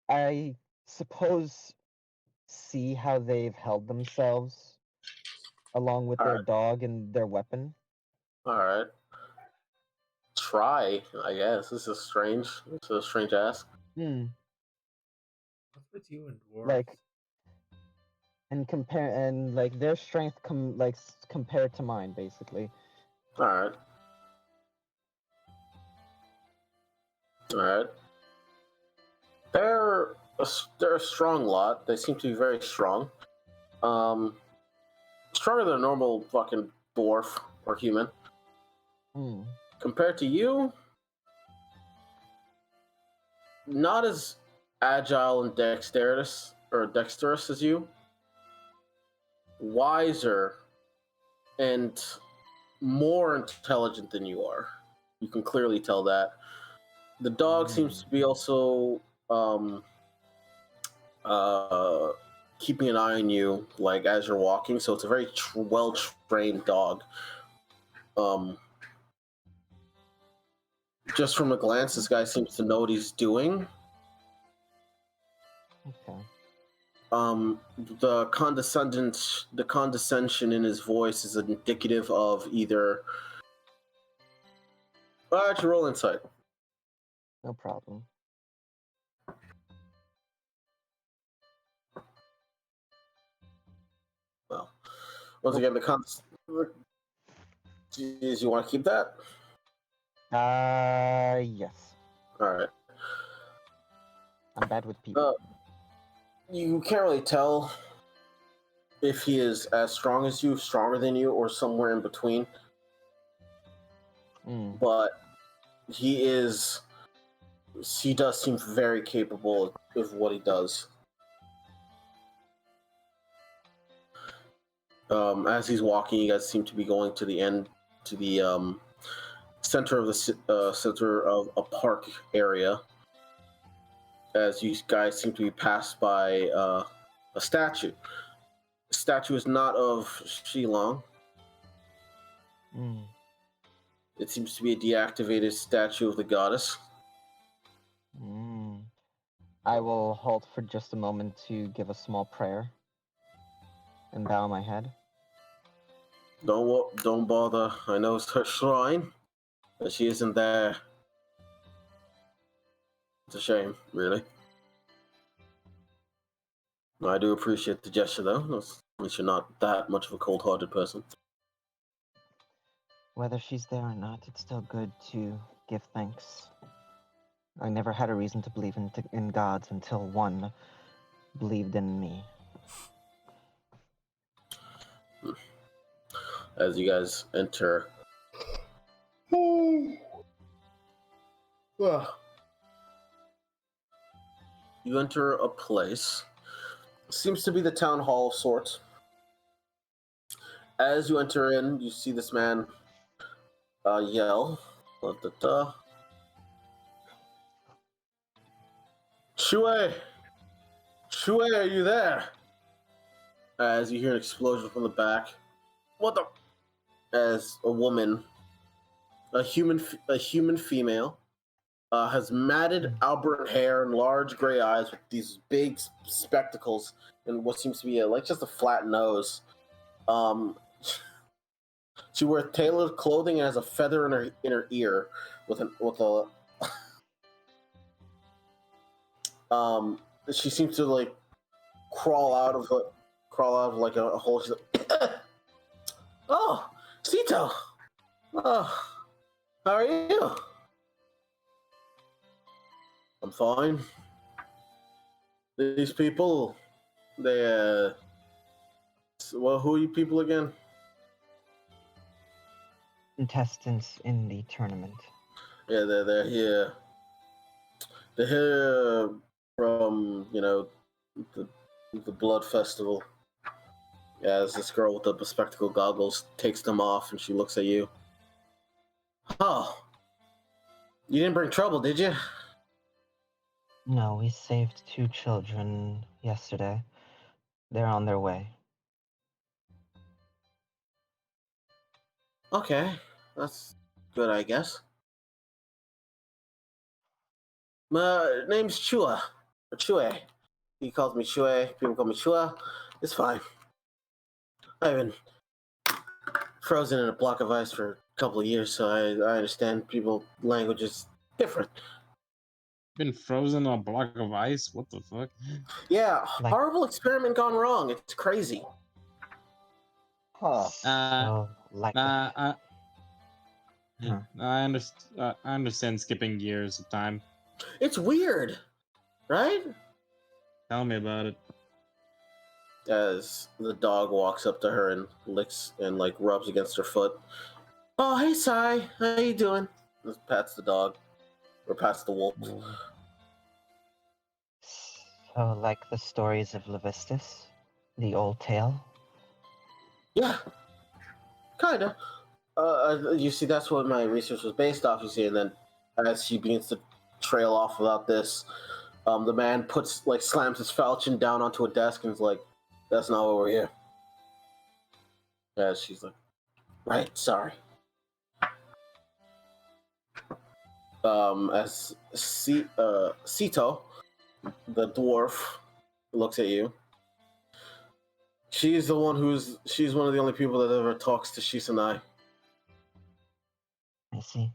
I suppose, see how they've held themselves along with their dog and their weapon. All right. Try, I guess. This is strange. It's a strange ask. Hmm. What's with you and dwarves? Like, and like their strength compared to mine, basically. All right. All right. They're a strong lot. They seem to be very strong. Stronger than a normal fucking dwarf or human. Hmm. Compared to you, not as agile and dexterous as you. Wiser and more intelligent than you are. You can clearly tell that. The dog seems to be also keeping an eye on you, like as you're walking. So it's a very well trained dog. Just from a glance, this guy seems to know what he's doing. Okay. The condescension in his voice is indicative of either. Why don't you roll insight? No problem. Well, once again, Jeez, you want to keep that? Yes. All right. I'm bad with people. You can't really tell if he is as strong as you, stronger than you, or somewhere in between. But he does seem very capable of what he does. As he's walking, you guys seem to be going to the center of a park area. As you guys seem to be passed by a statue. The statue is not of Shilong. It seems to be a deactivated statue of the goddess. I will halt for just a moment to give a small prayer and bow my head. Don't bother. I know it's her shrine, but she isn't there. It's a shame, really. I do appreciate the gesture, though. At least you're not that much of a cold-hearted person. Whether she's there or not, it's still good to give thanks. I never had a reason to believe in gods until one believed in me. As you guys enter... You enter a place. Seems to be the town hall of sorts. As you enter in, you see this man yell. Shui! Shui, are you there? As you hear an explosion from the back. What the? As a woman, a human female, has matted auburn hair and large gray eyes with these big spectacles and what seems to be just a flat nose. She wears tailored clothing and has a feather in her ear with a she seems to crawl out of like a hole. She's like, oh, Sito. Oh, how are you? I'm fine. These people, they well, who are you people again? Contestants in the tournament. Yeah, they're here. They're here from the blood festival. As this girl with the bespectacled goggles takes them off and she looks at you. Oh, you didn't bring trouble, did you? No, we saved 2 children yesterday. They're on their way. Okay, that's good, I guess. My name's Chua. Or Chue. He calls me Chue. People call me Chua. It's fine. I've been frozen in a block of ice for a couple of years, so I understand people language is different. Been frozen on a block of ice? What the fuck? Yeah, Like- horrible experiment gone wrong. It's crazy. Huh. So, like, I Huh. I understand skipping years of time. It's weird, right? Tell me about it. As the dog walks up to her and licks and like rubs against her foot. Oh, hey, Sai. How you doing? Just pats the dog. Or pats the wolf. so like the stories of Levistus, the old tale. Yeah. Kinda. You see, that's what my research was based off, you see, and then as she begins to trail off without this, the man slams his falchion down onto a desk and is like, that's not what we're here. As she's like, right, sorry. As Sito, the dwarf, looks at you. She's one of the only people that ever talks to Shisanai. I see.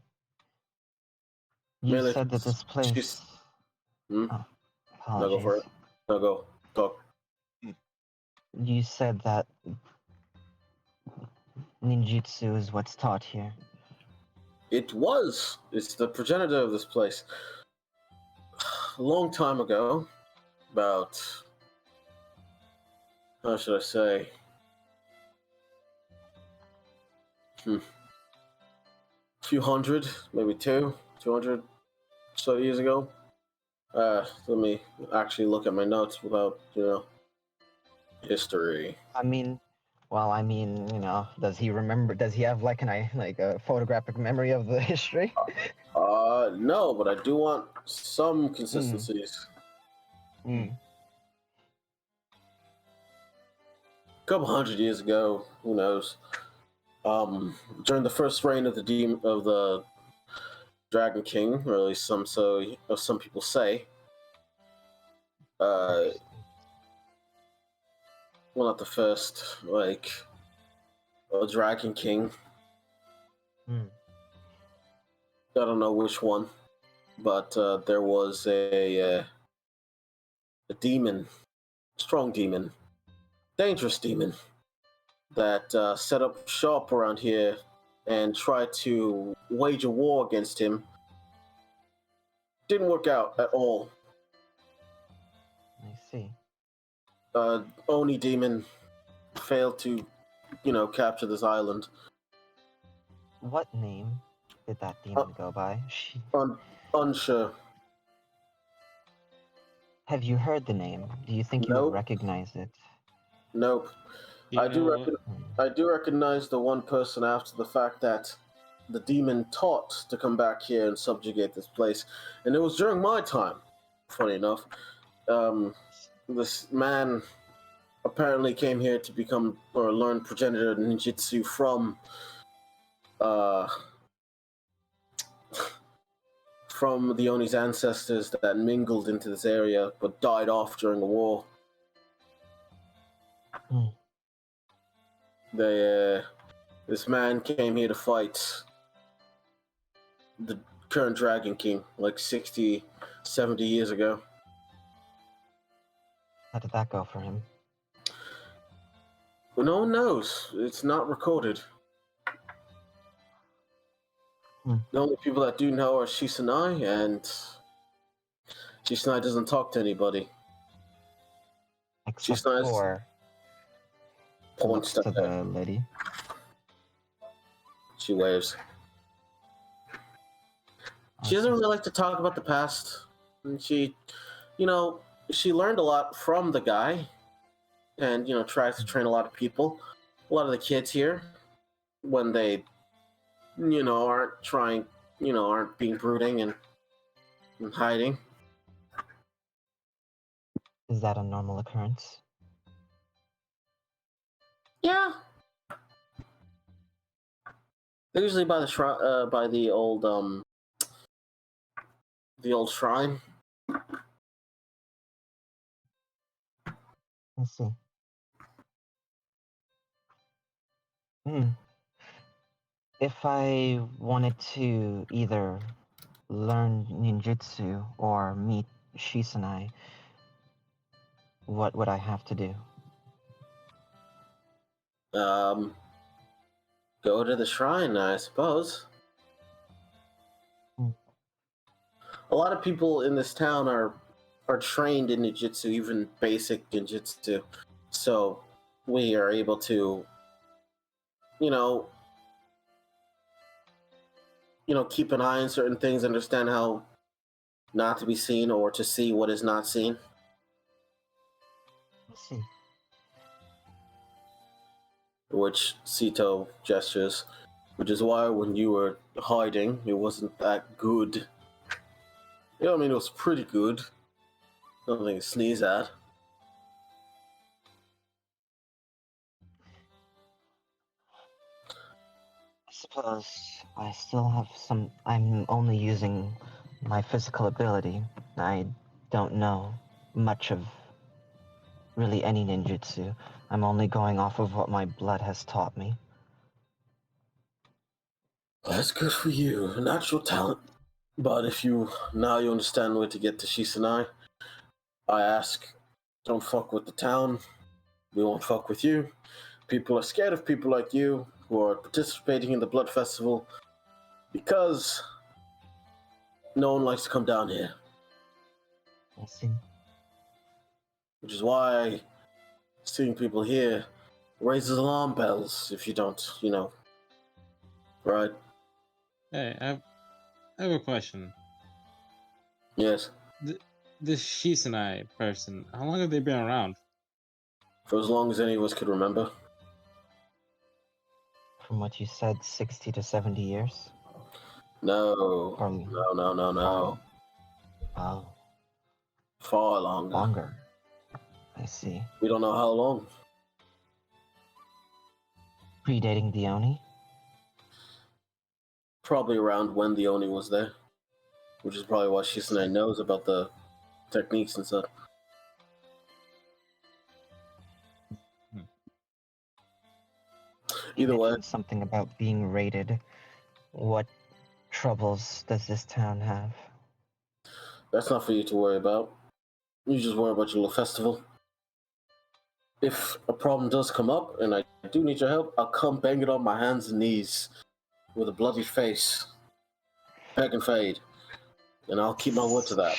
You Mainly said that this place. she's- Hmm? Oh, No, go for apologies. it. No, go. Talk. You said that ninjutsu is what's taught here. It was. It's the progenitor of this place. A long time ago, about, how should I say? A few hundred, maybe 200 so years ago. Let me actually look at my notes without, history. I mean, does he remember? Does he have like a photographic memory of the history? No, but I do want some consistencies. Mm. A couple hundred years ago, who knows? During the first reign of the Dragon King, or at least some people say. Well, not the first, like a Dragon King. Hmm. I don't know which one, but there was a demon, strong demon, dangerous demon that set up shop around here and tried to wage a war against him. Didn't work out at all. I see. Oni demon failed to, capture this island. What name did that demon go by? Unsure. Have you heard the name? Do you think you Nope. would recognize it? Nope. I do recognize the one person after the fact that the demon taught to come back here and subjugate this place, and it was during my time. Funny enough, this man apparently came here to become or learn progenitor ninjutsu from the Oni's ancestors that mingled into this area but died off during the war. Hmm. This man came here to fight the current Dragon King like 60, 70 years ago. How did that go for him? Well, no one knows. It's not recorded. The only people that do know are Shisanai, and Shisanai doesn't talk to anybody. Except Shisanai's for points looks to the lady. She waves. She doesn't really like to talk about the past. And she learned a lot from the guy, and tries to train a lot of people. A lot of the kids here, when they, aren't being brooding and hiding. Is that a normal occurrence? Yeah. They're usually by the shrine, by the old shrine. I see. If I wanted to either learn ninjutsu or meet Shisanai, what would I have to do? Go to the shrine, I suppose. A lot of people in this town are trained in ninjutsu, even basic ninjutsu. So we are able to, keep an eye on certain things, understand how not to be seen or to see what is not seen. I see. Which Sito gestures, which is why when you were hiding, it wasn't that good. You know, I mean, it was pretty good. Nothing to sneeze at. I suppose I still have some. I'm only using my physical ability. I don't know much of really any ninjutsu. I'm only going off of what my blood has taught me. That's good for you. Natural talent. But if you understand where to get to Shisanai, I ask, don't fuck with the town. We won't fuck with you. People are scared of people like you who are participating in the Blood Festival because no one likes to come down here. I see. Which is why seeing people here raises alarm bells if you don't, right? Hey, I have a question. Yes. This Shisanai person, how long have they been around? For as long as any of us could remember. From what you said, 60 to 70 years? No. Or No. Oh, Far longer. longer. I see. We don't know how long. Predating the Oni? Probably around when the Oni was there. Which is probably why Shisanai knows about the techniques and stuff. You Either way, mentioned something about being raided. What troubles does this town have? that's not for you to worry about. You just worry about your little festival. If a problem does come up and I do need your help, I'll come bang it on my hands and knees with a bloody face. Beg and fade. And I'll keep my word to that.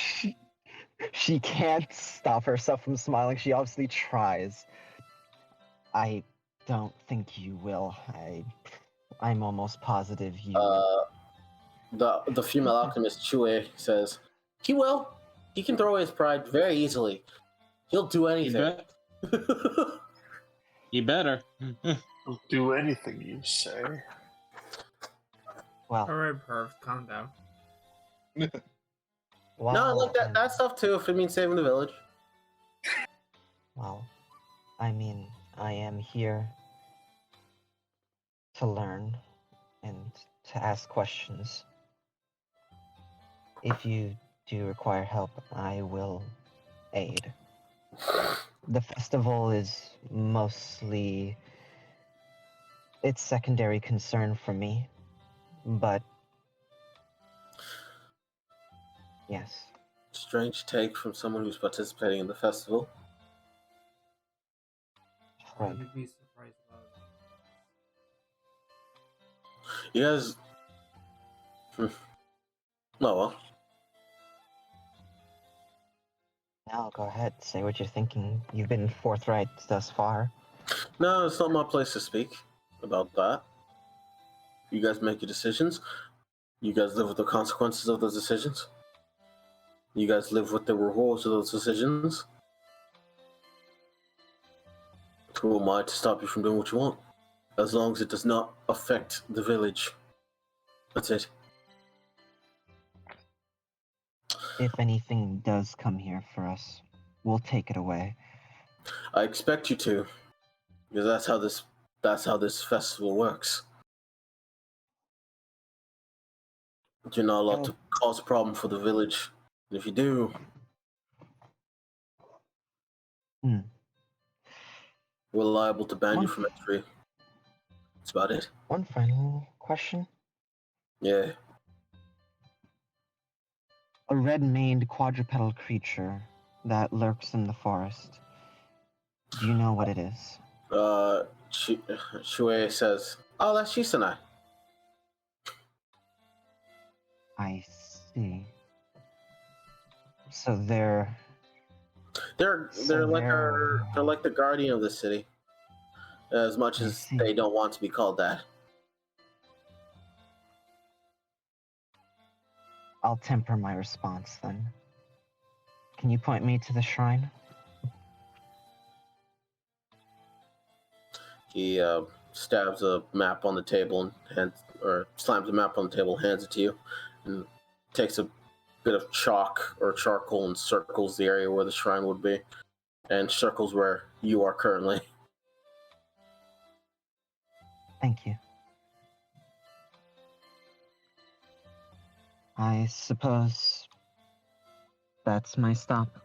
She can't stop herself from smiling. She obviously tries. I don't think you will. I'm almost positive you would. The female alchemist Chue says, he will. He can throw away his pride very easily. He'll do anything. You better. I'll do anything you say. Well, Alright, Perv, calm down. well, No, look, that stuff too, if it means saving the village. Well, I mean, I am here to learn and to ask questions. If you do require help, I will aid. The festival is mostly its secondary concern for me, but yes. Strange take from someone who's participating in the festival. Right. You'd be surprised about it. You guys... No, well. Now go ahead, say what you're thinking. You've been forthright thus far. No, it's not my place to speak about that. You guys make your decisions. You guys live with the consequences of those decisions. You guys live with the rewards of those decisions. Who am I to stop you from doing what you want? As long as it does not affect the village. That's it. If anything does come here for us, we'll take it away. I expect you to, because that's how this festival works. You're not allowed to cause a problem for the village. And if you do, we're liable to ban you from entry. That's about it. One final question. Yeah. A red-maned quadrupedal creature that lurks in the forest. Do you know what it is? Shui says, "Oh, that's Shisanai." I see. So they're They're like the guardian of the city. As much as they don't want to be called that. I'll temper my response then. Can you point me to the shrine? He stabs a map on the table and slams a map on the table, hands it to you, and takes a bit of chalk or charcoal and circles the area where the shrine would be, and circles where you are currently. Thank you. I suppose that's my stop.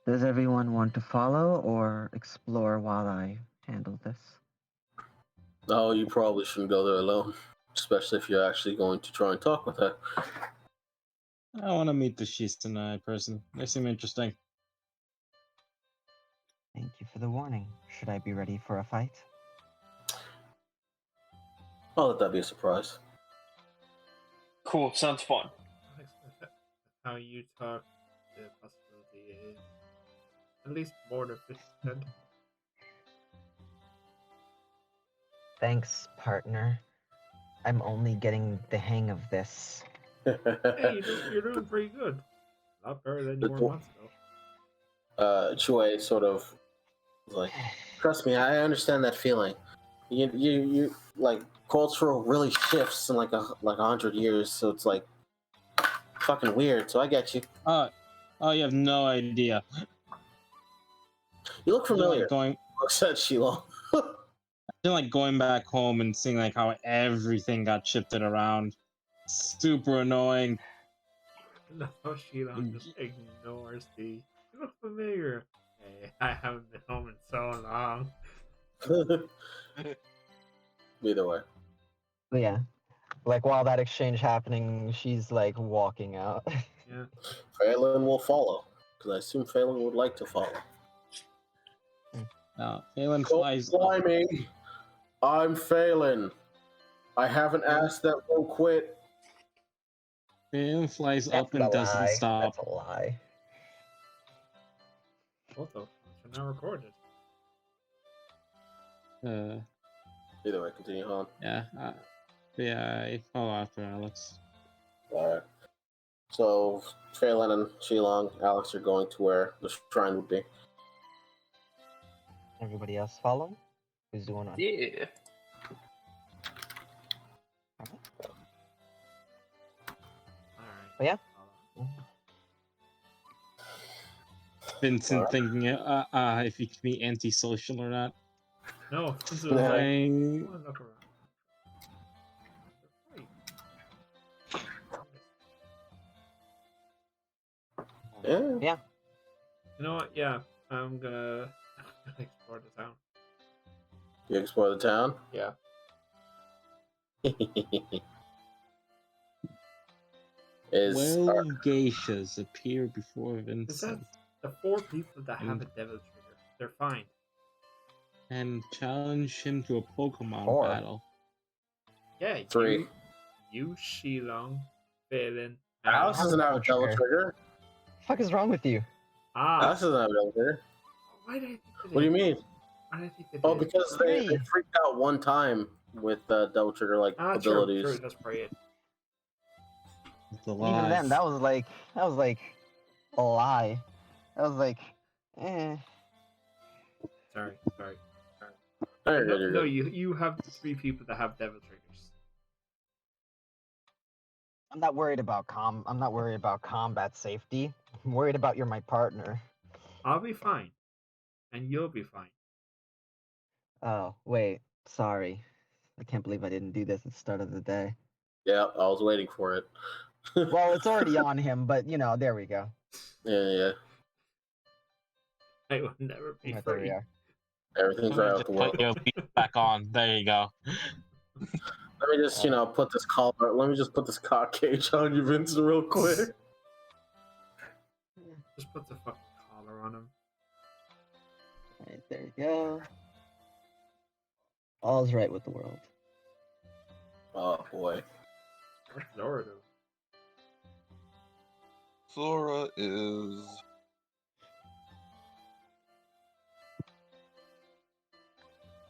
Does everyone want to follow or explore while I handle this? Oh, you probably shouldn't go there alone, especially if you're actually going to try and talk with her. I want to meet the Shisanai person. They seem interesting. Thank you for the warning. Should I be ready for a fight? I'll let that be a surprise. Cool, sounds fun. How you talk, the possibility is at least more than 50%. Thanks, partner. I'm only getting the hang of this. Hey, you're doing pretty good. A lot better than you were months ago. Chue sort of like, trust me, I understand that feeling. You like cultural really shifts in like 100 years, so it's like fucking weird. So I get you. Oh, you have no idea. You look familiar. Like going, said Sheila. I feel like going back home and seeing like how everything got shifted around. Super annoying. No, Sheila just ignores the. You look familiar. Hey, I haven't been home in so long. Either way. But yeah. Like while that exchange happening, she's like walking out. Yeah. Phelan will follow. Because I assume Phelan would like to follow. Phelan flies climbing. I'm Phelan. I haven't asked that won't quit. Phelan flies up and doesn't stop. That's a lie. Also, it's now recorded. Either way, continue on. Yeah. I follow after Alex. Alright. So, Phelan and Shilong, Alex are going to where the shrine would be. Everybody else follow? Who's doing on? Yeah. But yeah. Vincent thinking if he can be antisocial or not. No, this is Yeah. You know what? Yeah, I'm gonna explore the town. You explore the town? Yeah. Geishas appear before Vincent. The 4 people that have a devil trigger. They're fine. And challenge him to a Pokemon battle. Yeah, 3. You, Shilong, Phelan. Alice doesn't have a devil trigger. What the fuck is wrong with you? Alice doesn't have a devil trigger. Why did I think What do you mean? Why did I think Oh, because they freaked out one time with devil trigger abilities. True, that's probably it. Even then, that was like a lie. That was like, Sorry. No, you have 3 people that have devil triggers. I'm not worried about combat safety. I'm worried about you're my partner. I'll be fine, and you'll be fine. Oh wait, sorry. I can't believe I didn't do this at the start of the day. Yeah, I was waiting for it. Well, it's already on him, but there we go. Yeah. I will never be Right, there we free. are. Everything's right out Just the put world. your feet back on. There you go. Let me just, put this collar. Let me just put this cock cage on you, Vincent, real quick. Just put the fucking collar on him. Right, there you go. All's right with the world. Oh boy. What's Zora do? Zora is.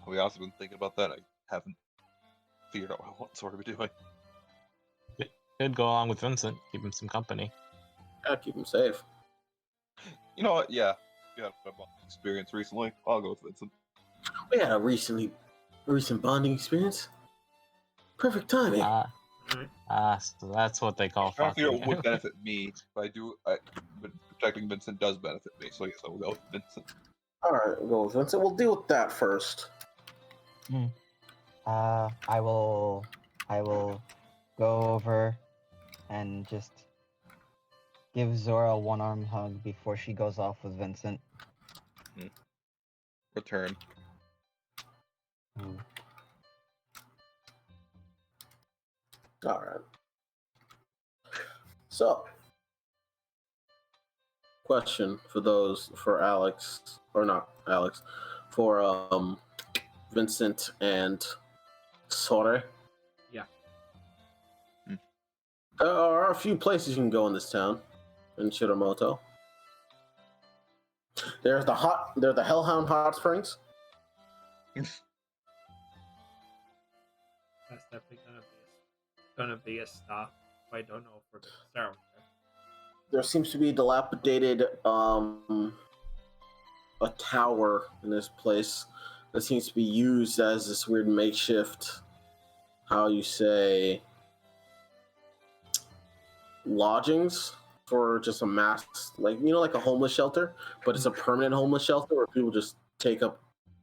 We also been thinking about that. I haven't figured out what Zora would be doing. Could go along with Vincent. Keep him some company. Yeah, keep him safe. You know what? Yeah. You had a experience recently. I'll go with Vincent. We had a recent bonding experience. Perfect timing. So that's what they call I'm trying to figure out fucking. what would benefit me. But protecting Vincent does benefit me, so I guess I will go with Vincent. All right, we'll go with Vincent. We'll deal with that first. I will go over and just give Zora a one-arm hug before she goes off with Vincent. Return. All right. So, question for Alex, or not Alex, for Vincent and Sore. Yeah. There are a few places you can go in this town, in Shiramoto. There's the Hellhound Hot Springs. That's definitely gonna be a stop. I don't know if we're gonna start with that. There seems to be a dilapidated a tower in this place that seems to be used as this weird makeshift, how you say, lodgings for just a mass, like like a homeless shelter, but it's a permanent homeless shelter where people just take up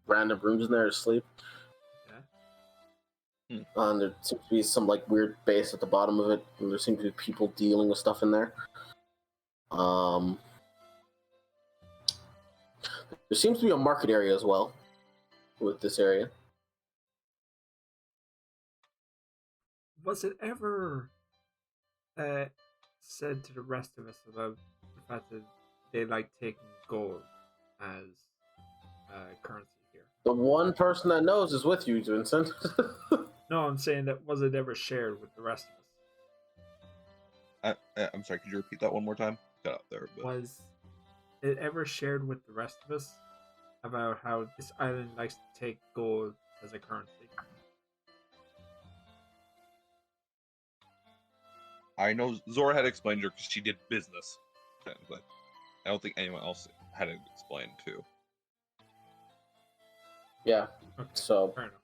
random rooms in there to sleep. Okay. And there seems to be some weird base at the bottom of it, and there seem to be people dealing with stuff in there. There seems to be a market area as well with this area. Was it ever said to the rest of us about the fact that they like taking gold as currency here? The one person that knows is with you, Vincent. No, I'm saying that was it ever shared with the rest of us? I'm sorry, could you repeat that one more time? Got out there. But... Was it ever shared with the rest of us about how this island likes to take gold as a currency? I know Zora had explained to her because she did business, technically. I don't think anyone else had it explained to. Yeah. Okay, So fair enough.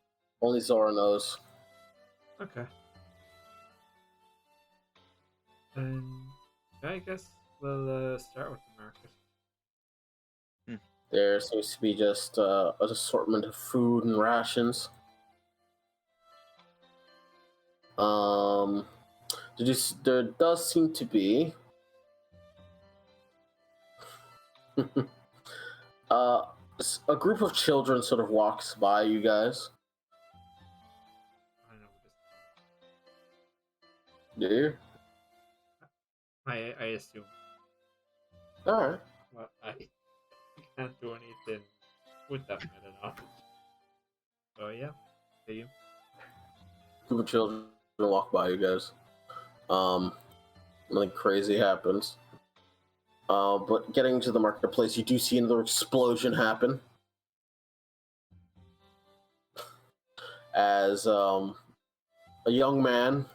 only Zora knows. Okay. And I guess we'll start with the market. There seems to be just an assortment of food and rations. There does seem to be a group of children sort of walks by you guys. I know this. Do you? I assume. All right. Well, I can't do anything with that meta knowledge. So yeah, see you. Group of children walk by you guys. Nothing crazy happens. But getting to the marketplace, you do see another explosion happen. As a young man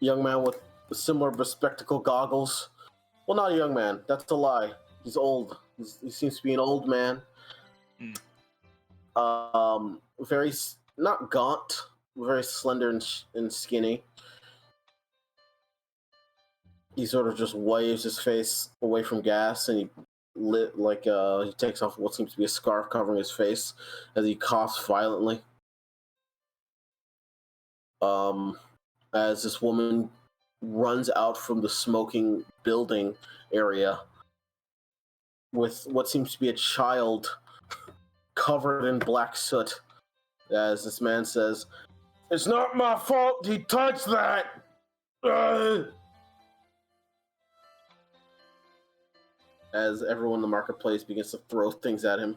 with similar bespectacled goggles. Well, not a young man. That's a lie. He's old. He seems to be an old man. Very not gaunt, very slender and skinny. He sort of just waves his face away from gas, and he takes off what seems to be a scarf covering his face as he coughs violently. as this woman runs out from the smoking building area with what seems to be a child covered in black soot. As this man says, "It's not my fault he touched that!" As everyone in the marketplace begins to throw things at him.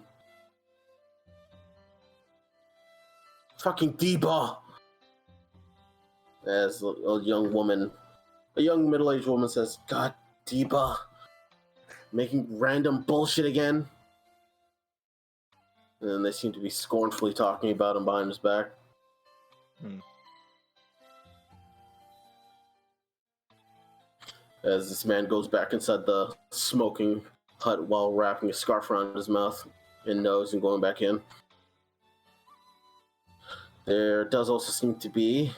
Fucking Deba! As a young middle-aged woman says, "God, Deba, making random bullshit again." And they seem to be scornfully talking about him behind his back. As this man goes back inside the smoking hut while wrapping a scarf around his mouth and nose and going back in. There does also seem to be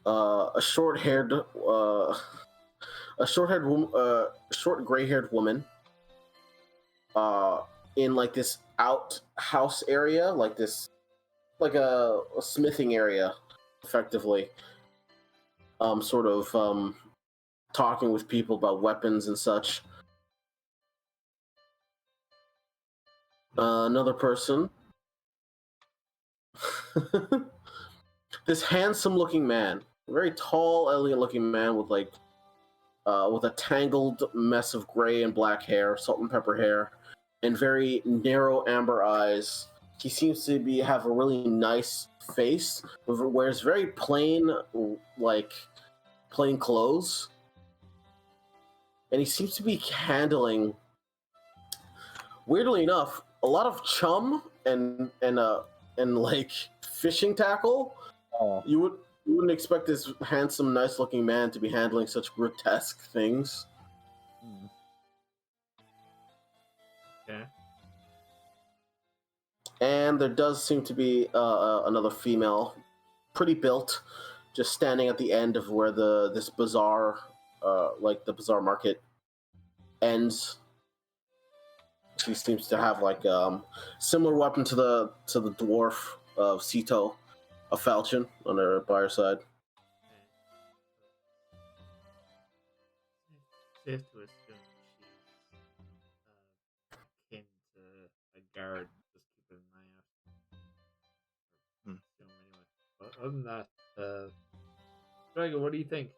a short gray-haired woman in like this outhouse area, like a smithing area, effectively. Sort of talking with people about weapons and such. Another person. This handsome-looking man, very tall, elegant-looking man with with a tangled mess of gray and black hair, salt and pepper hair, and very narrow amber eyes. He seems to have a really nice face, wears very plain clothes, and he seems to be handling, weirdly enough, a lot of chum and like fishing tackle. You wouldn't expect this handsome, nice-looking man to be handling such grotesque things. Okay. And there does seem to be another female, pretty built, just standing at the end of where this bazaar, the bazaar market, ends. She seems to have like similar weapon to the dwarf of Sito, a falchion on her by her side. Safe to assume she's akin to a guard. Just keep an eye out. Anyway. But other than that, Drago, what do you think?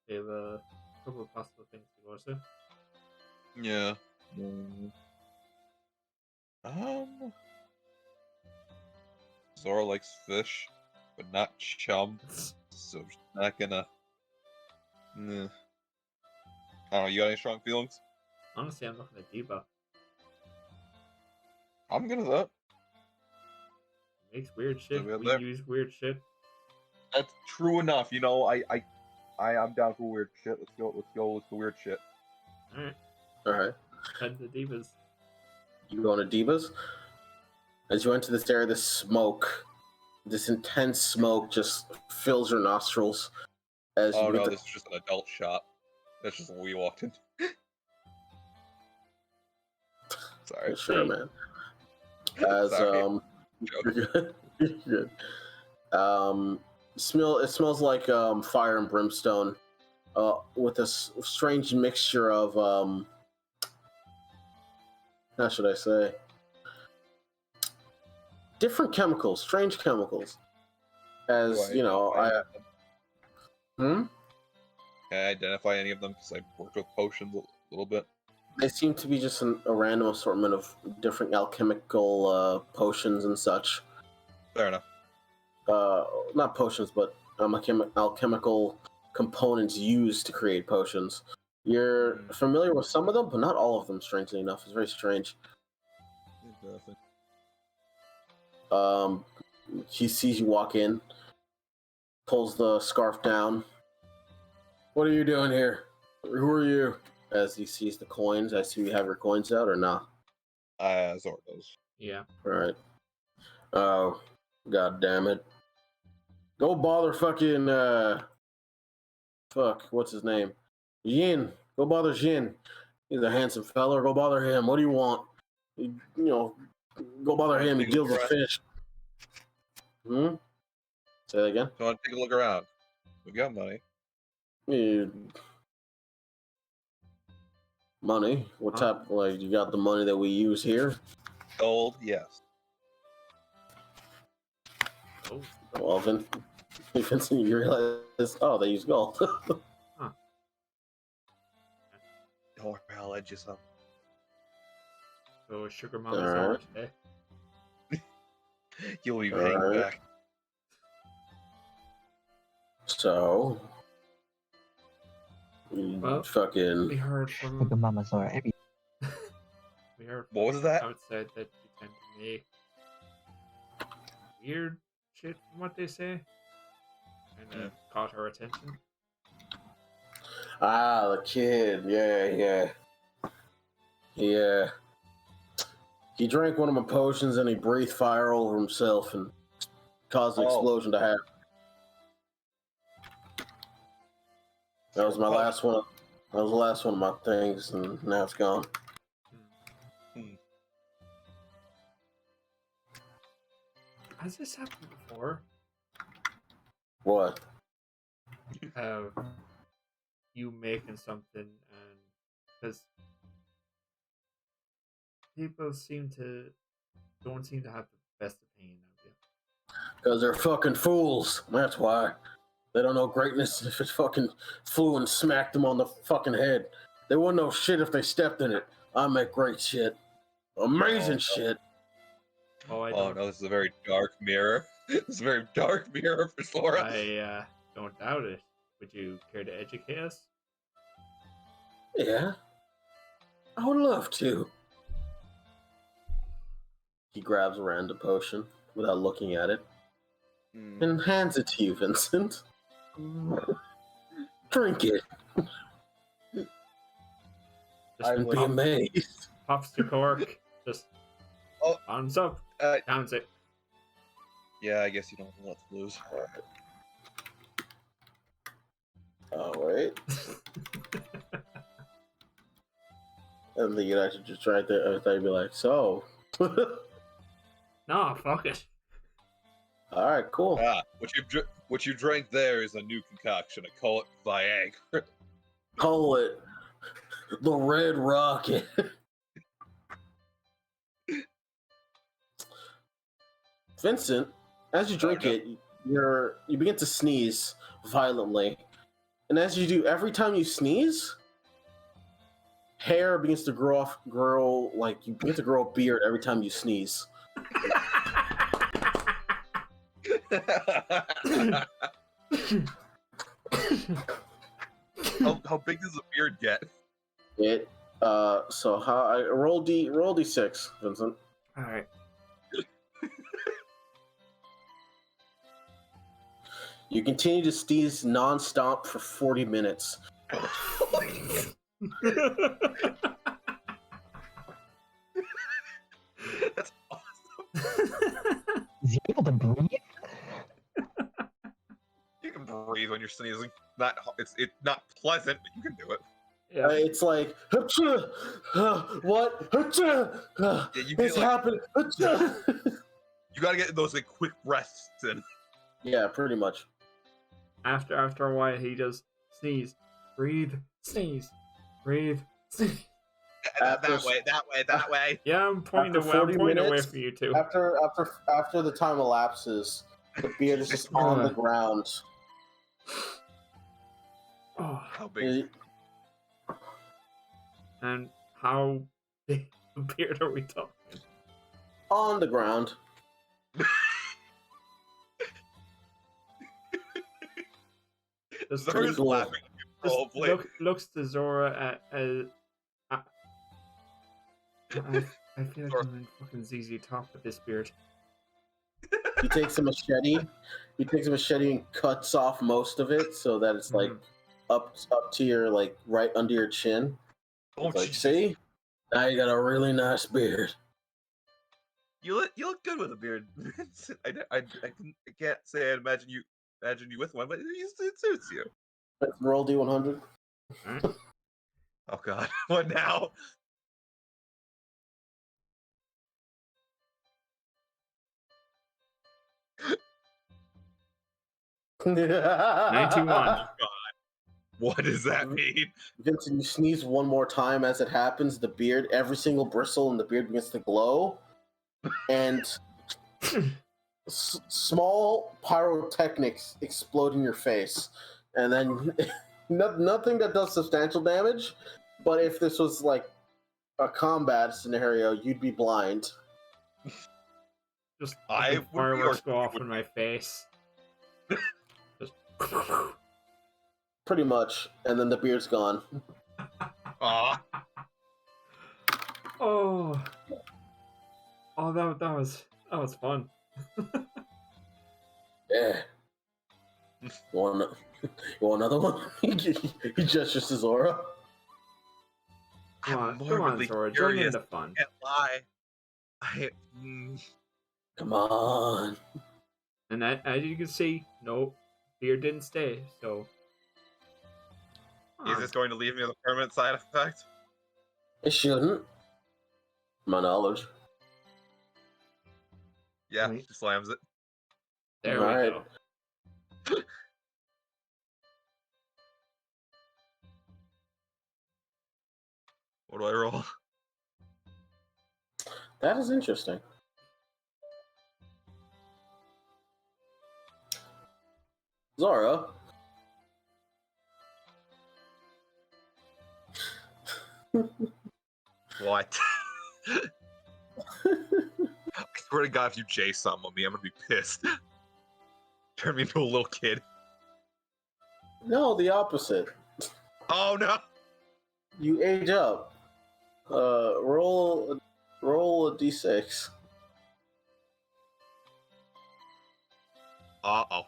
We have a couple of possible things to go to. Yeah. Zora likes fish, but not chum, so she's not gonna. Nah. I don't know. You got any strong feelings? Honestly, I'm looking at Deba. I'm good with that. Makes weird shit. So We use weird shit. That's true enough. You know, I'm down for weird shit. Let's go with the weird shit. All right. Head to Deba's. You go to Deba's? As you enter this area, this intense smoke just fills your nostrils. This is just an adult shop. That's just when we walked in. Sorry. Sure, man. As Sorry. you're good. It smells like fire and brimstone, with a strange mixture of how should I say? Different chemicals, strange chemicals. As you know, Can I identify any of them? Because I worked with potions a little bit. They seem to be just a random assortment of different alchemical potions and such. Fair enough. Not potions, but alchemical components used to create potions. You're familiar with some of them, but not all of them, strangely enough. It's very strange. Interesting. He sees you walk in, pulls the scarf down. "What are you doing here? Who are you?" As he sees the coins. I see you have your coins out or not? Zora does. Yeah. Alright. Oh, god damn it. Go bother fucking, what's his name? Jin. Go bother Jin. He's a handsome fella. Go bother him. What do you want? Go bother him. He deals with fish. Hmm? Say that again? So I want to take a look around. We got money. Money? What Huh? type? Like, you got the money that we use here? Gold, yes. Oh, Well, then, Vincent, you realize, oh, they use gold. Or I'll edge you some. so Sugar Mama's Alright. over today. You'll be paying Alright. back. So, you Well, We fucking. heard Sugar from mamas are every. we heard What was that? outside that you tend to make weird shit from what they say. And caught her attention. Ah, the kid. Yeah. He drank one of my potions and he breathed fire all over himself and caused an Oh. explosion to happen. That was my last one. That was the last one of my things, and now it's gone. Has this happened before? What? You making something and because people don't seem to have the best opinion of you. Because they're fucking fools. That's why. They don't know greatness if it fucking flew and smacked them on the fucking head. They wouldn't know shit if they stepped in it. I make great shit. Amazing shit. Oh, I Oh don't. no, this is a very dark mirror. This is a very dark mirror for Sora. I don't doubt it. Would you care to educate us? Yeah. I would love to. He grabs a random potion without looking at it and hands it to you, Vincent. Drink it. I'd be amazed. Pops the cork. Just arms up. Downs it. Yeah, I guess you don't let them lose. Oh, wait. And then you'd actually just right there, I thought you'd be like, so. No, fuck it. Alright, cool. What you drank there is a new concoction. I call it Viagra. Call it the Red Rocket. Vincent, as you drink it, you begin to sneeze violently. And as you do, every time you sneeze, hair begins to grow like you begin to grow a beard every time you sneeze. How big does the beard get? It so how I roll D6, Vincent. Alright. You continue to sneeze non-stop for 40 minutes. That's awesome. Is he able to breathe? You can breathe when you're sneezing. It's not pleasant, but you can do it. Yeah. It's like, what? Yeah, you It's feel like happened. you gotta get those like quick breaths in. Yeah, pretty much. After a while, he just sneeze, breathe, sneeze, breathe, sneeze. That way. Yeah, I'm pointing After away. I'm 40 pointing away minutes, from you too. After the time elapses, the beard is just on the ground. Oh, How big? and how big a beard are we talking? On the ground. Just Zora's cool. laughing. Probably. looks to Zora I feel like I'm in fucking ZZ Top with this beard. He takes a machete. And cuts off most of it so that it's like up to your like right under your chin. Oh, It's like, Jesus. see? Now you got a really nice beard. You look good with a beard. I can't say I'd imagine you with one, but it suits you. Roll D100. Oh God, what now? 91. What does that mean? Vincent, you sneeze one more time as it happens. The beard, every single bristle in the beard begins to glow, and small pyrotechnics explode in your face. And then nothing that does substantial damage, but if this was like a combat scenario, you'd be blind. Just I the would be, fireworks or go you off would in my face. Just Pretty much. And then the beard's gone. Aw. oh, that was fun. Yeah. You want another one? He gestures to Zora. Come I'm on, morbidly Zora, jump curious. into fun. Can't lie. Come on. And as you can see, no, beard didn't stay. So Is this going to leave me with a permanent side effect? It shouldn't. My knowledge. Yeah, Wait. she slams it. there we Alright. go. What do I roll? That is interesting. Zora. What? I swear to God, if you J summon me, I'm gonna be pissed. Turn me into a little kid. No, the opposite. Oh no! You age up. Roll a d6. Uh-oh.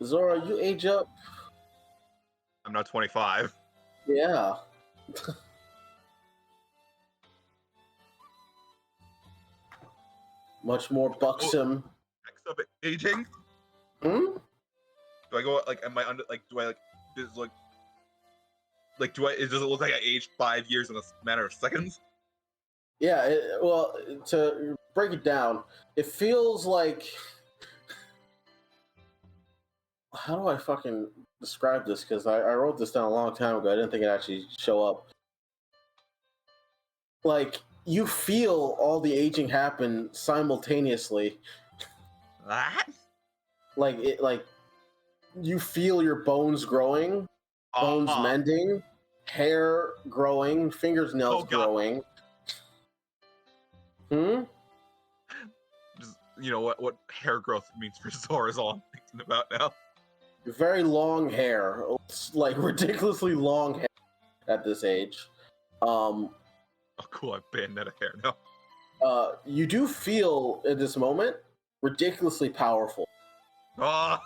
Zora, you age up. I'm now 25. Yeah. Much more buxom. Next up, aging. Hmm? Do I go like? Am I under? Like, do I like? Does do I? Does it look like I aged 5 years in a matter of seconds? Yeah, well, to break it down, it feels like. How do I fucking describe this? Because I wrote this down a long time ago. I didn't think it'd actually show up. Like, you feel all the aging happen simultaneously. What? Like you feel your bones growing, bones mending, hair growing, fingernails Oh, God. growing. Hmm? Just, you know what hair growth means for Zora is all I'm thinking about now. Very long hair. It's like ridiculously long hair at this age. Oh, cool! I have bandana hair now. You do feel at this moment ridiculously powerful. Ah,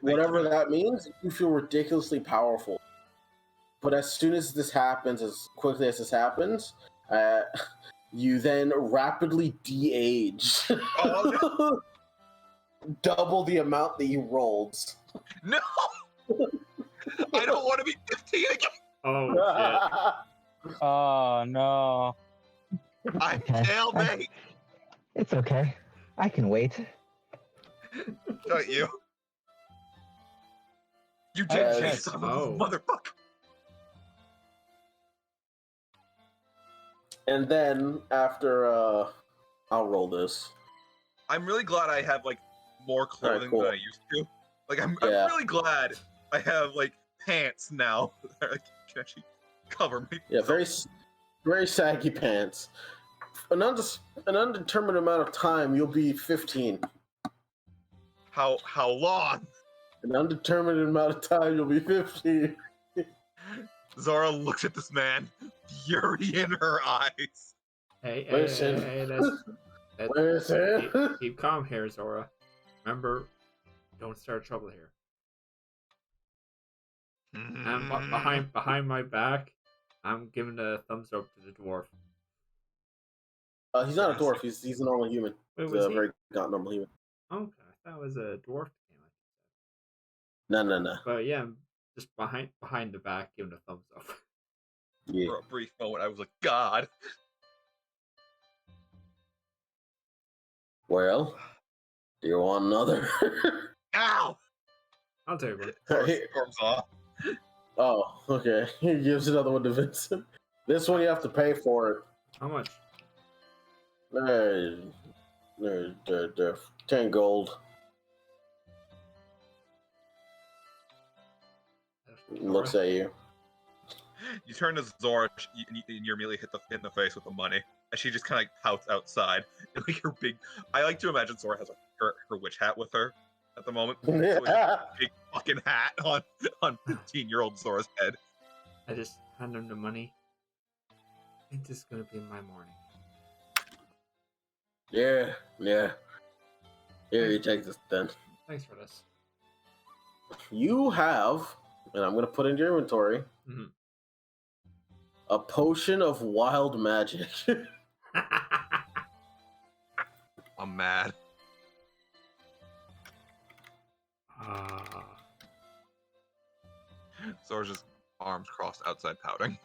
Whatever that means, you feel ridiculously powerful. But as soon as this happens, as quickly as this happens, you then rapidly de-age. Oh, Double the amount that you rolled. no! I don't want to be 15 again. Oh Oh no. I'm Okay. jailbait. It's okay. I can wait. Not you. You did, Yes. Jay, son of a Oh. motherfucker. And then after, I'll roll this. I'm really glad I have like more clothing cool. than I used to. Like I'm Yeah. really glad I have like pants now that like, can actually cover me. Yeah, very saggy pants. An undetermined amount of time, you'll be 15. How long? An undetermined amount of time, you'll be 15. Zara looks at this man, fury in her eyes. Hey, Listen. hey, that's Listen. keep calm here, Zora. Remember, don't start trouble here. And behind my back, I'm giving a thumbs up to the dwarf. He's not a dwarf. He's a normal human. Wait, He's was a he? very not normal human. Okay, I thought it was a dwarf. No. But yeah, just behind the back, giving a thumbs up. Yeah. For a brief moment, I was like, God. Well, Do you want another? Ow! I'll take one. Storms off. Oh, okay. He gives another one to Vincent. This one you have to pay for it. How much? 10 gold. Looks at you. You turn to Zora, and you're immediately hit in the face with the money, and she just kind of pouts outside. And like her big, I like to imagine Zora has her witch hat with her at the moment. So it's just a big fucking hat on 15-year-old Zora's head. I just hand him the money. I think this is gonna be my morning. Yeah. Here, you take this then. Thanks for this. You have, and I'm gonna put in your inventory, a potion of wild magic. I'm mad. Zora's just arms crossed outside pouting.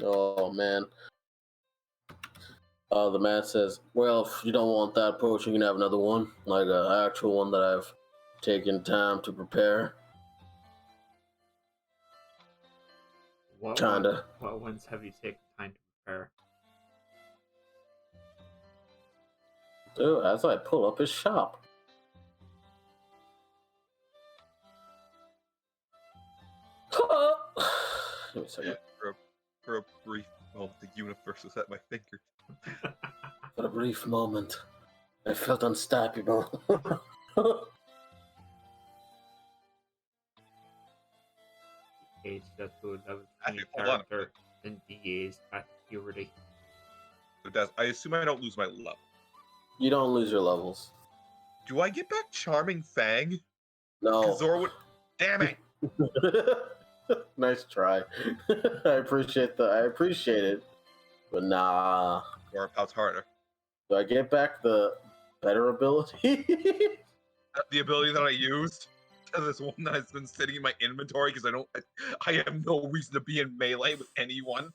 Oh man. The man says, well, if you don't want that potion, you can have another one. Like an actual one that I've taken time to prepare. What Kinda. What ones have you taken time to prepare? Dude, as I pull up his shop. Give me a second. For a brief moment, the universe was at my fingers. For a brief moment, I felt unstoppable. Age that to a level Actually, 20 hold on. character and DA's at puberty. I assume I don't lose my level. You don't lose your levels. Do I get back Charming Fang? No. Zora would. Damn it! Nice try. I appreciate it. But nah. Zora pouts harder. Do I get back the better ability? The ability that I used to this one that has been sitting in my inventory because I have no reason to be in melee with anyone.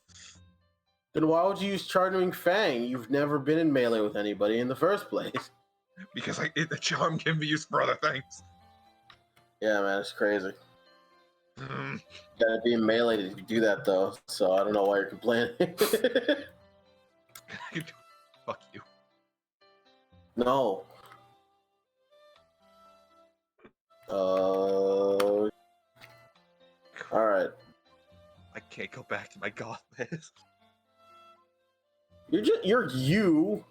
Then why would you use Charming Fang? You've never been in melee with anybody in the first place. Because the charm can be used for other things. Yeah, man, it's crazy. Mm. Gotta be in melee to do that, though. So I don't know why you're complaining. Fuck you. No. All right. I can't go back to my goth days. You're you.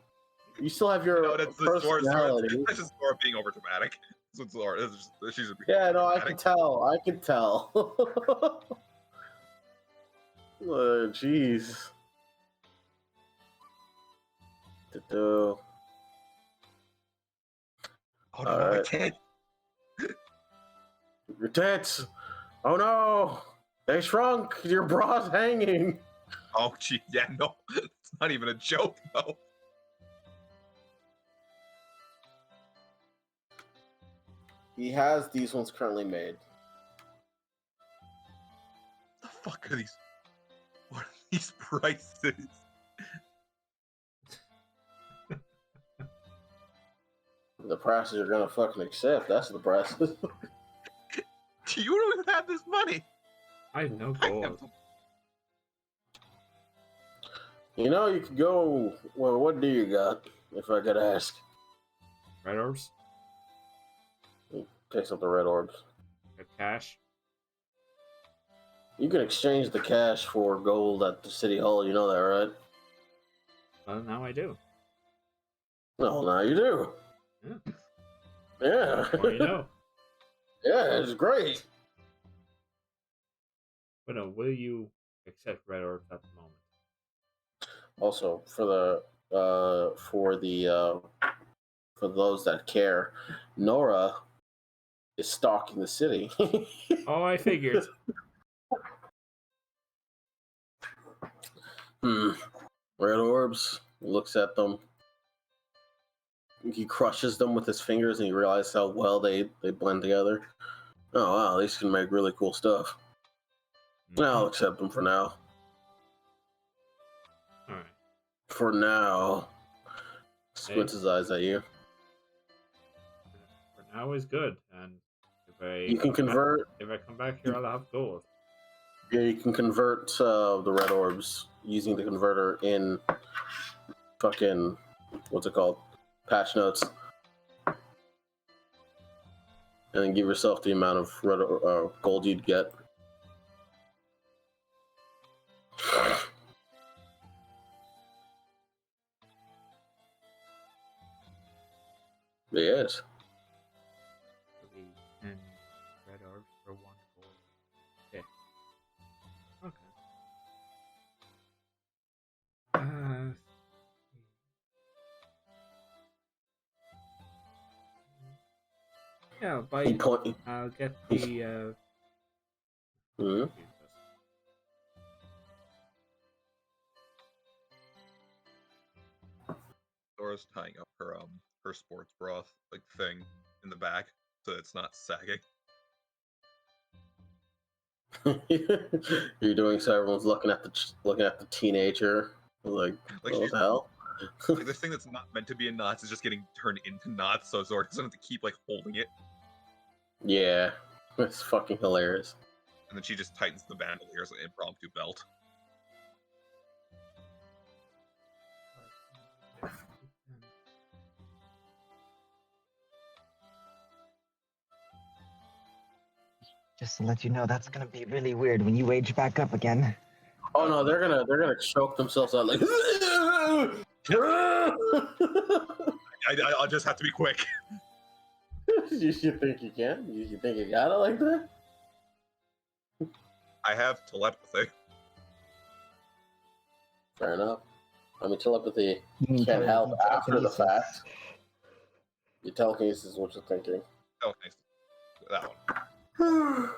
You still have your No, that's the Zora. personality. That's just Zora being over dramatic. That's what Zora is. She's Yeah, no, I dramatic. can tell. I can tell. Oh, jeez. Oh no, All my right. tit. Your tits. Oh no, they shrunk. Your bra's hanging. Oh gee, yeah, no, it's not even a joke, though. He has these ones currently made. What the fuck are these? What are these prices? The prices you're gonna fucking accept. That's the prices. Do you don't even have this money? I have no I have gold. You know, you could go. Well, what do you got? If I could ask. Red orbs? He picks up the red orbs. Got cash? You can exchange the cash for gold at the city hall. You know that, right? Well, now I do. No, now you do. Yeah. Yeah. Well, you know. Yeah, it's great. But no, will you accept red orbs at the moment? Also, for those that care, Nora is stalking the city. Oh, I figured. Red orbs. He looks at them. He crushes them with his fingers, and you realize how well they blend together. Oh wow, these can make really cool stuff. I'll accept them for now. Alright. For now. Squints his eyes at you. For now is good, and You can convert. if I come back here, I'll have gold. Yeah, you can convert the red orbs using the converter in fucking what's it called? Patch notes. And then give yourself the amount of red gold you'd get. Yes. It'll be 10 red orbs for 1 gold. Okay. Okay. Yeah, I'll get the. Mhm. Zora's tying up her sports broth thing in the back so it's not sagging. You're doing so everyone's looking at the teenager like what the hell? Like this thing that's not meant to be in knots is just getting turned into knots, so Zora doesn't have to keep holding it. Yeah, it's fucking hilarious. And then she just tightens the bandolier's impromptu belt. Just to let you know, that's gonna be really weird when you age back up again. Oh no, they're gonna choke themselves out like. I'll just have to be quick. You think you can? You think you got it like that? I have telepathy. Fair enough. I mean, telepathy You can't help after the telekinesis. fact. Your telekinesis is what you're thinking. Oh, nice. That one. The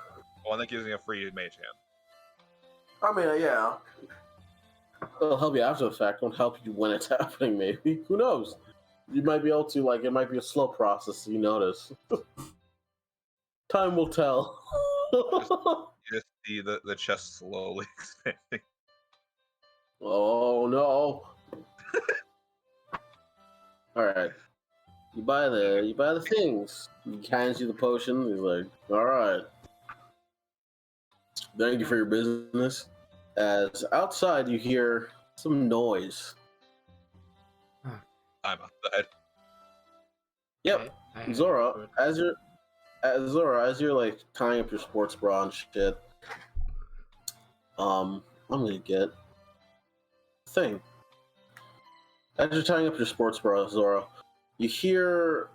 one that gives me a free mage hand. I mean, yeah. It'll help you after the fact. Won't help you when it's happening. Maybe. Who knows? You might be able to it might be a slow process. So you notice. Time will tell. You just see the chest slowly expanding. Oh no! All right, you buy the things. He hands you the potion. He's like, "All right, thank you for your business." As outside, you hear some noise. I'm outside. Yep, Zora, as you're tying up your sports bra and shit. I'm gonna get thing. As you're tying up your sports bra, Zora, you hear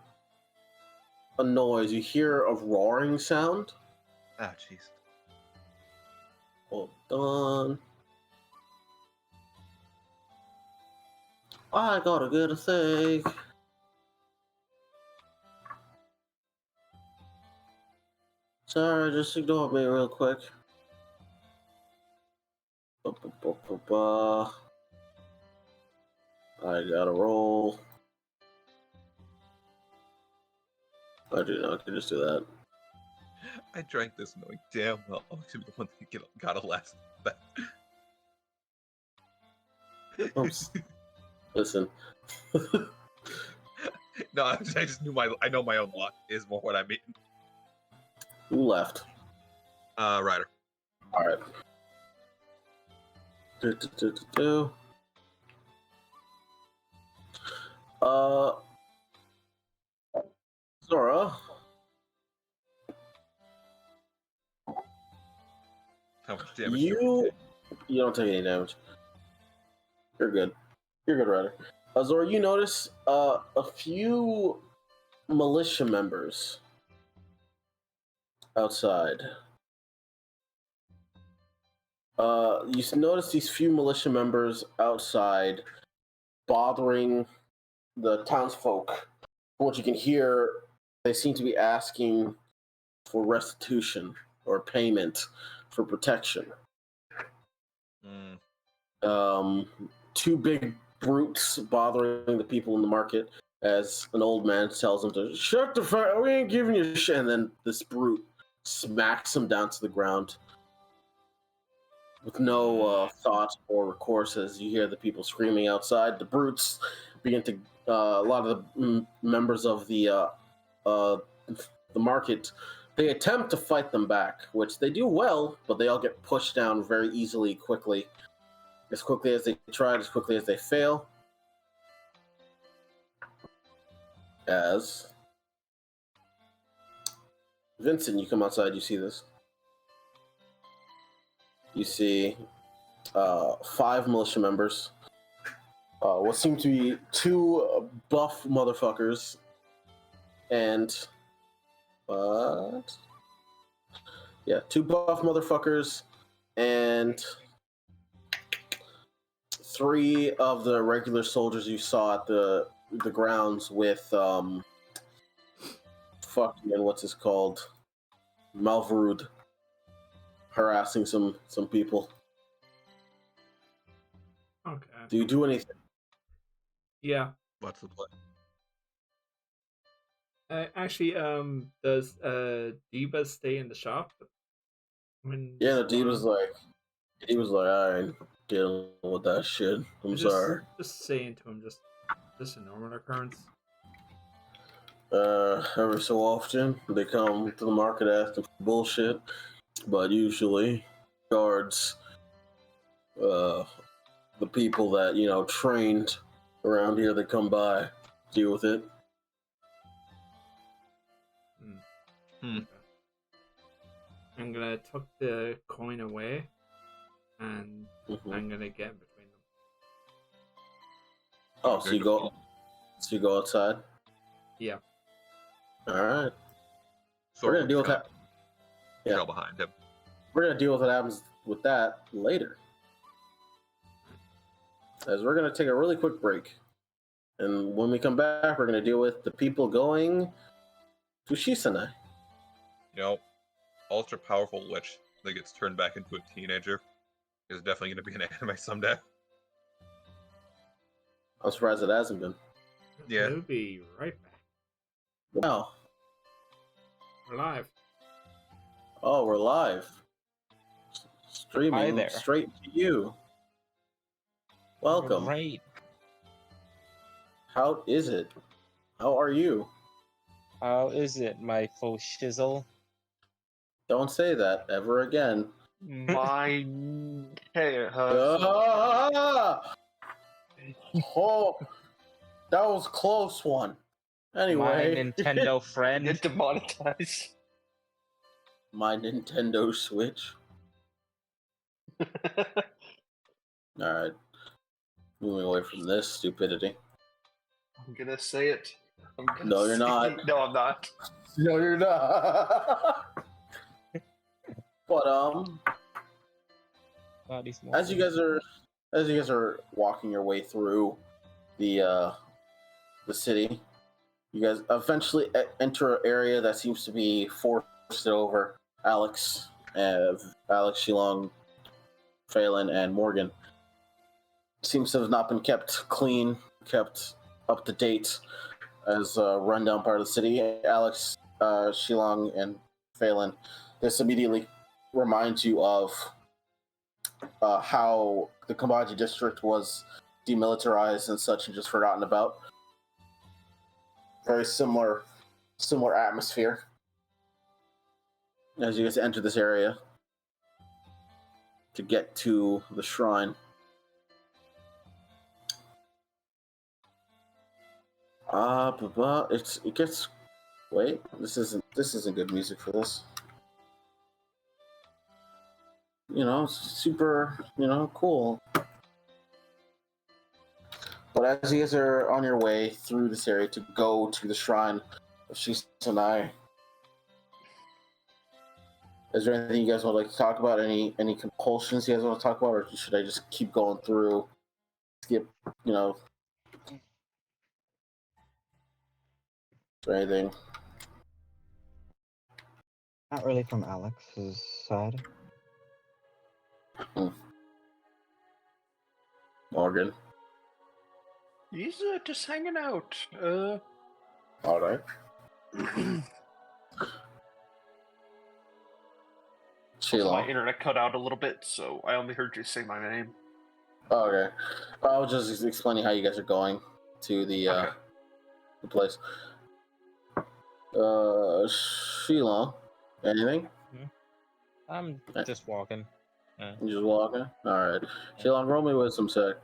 a noise. You hear a roaring sound. Ah, jeez. Hold on. I gotta get a thing. Sorry, just ignore me real quick. Ba-ba-ba-ba-ba. I gotta roll. I do not. I can just do that. I drank this knowing damn well I'm gonna be the one that gotta last. Oops. Listen. No, I just knew I know my own luck is more what I mean. Who left? Ryder. All right. Do. Zora. How much damage? You don't take any damage. You're good. You're good, Ryder. Zora, you notice a few militia members outside. You notice these few militia members outside bothering the townsfolk. From what you can hear, they seem to be asking for restitution or payment for protection. Two big brutes bothering the people in the market as an old man tells them to shut the fuck. We ain't giving you shit. And then this brute smacks him down to the ground. with no thought or recourse as you hear the people screaming outside. The brutes begin to, a lot of the members of the market, they attempt to fight them back, which they do well, but they all get pushed down very easily, quickly as they try, as quickly as they fail. As Vincent, you come outside, you see this. You see 5 militia members. What seem to be 2 buff motherfuckers. And what? Yeah, 2 buff motherfuckers and 3 of the regular soldiers you saw at the grounds with what's this called? Malvarud harassing some people. Okay. Do you do anything? Yeah. What's the play? Actually, does Diva stay in the shop? Yeah, no, he was like, I ain't dealing with that shit. I'm sorry. Just saying to him, just a normal occurrence. Every so often they come to the market asking for bullshit, but usually guards, the people that trained around here that come by deal with it. Okay. I'm gonna tuck the coin away, and I'm gonna get in between them. Oh, so you go outside? Yeah. All right. So We're gonna deal with that. Yeah. Trail behind him. We're gonna deal with what happens with that later, as we're gonna take a really quick break, and when we come back, we're gonna deal with the people going to Shisanai. Ultra powerful witch that gets turned back into a teenager is definitely going to be an anime someday. I'm surprised it hasn't been. Yeah. We'll be right back. Wow. We're live. Oh, we're live. Hi Streaming there. straight to you. Welcome. Right. How is it? How are you? How is it, my faux shizzle? Don't say that ever again. My hair. Ah! Oh, that was a close one. Anyway, My Nintendo friend. Get demonetized. my Nintendo Switch. All right, moving away from this stupidity. I'm gonna say it. No, you're not. No, I'm not. No, you're not. But as you guys are walking your way through the city, you guys eventually enter an area that seems to be forested over. Alex, Shilong, Phelan, and Morgan seems to have not been kept clean, kept up to date as a rundown part of the city. Alex, Shilong, and Phelan, this immediately reminds you of how the Kambaji district was demilitarized and such and just forgotten about. Very similar atmosphere as you guys enter this area to get to the shrine. It gets. Wait, this isn't good music for this. Super, cool. But as you guys are on your way through this area to go to the shrine of Shisanai, is there anything you guys want to talk about? Any compulsions you guys want to talk about, or should I just keep going through? Skip, is there anything? Not really from Alex's side. Morgan. He's just hanging out. All right. Also, my Sheila. internet cut out a little bit, so I only heard you say my name. Oh, okay. I was just explaining how you guys are going to Okay. the place. Sheila, anything? I'm just walking. You just walking? Alright. Sheila, roll me wisdom sec.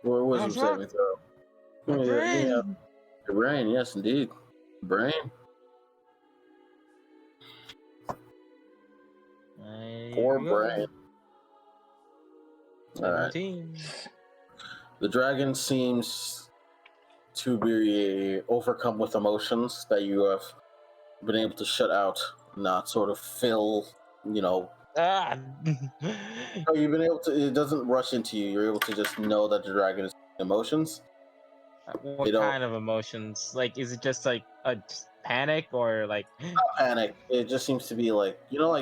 Wisdom sure. saving throw. My Give me brain. your brain, yes, indeed. Brain. Poor brain. Alright. 17. The dragon seems to be overcome with emotions that you have been able to shut out, not sort of fill, Ah. Oh, you've been able to. It doesn't rush into you. You're able to just know that the dragon is emotions. What They don't kind of emotions? Like, is it just like a panic or like? panic. It just seems to be like you go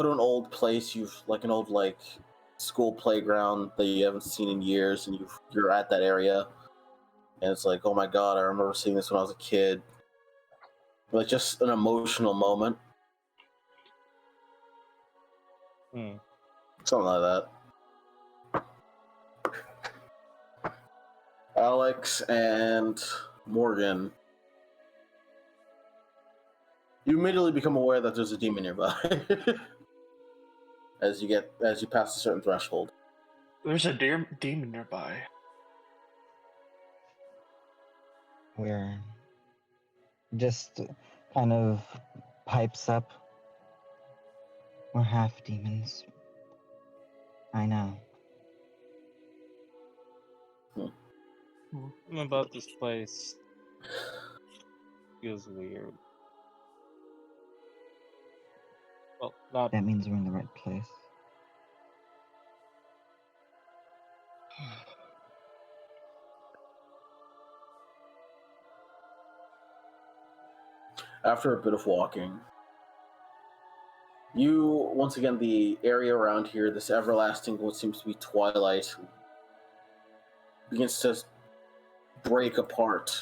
to an old place. You've like an old school playground that you haven't seen in years, and you're at that area, and it's like, oh my god, I remember seeing this when I was a kid. Like just an emotional moment, something like that. Alex and Morgan, you immediately become aware that there's a demon nearby as you pass a certain threshold. There's a demon nearby. We're just kind of pipes up. We're half demons. I know. Something about this place feels weird. Well, not. That means we're in the right place. After a bit of walking, once again, the area around here, this everlasting, what seems to be twilight, begins to break apart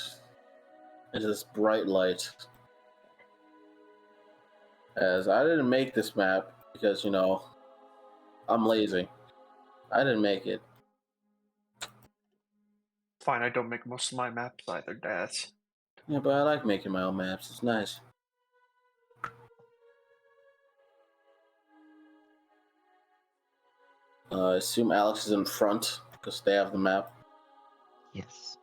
into this bright light. As I didn't make this map because, I'm lazy. I didn't make it. Fine, I don't make most of my maps either, Dad. Yeah, but I like making my own maps. It's nice. I assume Alex is in front because they have the map. Yes.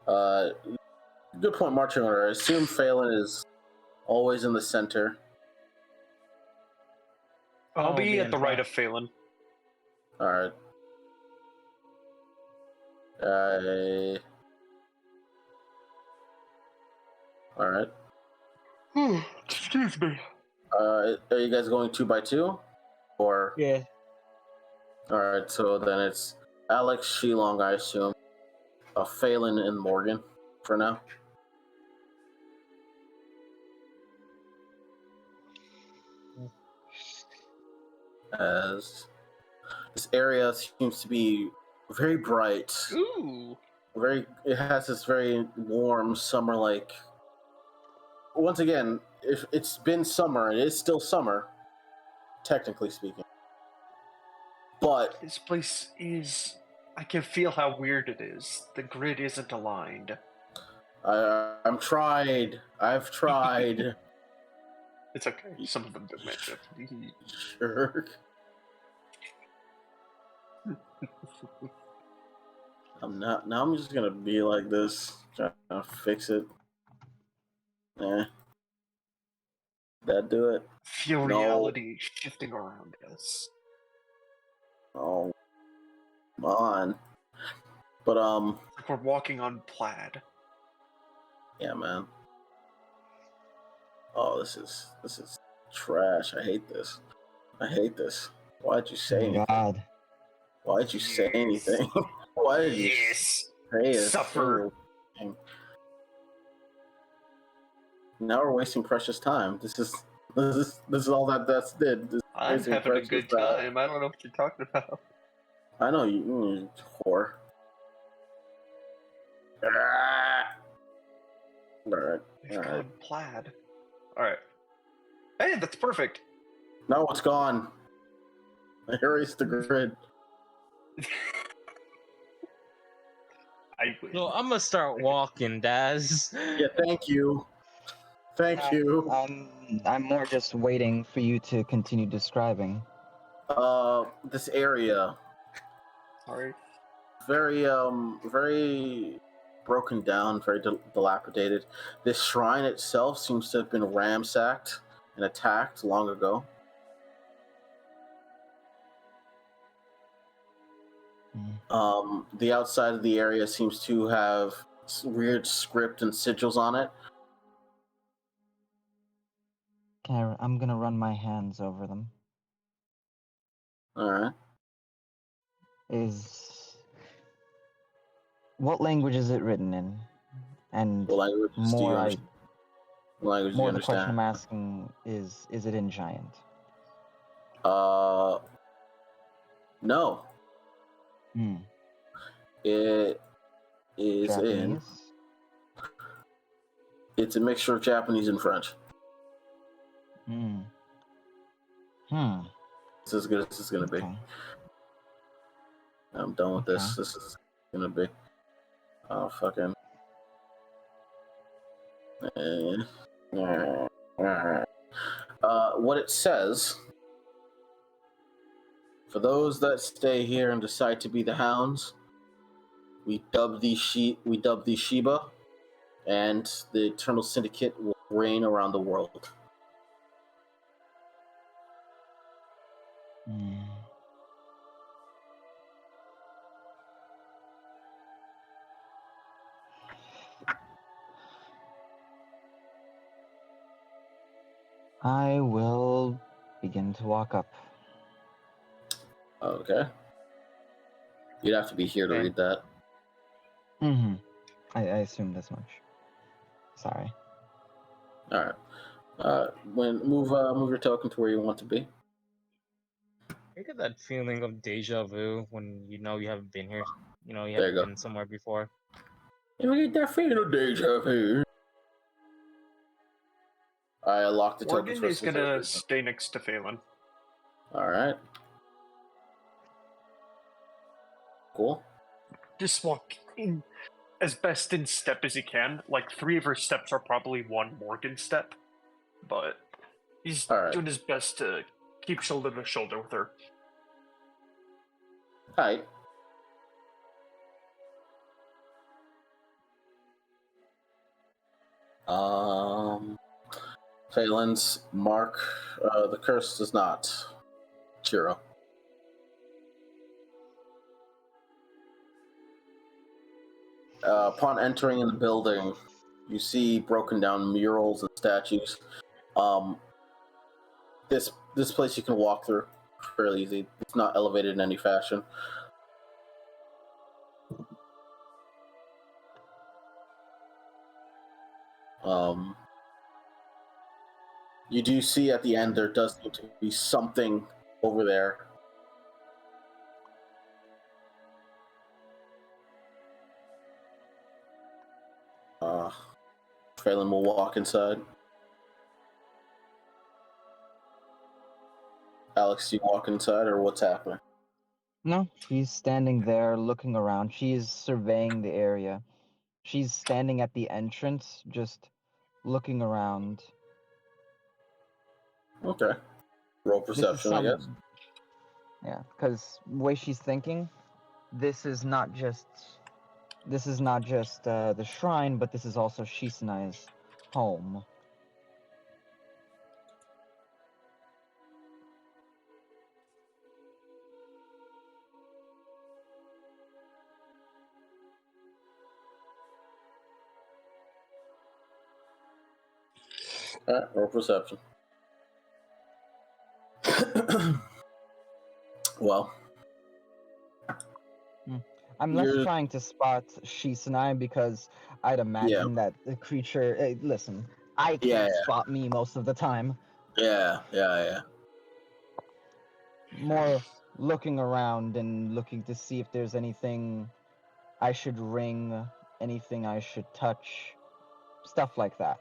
Good point, marching order. I assume Phelan is always in the center. I'll be at in the right front. of Phelan. Alright. Alright. Excuse me. Are you guys going 2 by 2? Or Yeah. alright, so then it's Alex, Shilong, I assume. Phelan and Morgan for now. As this area seems to be very bright. Ooh. It has this very warm summer once again, if it's been summer, it is still summer, technically speaking. But This place is... I can feel how weird it is. The grid isn't aligned. I've tried. It's okay. Some of them don't match up. Sure. I'm just gonna be like this, trying to fix it. That do it. Feel No. reality shifting around us. Oh, come on. But Like we're walking on plaid. yeah, man. Oh, this is trash. I hate this. Why'd you say anything? God. Why'd you say anything? Why did you Yes. say a Suffer. single thing? Now we're wasting precious time. This is all that's did. This I'm wasting having a precious good time. I don't know what you're talking about. I know you whore. Alright. We've gone plaid. Alright. Hey, that's perfect. No, it's gone. I erased the grid. I win. So I'm gonna start walking, Daz. Yeah, thank you. Thank you. I'm more just waiting for you to continue describing. This area, Sorry. very broken down, very dilapidated. This shrine itself seems to have been ransacked and attacked long ago. The outside of the area seems to have weird script and sigils on it. I'm gonna run my hands over them. All right. What language is it written in? And What languages do you more, understand? What language do you more the question I'm understand? asking is it in Giant? No. Hmm. It is in. Japanese? It's a mixture of Japanese and French. Hmm. It's as good as it's gonna be. Okay. I'm done with this. Okay. This is gonna be. Oh fucking. What it says. For those that stay here and decide to be the hounds, we dub these Shiba, and the Eternal Syndicate will reign around the world. Hmm. I will begin to walk up. Okay. You'd have to be here to Okay. read that. Mm-hmm. I assumed as much. Sorry. All right. Move your token to where you want to be. I get that feeling of deja vu when you know you haven't been here. You know you There you haven't go. been somewhere before. You get that feeling of deja vu. I locked the tokens Morgan for is gonna stay next to Phelan. All right. Cool. Just walk in as best in step as he can. Like 3 of her steps are probably 1 Morgan step, but he's All right. doing his best to keep shoulder to shoulder with her. Hi. Phelan's mark. The curse does not. Chiro. Upon entering in the building, you see broken down murals and statues. This place you can walk through fairly easy. It's not elevated in any fashion. You do see at the end there does seem to be something over there. Phelan will walk inside. Alex, you walk inside, or what's happening? No, she's standing there looking around. She's surveying the area. She's standing at the entrance, just looking around. Okay. Roll This is perception, I guess. Yeah, because the way she's thinking, this is not just the shrine, but this is also Shisanai's home. All right, roll perception. Well, I'm less You're- trying to spot Shisanai because I'd imagine that the creature. Hey, listen, I can't spot me most of the time. yeah. More looking around and looking to see if there's anything I should ring, anything I should touch, stuff like that.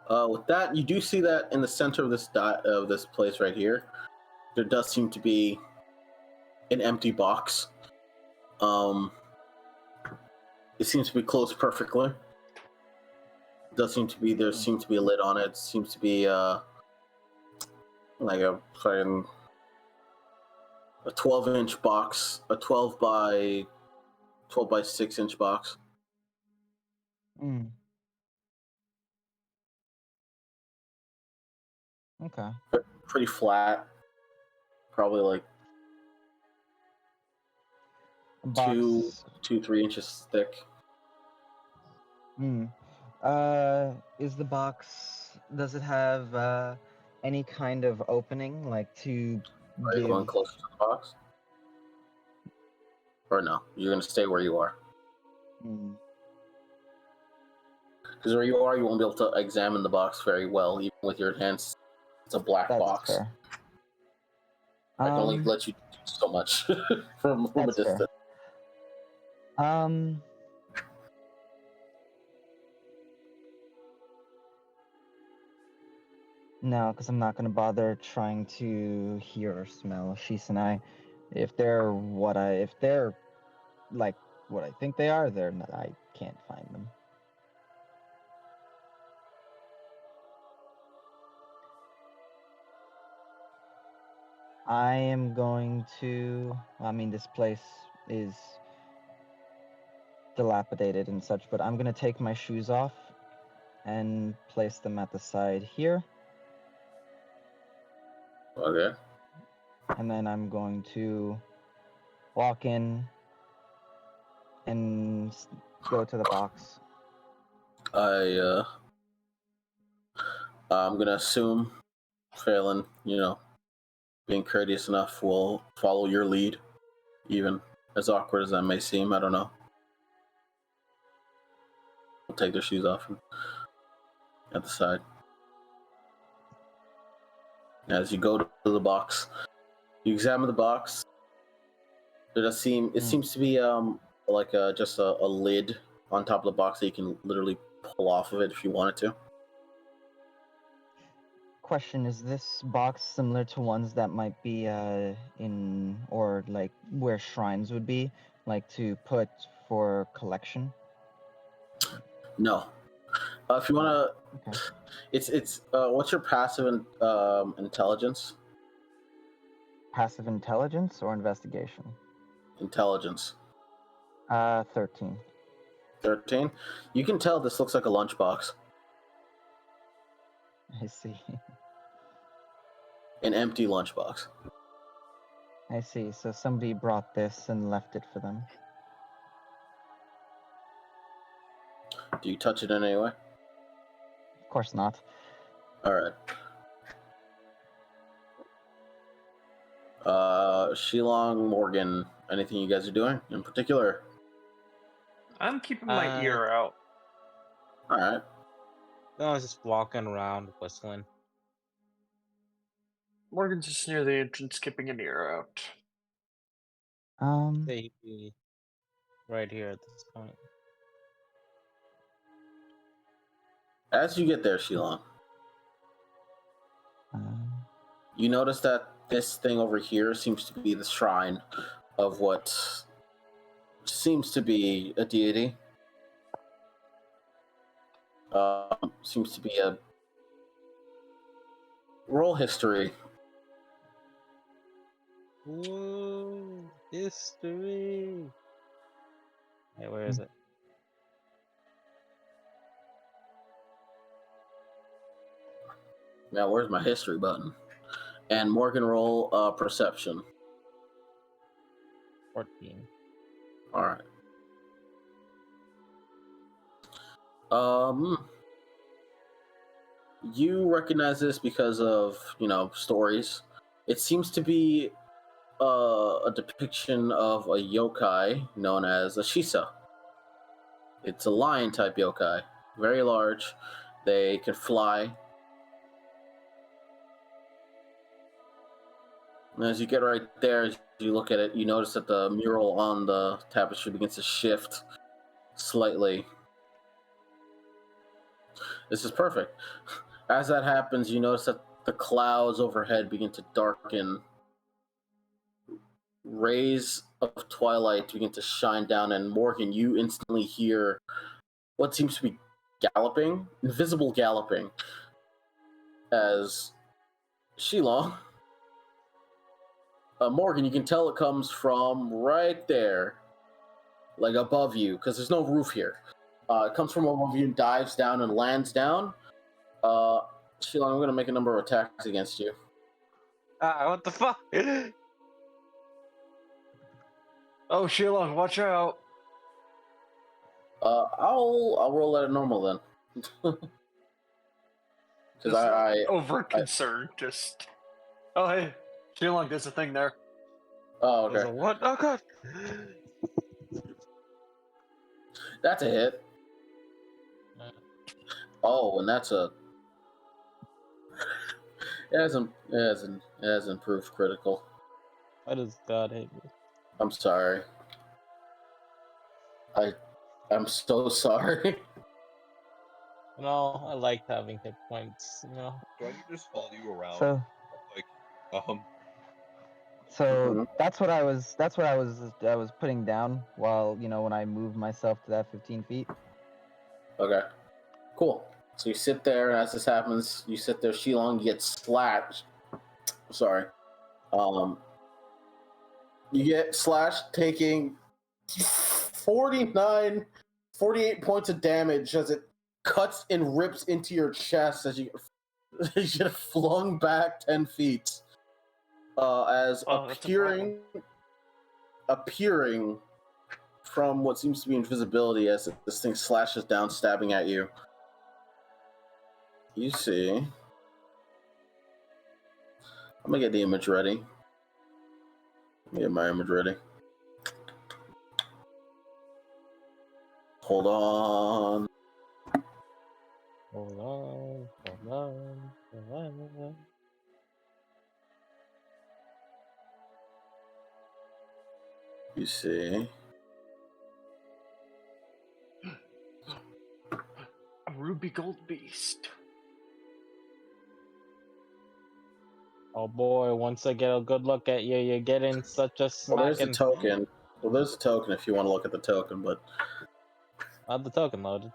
With that, you do see that in the center of this place right here, there does seem to be an empty box. It seems to be closed perfectly. There seems to be a lid on it. Seems to be like a 12-inch box, a 12 by 6-inch box. Hmm. Okay. Pretty flat, probably like A box. 3 inches thick. Hmm. Is the box? Does it have any kind of opening, like to Are you give? going closer to the box? Or no? You're gonna stay where you are. Hmm. Because where you are, you won't be able to examine the box very well, even with your hands. It's a black That's box. fair. I can only let you do so much from a That's fair. distance. No, because I'm not gonna bother trying to hear or smell Shees and I. If they're like what I think they are, they're not. I can't find them. I am going to. I mean, this place is dilapidated and such, but I'm gonna take my shoes off and place them at the side here, Okay. and then I'm going to walk in and go to the box. I'm gonna assume Phelan, being courteous enough, will follow your lead, even as awkward as that may seem. I don't know. We'll take their shoes off at the side. As you go to the box, you examine the box. It seems to be like just a lid on top of the box that you can literally pull off of it if you wanted to. Question: is this box similar to ones that might be in or like where shrines would be, like to put for collection? No. If you wanna, Okay. it's what's your passive intelligence? Passive intelligence or investigation? Intelligence. 13. 13. You can tell this looks like a lunchbox. I see. An empty lunchbox. I see. So somebody brought this and left it for them. Do you touch it in any way? Of course not. All right. Shilong, Morgan, anything you guys are doing in particular? I'm keeping my ear out. All right. No, I was just walking around whistling. Morgan's just near the entrance, keeping an ear out. He'd be right here at this point. As you get there, Shilong, you notice that this thing over here seems to be the shrine of what seems to be a deity. Seems to be a roll history. Ooh, history. Hey, where is it? Now, where's my history button? And Morgan roll perception. 14. All right. You recognize this because of stories. It seems to be a depiction of a yokai known as a shisa. It's a lion type yokai, very large. They can fly. And as you get right there, as you look at it, you notice that the mural on the tapestry begins to shift slightly. This is perfect. As that happens, you notice that the clouds overhead begin to darken. Rays of twilight begin to shine down, and Morgan, you instantly hear what seems to be galloping, invisible galloping, as Shilong. Morgan, you can tell it comes from right there, like above you, because there's no roof here. It comes from above you and dives down and lands down. Shilong, I'm going to make a number of attacks against you. What the fuck? Oh, Shilong, watch out! I'll roll at a normal then. Because I over concerned. Just oh hey, Shilong, there's a thing there. Oh, There's okay. a what? Oh god. That's a hit. Oh, and that's a. It has improved critical. Why does God hate me? I'm sorry. I'm so sorry. No, I liked having hit points, Do I need to just follow you around? So Like, Mhm. that's what I was putting down while, when I moved myself to that 15 feet. Okay. Cool. So you sit there, and as this happens, you sit there, Shilong, you get slashed. Sorry. You get slashed, taking 48 points of damage as it cuts and rips into your chest as you get flung back 10 feet. As Oh, that's a problem. appearing from what seems to be invisibility as this thing slashes down, stabbing at you. You see. I'm gonna get the image ready. Let me get my image ready. Hold on. Hold on. You see. A ruby gold beast. Oh boy, once I get a good look at you, you're getting such a Well, there's the smacking. token. Well, there's the token if you want to look at the token, but I have the token loaded.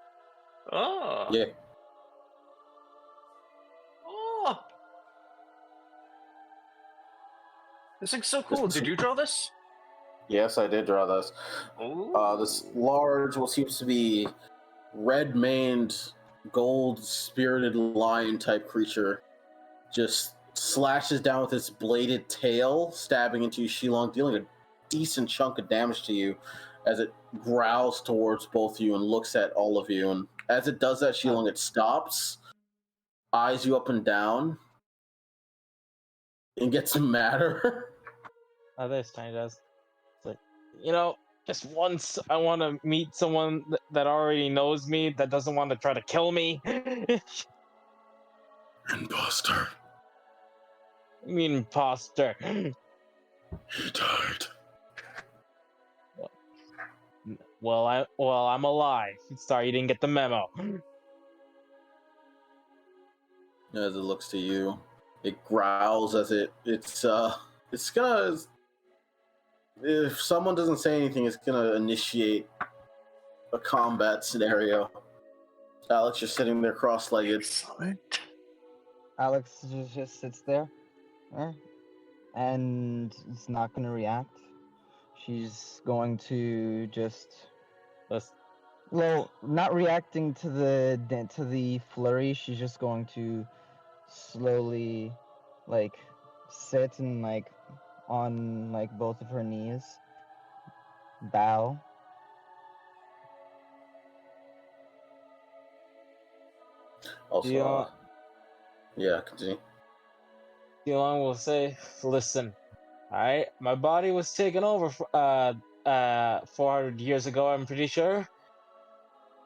Oh. yeah. Oh. This thing's so cool. Did you draw this? Yes, I did draw this. Oh. This large, what seems to be red-maned, gold-spirited lion type creature just slashes down with its bladed tail, stabbing into Shilong, dealing a decent chunk of damage to you as it growls towards both of you and looks at all of you. And as it does that, Shilong, it stops, eyes you up and down, and gets madder. Oh, this time it does. It's like, just once I want to meet someone that already knows me, that doesn't want to try to kill me. Imposter. You mean imposter? He died. Well, I'm alive. Sorry, you didn't get the memo. As it looks to you, it growls as it's gonna. If someone doesn't say anything, it's gonna initiate a combat scenario. Alex, you're sitting there cross-legged. Excellent. Alex just sits there, and it's not going to react. She's going to just, not reacting to the flurry. She's just going to slowly, sit and on both of her knees, bow. Also, yeah, continue. Elon will say, "Listen, all right, my body was taken over 400 years ago. I'm pretty sure.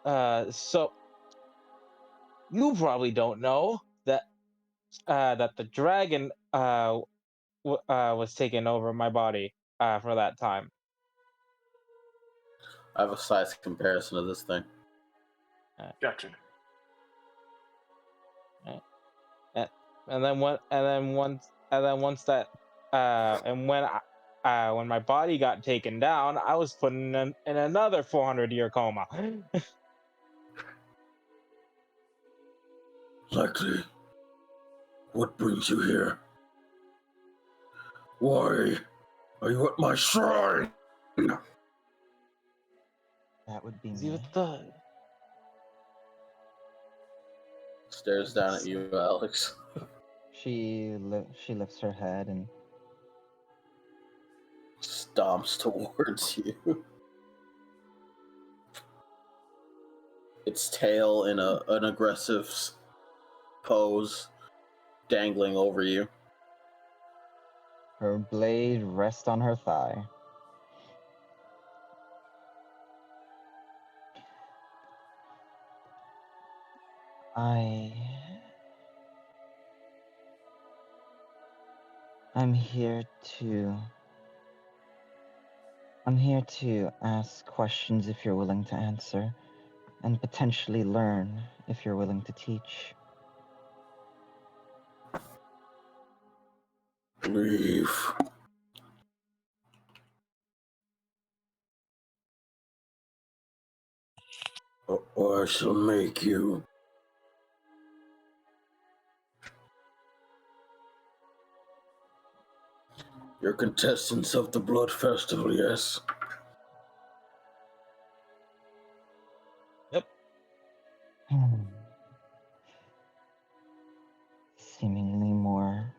So you probably don't know that the dragon was taking over my body for that time. I have a size comparison of this thing. Gotcha. and then once that and when my body got taken down, I was put in another 400-year coma. Likely. What brings you here? Why are you at my shrine? That would be See me. what the Stares down at you, Alex. She lifts her head and Stomps towards you. Its tail in an aggressive pose, dangling over you. her blade rests on her thigh. I'm here to ask questions if you're willing to answer, and potentially learn if you're willing to teach. Leave. Or I shall make you. You're contestants of the Blood Festival, yes? Yep. Seemingly more.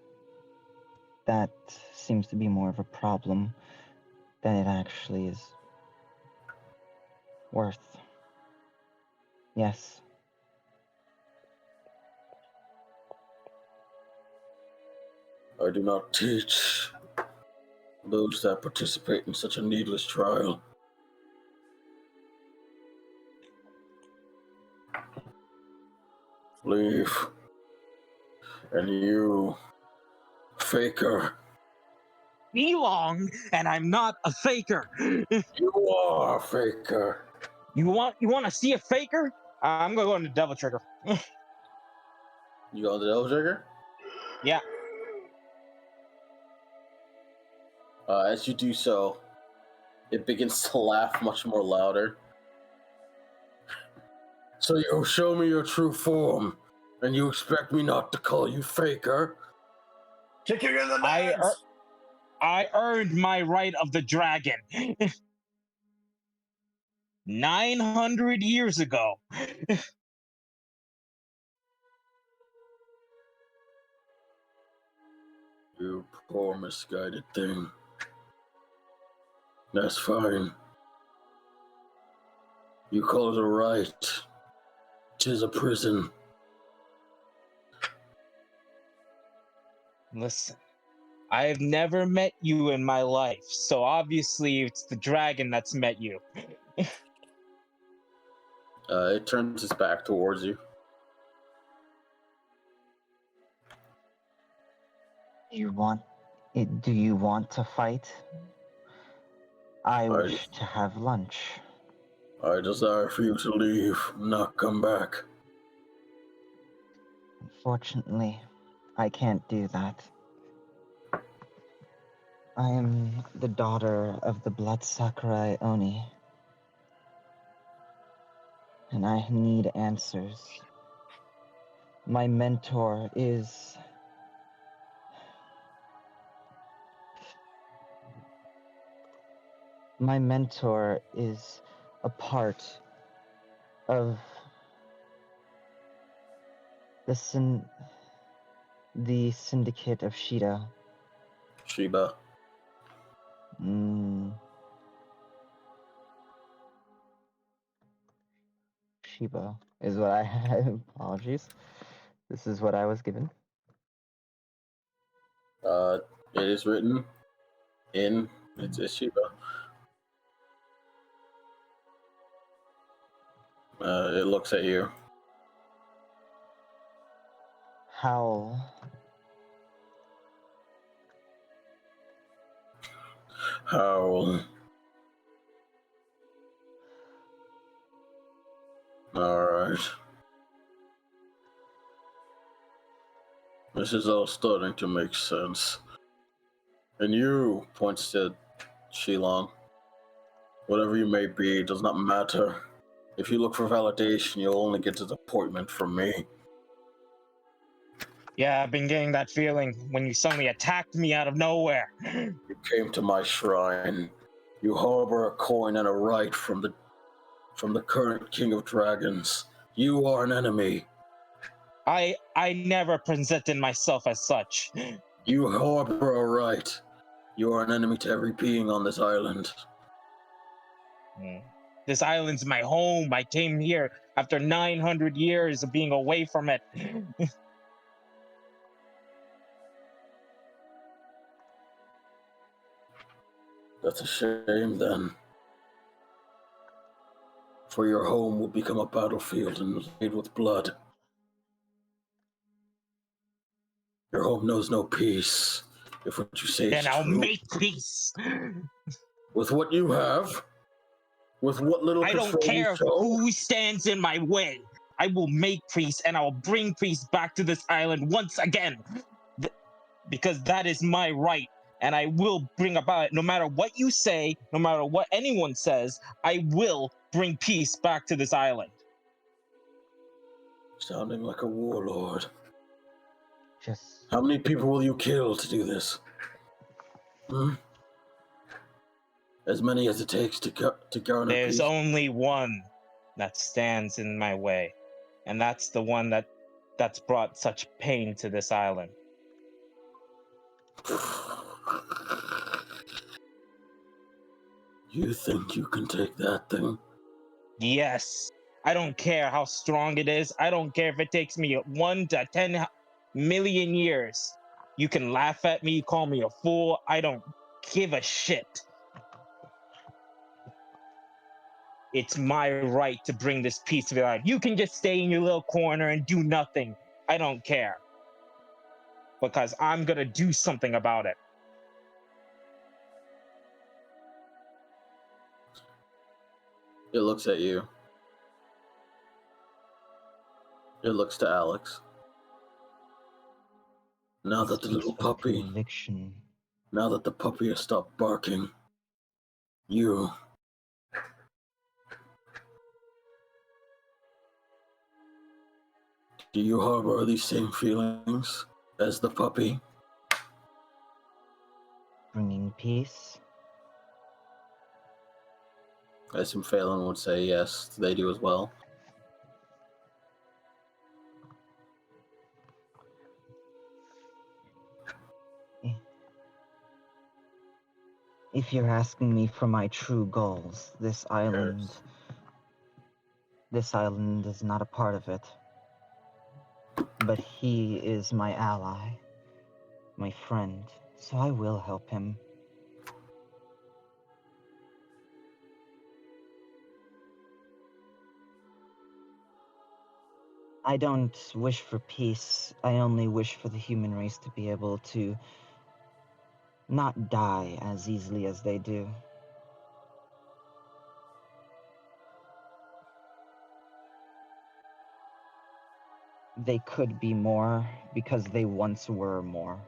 That seems to be more of a problem than it actually is worth. Yes. I do not teach those that participate in such a needless trial. Leave. And you, faker. Belong, and I'm not a faker. You are a faker. You want to see a faker? I'm gonna go into Devil Trigger. You go to the Devil Trigger? Yeah. As you do so, it begins to laugh much more louder. So you show me your true form, and you expect me not to call you faker? Kicking in the nuts! I earned my right of the dragon 900 years ago. You poor misguided thing. That's fine. You call it a right. 'Tis a prison. Listen, I've never met you in my life, so obviously it's the dragon that's met you. It turns its back towards you. Do you want to fight? I wish to have lunch. I desire for you to leave, not come back. Unfortunately, I can't do that. I am the daughter of the Blood Sakurai Oni, and I need answers. My mentor is... My mentor is a part of the Syndicate of Shida. Sheba. Shiba is what I had. Apologies. This is what I was given. It is written in. It's Sheba. It looks at you. Howl. Howl. Alright. This is all starting to make sense. And you, points to Shilong, whatever you may be, it does not matter. If you look for validation, you'll only get disappointment from me. Yeah, I've been getting that feeling when you suddenly attacked me out of nowhere. You came to my shrine. You harbor a coin and a right from the current King of Dragons. You are an enemy. I never presented myself as such. You harbor a right. You are an enemy to every being on this island. This island's my home. I came here after 900 years of being away from it. That's a shame, then. For your home will become a battlefield and made with blood. Your home knows no peace, if what you say is Then I'll true. make peace. With what you have? With what little I don't control you care show? who stands in my way. I will make peace and I'll bring peace back to this island once again. Because that is my right. And I will bring about it. No matter what you say, no matter what anyone says, I will bring peace back to this island. Sounding like a warlord. Just How many people will you kill to do this? As many as it takes to garner There's peace. only one that stands in my way. And that's the one that's brought such pain to this island. You think you can take that thing? Yes. I don't care how strong it is. I don't care if it takes me 1 to 10 million years. You can laugh at me, call me a fool. I don't give a shit. It's my right to bring this peace to the island. You can just stay in your little corner and do nothing. I don't care. Because I'm going to do something about it. It looks at you. It looks to Alex. Now that the little puppy, conviction. now that the puppy has stopped barking, you. Do you harbor these same feelings as the puppy? Bringing peace. I assume Phelan would say yes, they do as well. If you're asking me for my true goals, this island is not a part of it. But he is my ally, my friend, so I will help him. I don't wish for peace. I only wish for the human race to be able to not die as easily as they do. They could be more because they once were more.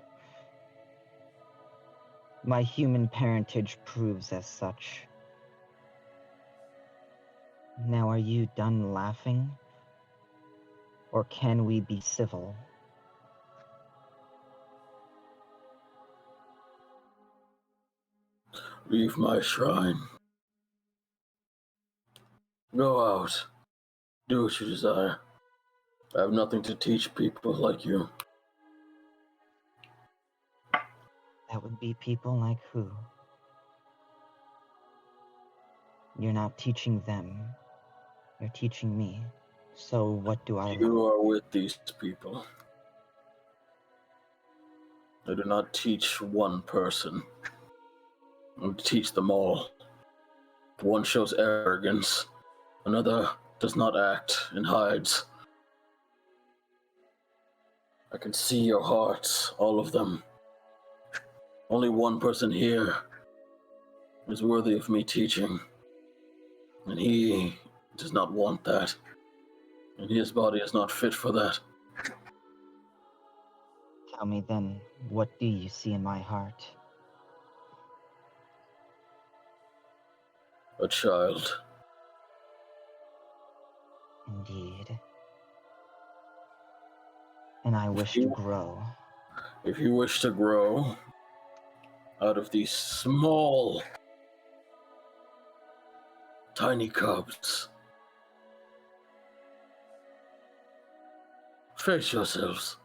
My human parentage proves as such. Now, are you done laughing? Or can we be civil? Leave my shrine. Go out. Do what you desire. I have nothing to teach people like you. That would be people like who? You're not teaching them. You're teaching me. So what do I learn? You are with these people. I do not teach one person. I teach them all. One shows arrogance. Another does not act and hides. I can see your hearts, all of them. Only one person here is worthy of me teaching. And he does not want that. And his body is not fit for that. Tell me then, what do you see in my heart? A child. Indeed. And I wish to grow. If you wish to grow out of these small, tiny cubs, face yourselves.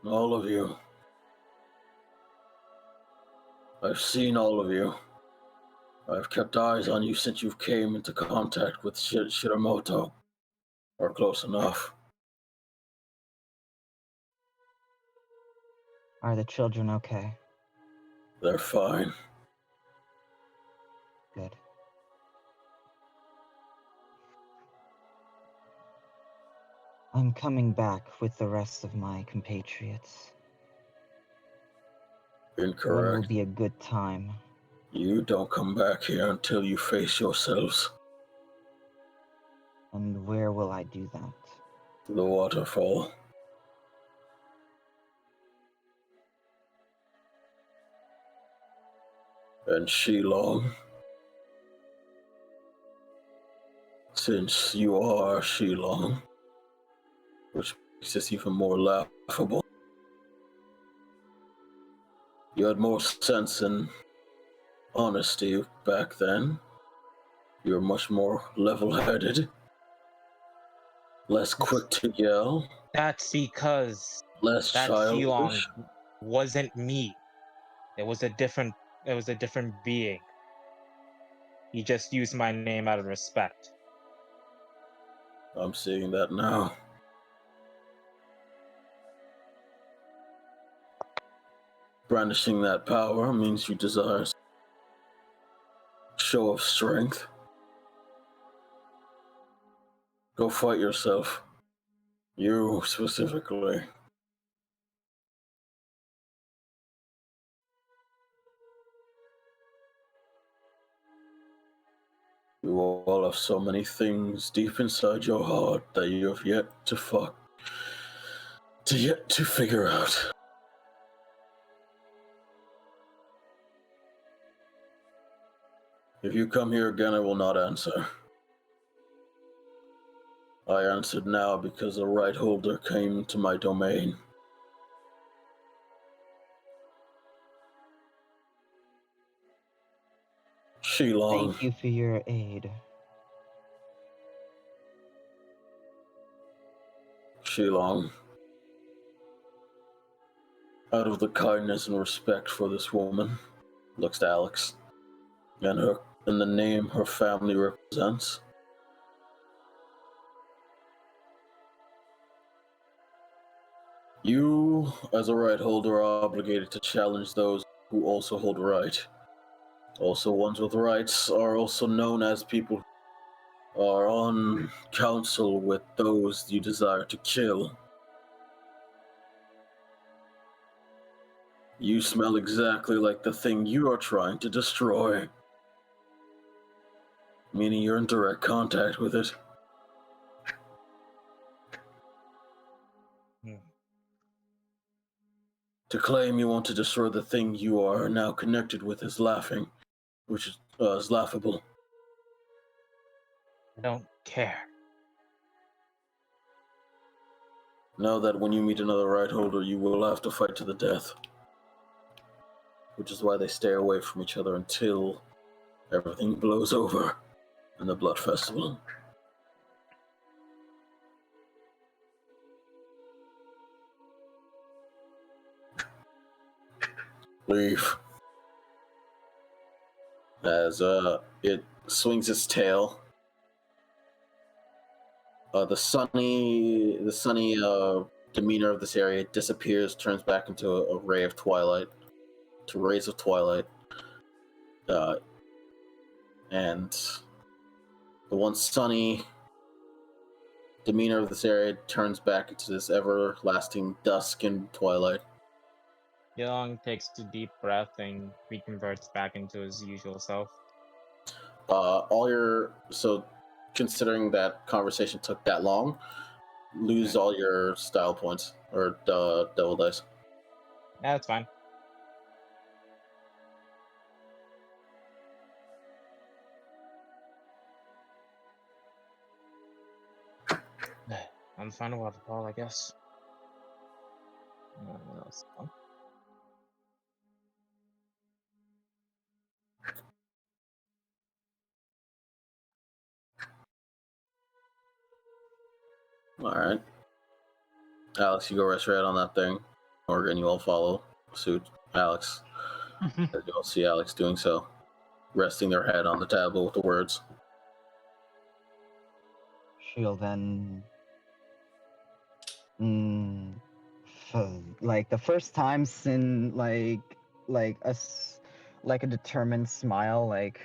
All of you. I've seen all of you. I've kept eyes on you since you came into contact with Shiramoto. Or close enough. Are the children okay? They're fine. Good. I'm coming back with the rest of my compatriots. Incorrect. When will be a good time? You don't come back here until you face yourselves. And where will I do that? The waterfall. And Shilong. Since you are Shilong, which makes this even more laughable. You had more sense and honesty back then. You were much more level-headed. Less quick to yell. That's because Less that Shilong childish. wasn't me. It was a different being. He just used my name out of respect. I'm seeing that now. Brandishing that power means you desire show of strength. Go fight yourself. You specifically. You all have so many things deep inside your heart that you have yet to figure out. If you come here again, I will not answer. I answered now because a right holder came to my domain. Shilong. Thank you for your aid. Shilong. Out of the kindness and respect for this woman, looks to Alex, and the name her family represents. You, as a right holder, are obligated to challenge those who also hold right. Also, ones with rights are also known as people who are on council with those you desire to kill. You smell exactly like the thing you are trying to destroy. Meaning you're in direct contact with it. To claim you want to destroy the thing you are now connected with is laughing, which is laughable. I don't care. Know that when you meet another right holder, you will have to fight to the death. Which is why they stay away from each other until everything blows over in the Blood Festival. Leave. As it swings its tail, the sunny demeanor of this area disappears, turns back into a ray of twilight, to rays of twilight, and the once sunny demeanor of this area turns back into this everlasting dusk and twilight. Young takes a deep breath and reconverts back into his usual self. Considering that conversation took that long, lose all your style points or devil dice. Yeah, that's fine. I'm fine with waterfall, I guess. That's fine. All right, Alex, you go rest right on that thing. Morgan, you all follow suit. Alex, you all see Alex doing so, resting their head on the tablet with the words. She'll then, like the first time since like a determined smile. Like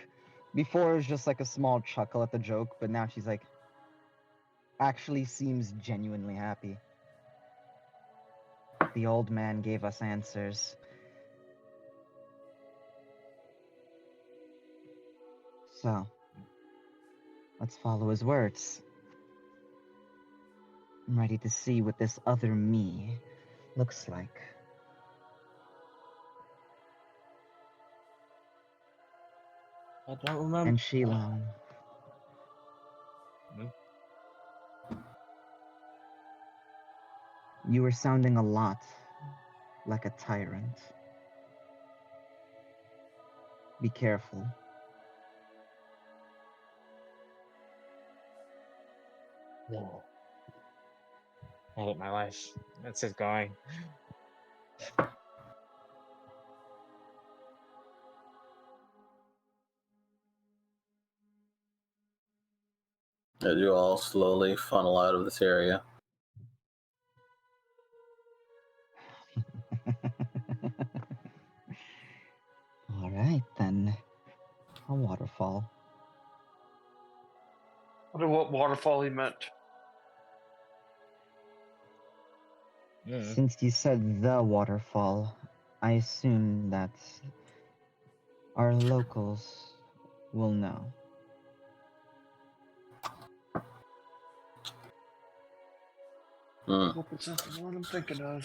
before, it was just like a small chuckle at the joke, but now she's like, actually seems genuinely happy. The old man gave us answers. So, let's follow his words. I'm ready to see what this other me looks like. I don't remember. And Sheila, you were sounding a lot like a tyrant. Be careful. No. I hate my life. It's just going. As you all slowly funnel out of this area. All right, then. A waterfall. I wonder what waterfall he meant. Since you said the waterfall, I assume that our locals will know. Hope it's not the one I'm thinking of.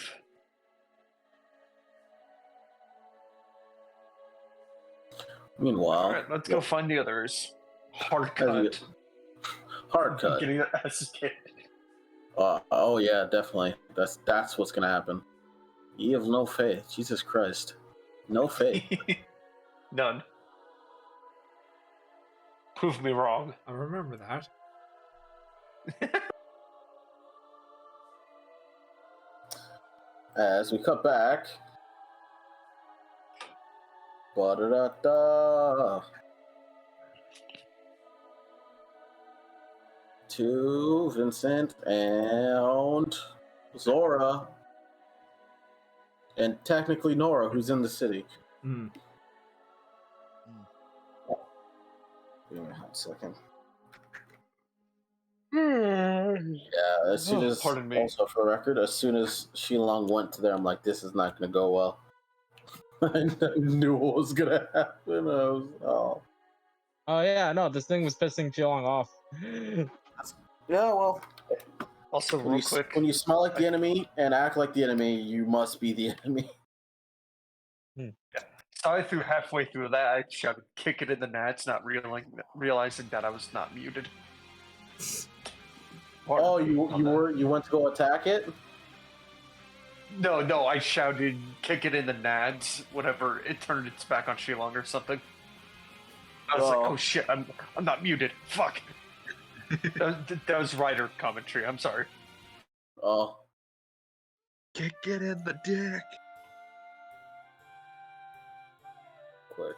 Meanwhile, All right, let's go find the others. Hard cut. Hard cut. Getting their asses kicked. Oh yeah, definitely. That's what's gonna happen. Ye have no faith. Jesus Christ, no faith. None. Prove me wrong. I remember that. As we cut back. Ba-da-da-da. To Vincent and Zora. And technically Nora, who's in the city. Hmm. Give me a second. Yeah, Yeah, as soon as, pardon me. also for record, as soon as Shilong went to there, I'm like, this is not going to go well. I knew what was going to happen. I was, oh. Oh yeah, no, this thing was pissing Geelong off. Yeah, well, Also, real quick, when you smell like the enemy and act like the enemy, you must be the enemy. sorry through halfway through that, I shouted "kick it in the nats," not realizing that I was not muted. Oh, you went to go attack it? No, I shouted "kick it in the nads" whenever it turned its back on Shilong or something. I was like, oh shit, I'm not muted. Fuck. that was writer commentary. I'm sorry. Oh. Kick it in the dick. Quick.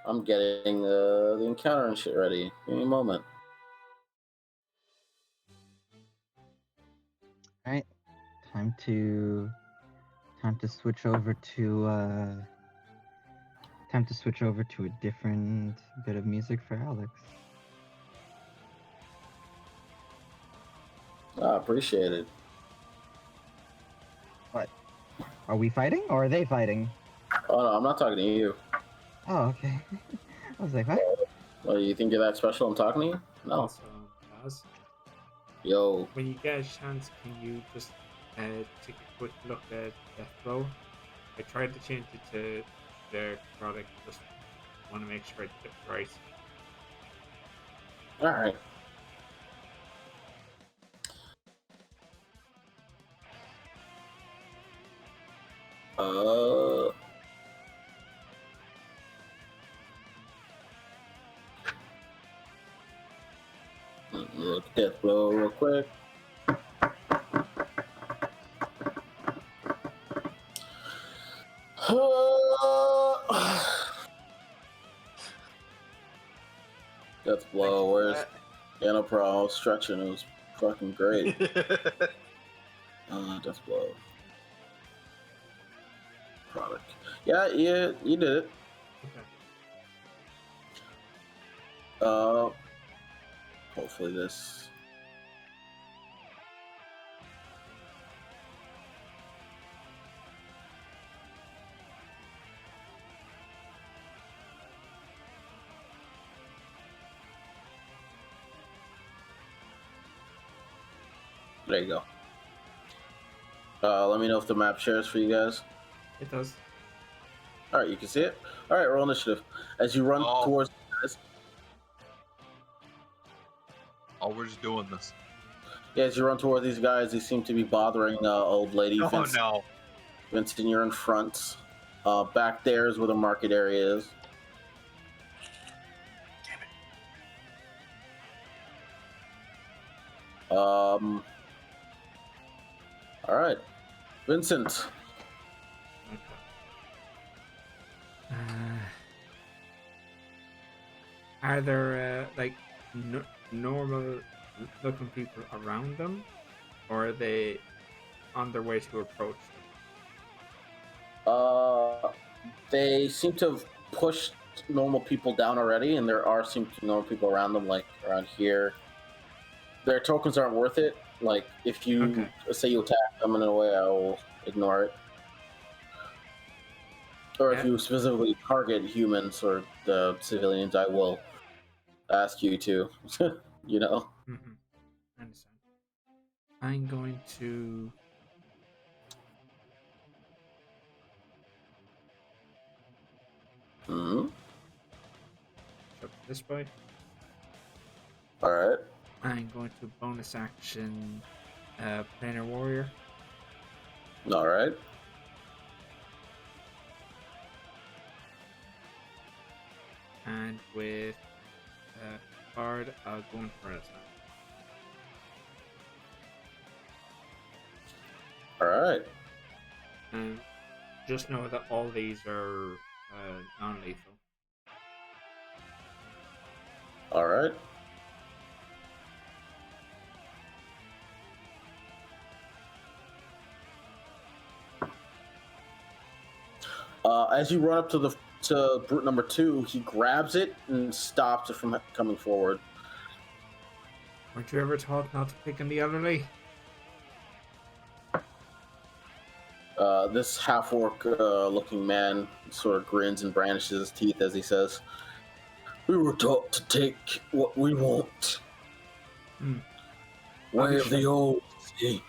I'm getting the encounter and shit ready. Give me a moment. All right, time to switch over to a different bit of music for Alex. Appreciate it. What? Are we fighting or are they fighting? Oh no, I'm not talking to you. Oh, okay. I was like, what? Oh, you think you're that special? I'm talking to you? No. Also, Baz, Yo. when you get a chance, can you just take a quick look at Deathblow? I tried to change it to their product, just want to make sure I did it right. All right. Look at that flow real quick. Death blow. Where's no problem? Stretching. It was fucking great. Death blow. Product. Yeah, you did it. Okay. Hopefully this. There you go. Let me know if the map shares for you guys. It does. All right, you can see it. All right, roll initiative. As you run towards this. Oh, we're just doing this. Yeah, as you run toward these guys, they seem to be bothering old lady. Oh Vincent, no. Vincent, you're in front. Back there is where the market area is. All right, Vincent. Are there like normal looking people around them, or are they on their way to approach them? They seem to have pushed normal people down already, and there seem to be normal people around them, like around here. Their tokens aren't worth it. Like, if you say you attack them in a way, I will ignore it. Or if you specifically target humans or the civilians, I will ask you to. You know? Mm-hmm. I understand. I'm going to... Up this way. Alright. I'm going to bonus action Planar Warrior. Alright. And with Bard, I'll go in for an attack. Alright. And just know that all these are non-lethal. Alright. As you run up to brute number 2, he grabs it and stops it from coming forward. Weren't you ever taught not to pick on the elderly? This half-orc looking man sort of grins and brandishes his teeth as he says, "We were taught to take what we want. Way of the old sea."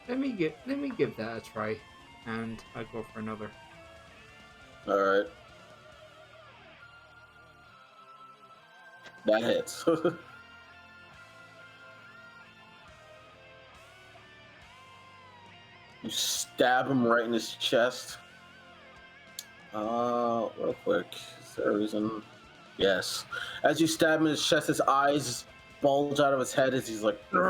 Let me give that a try, and I'll go for another. Alright. That hits. You stab him right in his chest. Real quick. Is there a reason? Yes. As you stab him in his chest, his eyes bulge out of his head as he's like... Come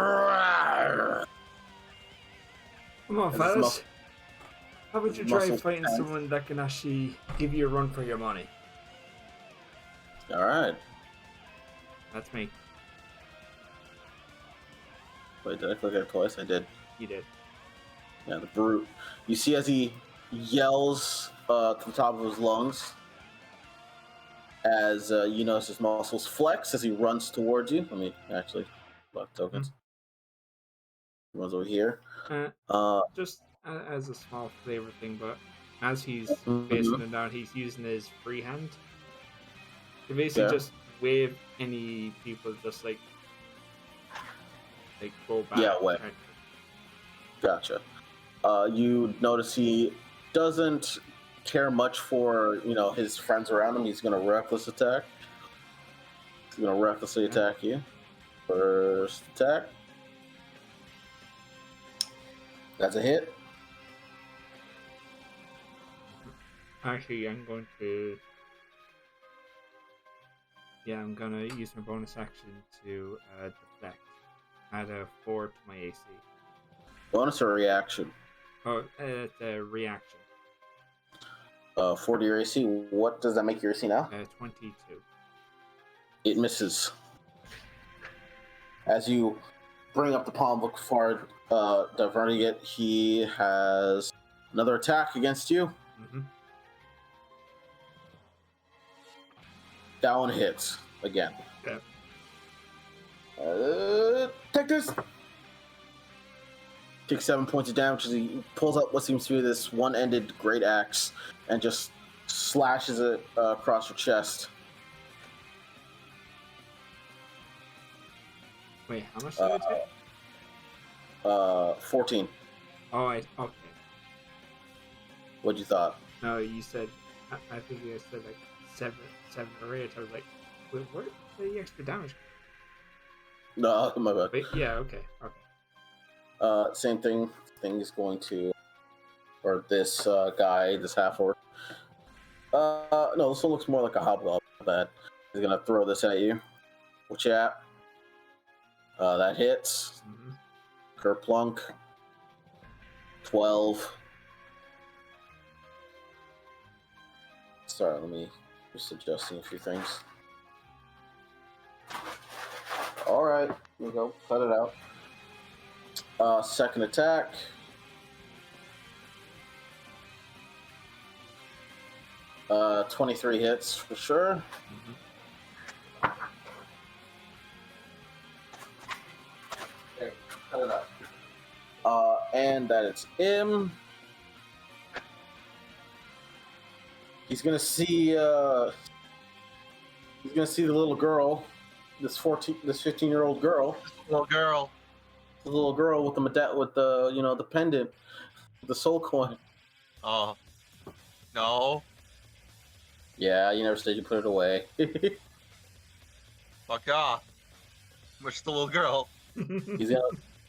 on, fellas. How about you try fighting someone that can actually give you a run for your money? Alright. That's me. Wait, did I click it twice? I did. You did. Yeah, the brute. You see as he yells to the top of his lungs, as you notice his muscles flex as he runs towards you. Let me actually block tokens. He runs over here. Just as a small flavor thing, but as he's facing him down, he's using his free hand. You basically Yeah. just wave any people, just like go back. Yeah, wave. Right. Gotcha. You notice he doesn't care much for his friends around him. He's gonna reckless attack. He's gonna recklessly attack you. First attack. That's a hit. Actually, I'm going to. Yeah, I'm gonna use my bonus action to deflect. Add a 4 to my AC. Bonus or reaction? Oh, the reaction. 40 your AC. What does that make your AC now? 22. It misses. As you bring up the palm, look forward, diverting it, he has another attack against you. Mm-hmm. That one hits again. Yep. Take this. Take 7 points of damage as he pulls out what seems to be this one-ended great axe and just slashes it across your chest. Wait, how much did it take? 14. Oh, okay. What'd you thought? No, you said. I think you said like 7 or 8. I was like, wait, where did the extra damage come? No, my bad. Wait, yeah, okay. Same thing. Thing is going to, or this guy, this half orc. No, this one looks more like a hobgoblin. That he's gonna throw this at you. Watch out. That hits. Mm-hmm. Kerplunk. 12. Sorry, let me just adjusting a few things. All right, here we go. Cut it out. Second attack. Uh, 23 hits for sure. Mm-hmm. Okay, cut it out. And that it's him. He's gonna see. He's gonna see the little girl, this 15-year-old girl. Little girl. The little girl with the pendant, the soul coin. Oh. No. Yeah, you never said you put it away. Fuck off. Much the little girl. He's gonna.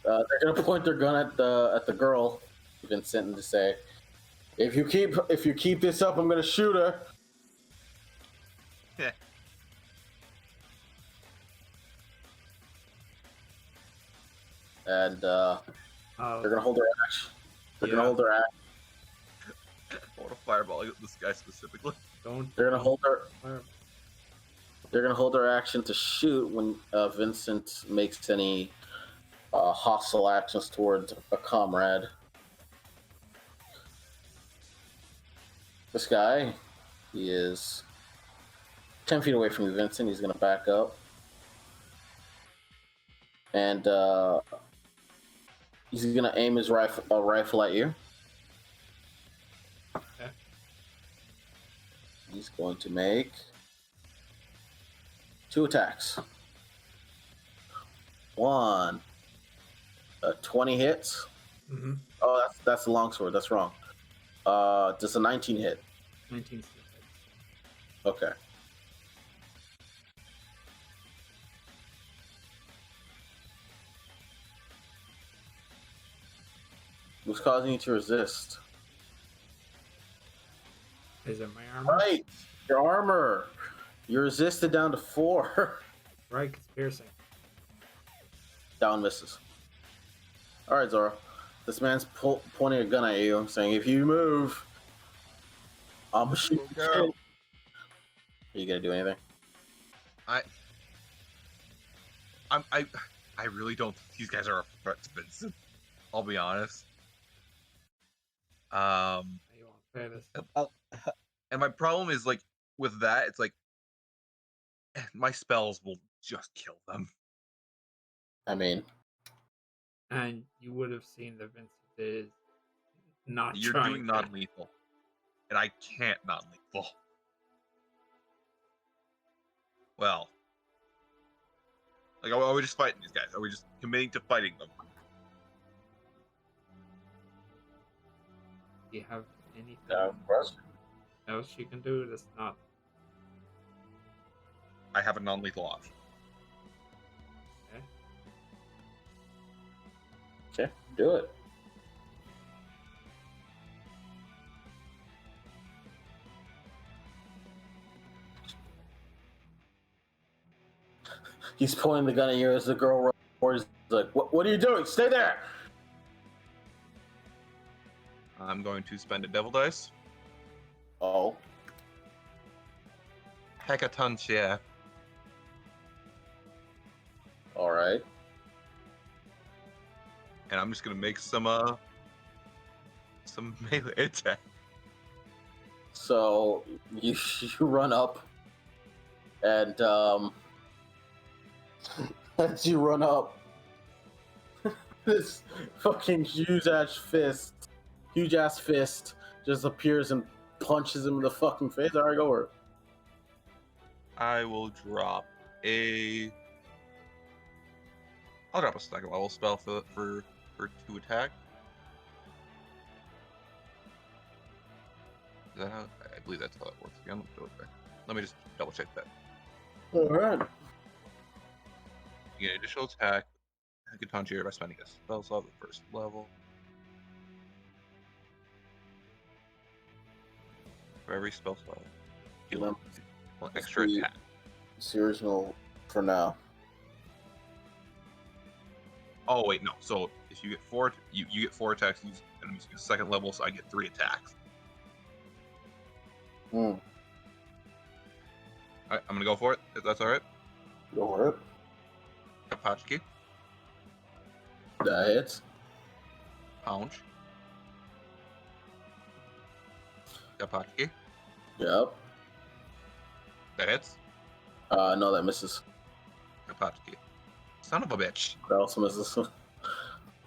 They're gonna point their gun at the girl, Vincent, and to say, "If you keep this up, I'm gonna shoot her." Yeah. And they're gonna hold their action. They're Yeah. gonna hold their action. I want to fireball this guy specifically. They're gonna hold their. Fire. They're gonna hold their action to shoot when Vincent makes any hostile actions towards a comrade. This guy, he is 10 feet away from you, Vincent. He's gonna back up, and he's gonna aim his rifle at you. Okay. He's going to make 2 attacks. 1. 20 hits. Mm-hmm. Oh, that's the longsword. That's wrong. Does a 19 hit? 19. Okay. What's causing you to resist? Is it my armor? Right, your armor. You resisted down to 4. Right, it's piercing. Down misses. All right, Zora. This man's pointing a gun at you, saying, "If you move, I'm gonna shoot you." Girl. Are you gonna do anything? I really don't think these guys are a threat to Vincent. I'll be honest. You want to play this? And my problem is like with that, it's like my spells will just kill them. I mean, And you would have seen that Vincent is not You're trying doing to. non-lethal, and I can't non-lethal. Well, like, are we just fighting these guys? Are we just committing to fighting them? Do you have anything question. else you can do that's not? I have a non-lethal option. Okay. Okay, do it. He's pointing the gun at you as the girl roars. He's like, what are you doing? Stay there! I'm going to spend a devil dice. Oh. Heckatunch, yeah. Alright. And I'm just gonna make some melee attack. So you run up, and as you run up, this fucking huge ass fist just appears and punches him in the fucking face. Alright, go over. I will drop I'll drop a second level spell for 2 attack. Is that how? I believe that's how it works again. Let me just double check that. Alright. You get additional attack. Heckatunch here by spending a spell slot at first level. For every spell slot, deal one extra attack. It's the original for now. Oh wait, no. So if you get 4, you get 4 attacks. And I'm using a second level, so I get 3 attacks. Hmm. Alright, I'm gonna go for it. If that's all right. Go for it. Kapachki, That hits. Pounce. Kapachki, Yep. that hits. No, that misses. Kapachki, son of a bitch. That also misses.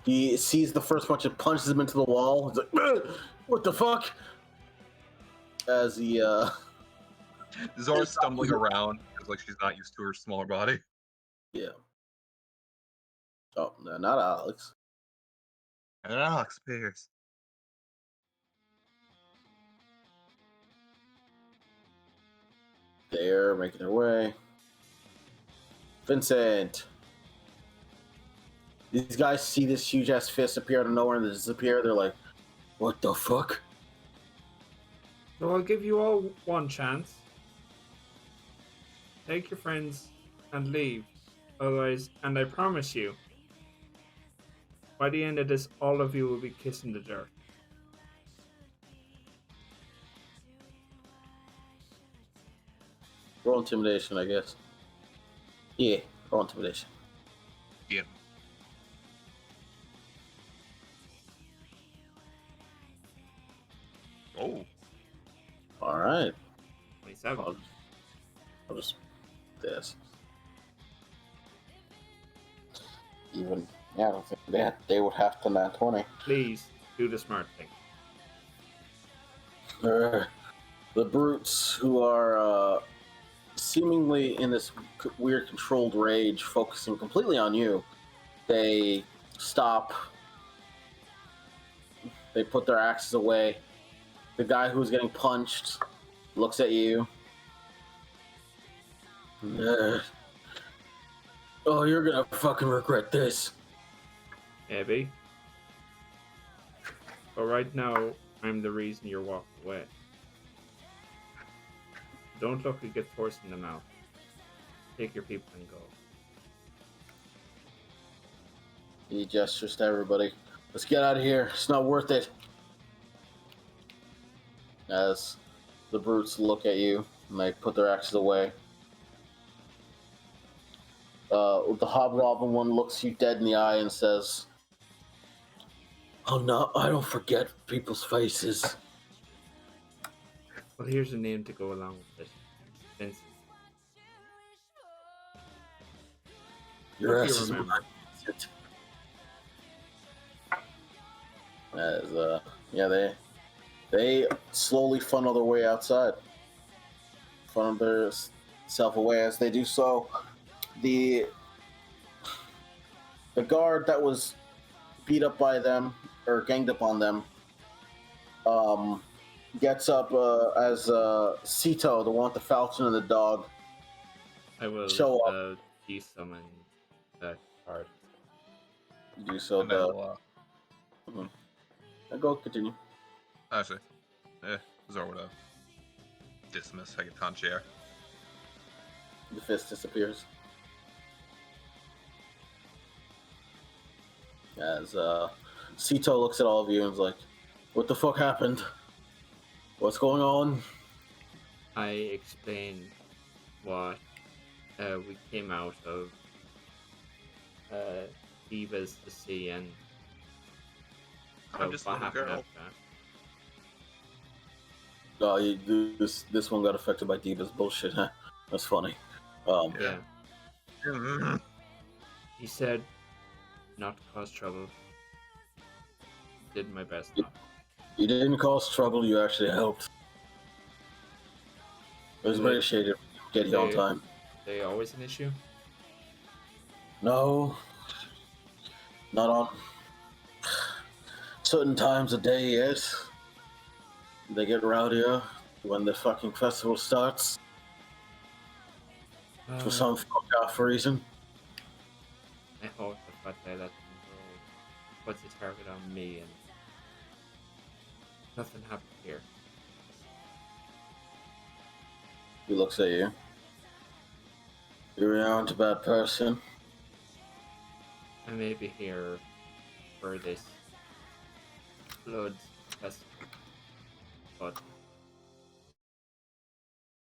He sees the first punch and punches him into the wall. He's like, "Ugh, what the fuck?" As he, Zora's stumbling around because like she's not used to her smaller body. yeah. Oh, no, not Alex. And Alex Pierce. They're making their way. Vincent. These guys see this huge ass fist appear out of nowhere and then disappear. They're like, what the fuck? So I'll give you all one chance. Take your friends and leave. Otherwise, and I promise you, by the end of this, all of you will be kissing the dirt. Roll intimidation, I guess. Yeah, roll intimidation. Yeah. Oh. Alright. 27. I'll just this. Even, yeah, I don't think they would have to nat 20. Please do the smart thing. The brutes who are seemingly in this weird controlled rage, focusing completely on you, they stop. They put their axes away. The guy who's getting punched looks at you. Oh, you're gonna fucking regret this. Abby. But right now, I'm the reason you're walking away. Don't look like get forced in the mouth. Take your people and go. He gestures to everybody. Let's get out of here. It's not worth it. As the brutes look at you and they put their axes away. The hobgoblin one looks you dead in the eye and says, "Oh no, I don't forget people's faces." Well, here's a name to go along with it. Vincent. Your Hope you ass is remember. mine. As yeah, they slowly funnel their way outside. Funnel self-aware as they do so. The guard that was beat up by them or ganged up on them gets up as Sito, the one with the falcon and the dog, I will show up. de-summon that card. You do so. And I'll, Go continue. actually, Zor would dismiss Hegatanchier. The fist disappears. As Sito looks at all of you and is like, "What the fuck happened? What's going on?" I explained what we came out of Divas to see and I'm just a what little happened girl. Oh, this one got affected by Diva's bullshit, huh? That's funny. Yeah. He said not to cause trouble. Did my best not. You didn't cause trouble, you actually helped. It was very shady to get here on time. They always an issue? No. Not on certain times of day, yes. They get rowdier when the fucking festival starts. For some fuck-off reason. I hope the fact that I let them go puts a target on me and nothing happened here. He looks at you. You aren't a bad person. I may be here for this blood festival, but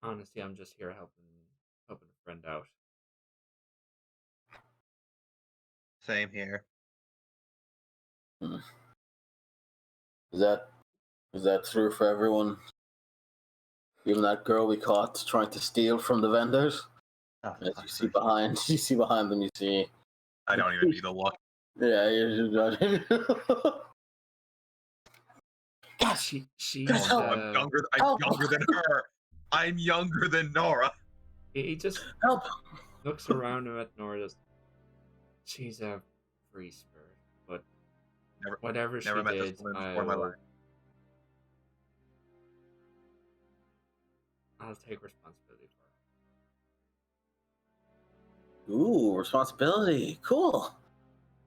honestly, I'm just here helping a friend out. Same here. Is that true for everyone? Even that girl we caught trying to steal from the vendors? Oh, As you see behind them, you see. I don't even need to look. Yeah, you God, she's I'm younger than her. I'm younger than Nora. he just help. looks around at Nora. She's a free spirit, but whatever she Never met did, this woman before in my life. I'll take responsibility for Ooh, responsibility. Cool.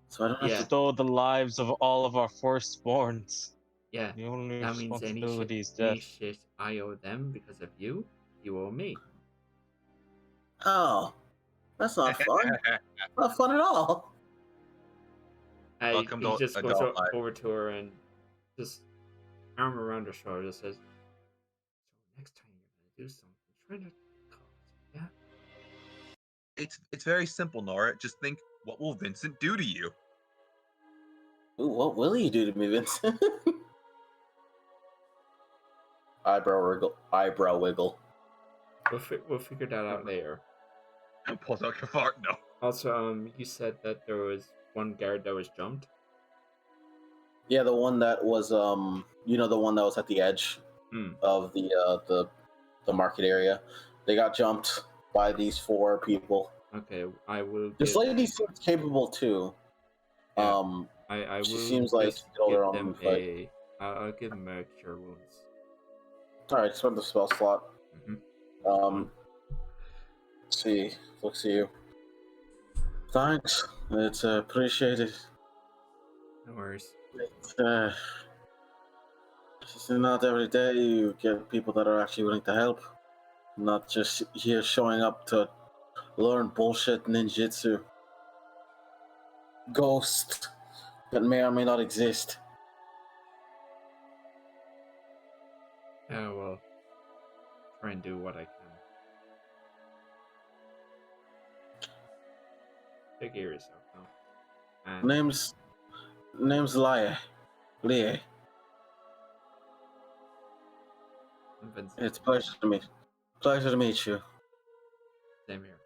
So I don't have Yeah. to. Stole the lives of all of our firstborns. it. Yeah, The only that means any responsibility is any death. shit I owe them because of you, you owe me. Oh, that's not fun. Not fun at all. Welcome He to just goes adult life. over to her and just arm around her shoulder says, "So next time you're gonna do something, try not to cause, yeah." It's very simple, Nora. Just think, what will Vincent do to you? Ooh, what will you do to me, Vincent? Eyebrow wiggle. We'll figure that out later. Pulls out your fart. No. Also, you said that there was one guard that was jumped. Yeah, the one that was the one that was at the edge of the market area. They got jumped by these 4 people. Okay, I will. This lady seems capable too. Yeah. I will. She seems like just she'll give her them own fight. I'll give them a cure wounds. All right, spend the spell slot. Mm-hmm. See, looks at you. Thanks, it's appreciated. No worries. It's not every day you get people that are actually willing to help, not just here showing up to learn bullshit ninjutsu. Ghost that may or may not exist. Yeah, well, try and do what I can. Take care of yourself now. And Name's Lie. I'm Vincent. It's a pleasure to meet you. Same here.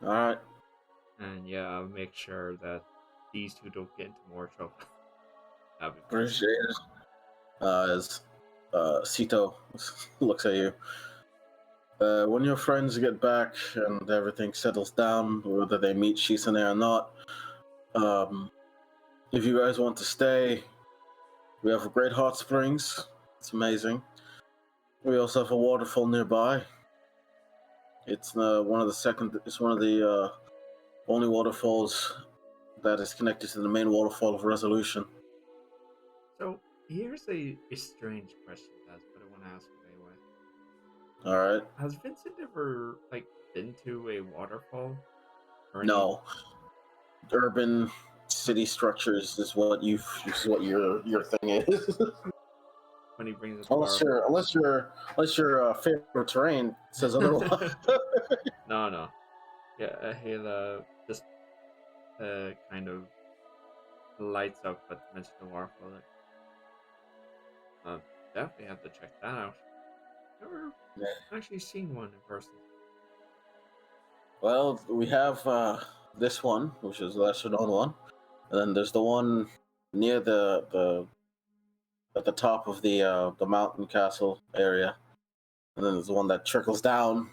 All right. And yeah, I'll make sure that these 2 don't get into more trouble. That'd be Appreciate it. As Sito looks at you. When your friends get back and everything settles down, whether they meet Shisane or not, if you guys want to stay, we have a great hot springs. It's amazing. We also have a waterfall nearby. It's one of the only waterfalls that is connected to the main waterfall of Resolution. So here's a strange question, Taz, but I want to ask it anyway. All right. Has Vincent ever been to a waterfall? Or No. Urban city structures is what your thing is. When he brings it unless your favorite terrain says otherwise. No. Yeah, he'll just kind of lights up at the mention of waterfall. Definitely have to check that out. Never actually seen one in person. Well, we have this one, which is the lesser known one, and then there's the one near the at the top of the mountain castle area, and then there's the one that trickles down.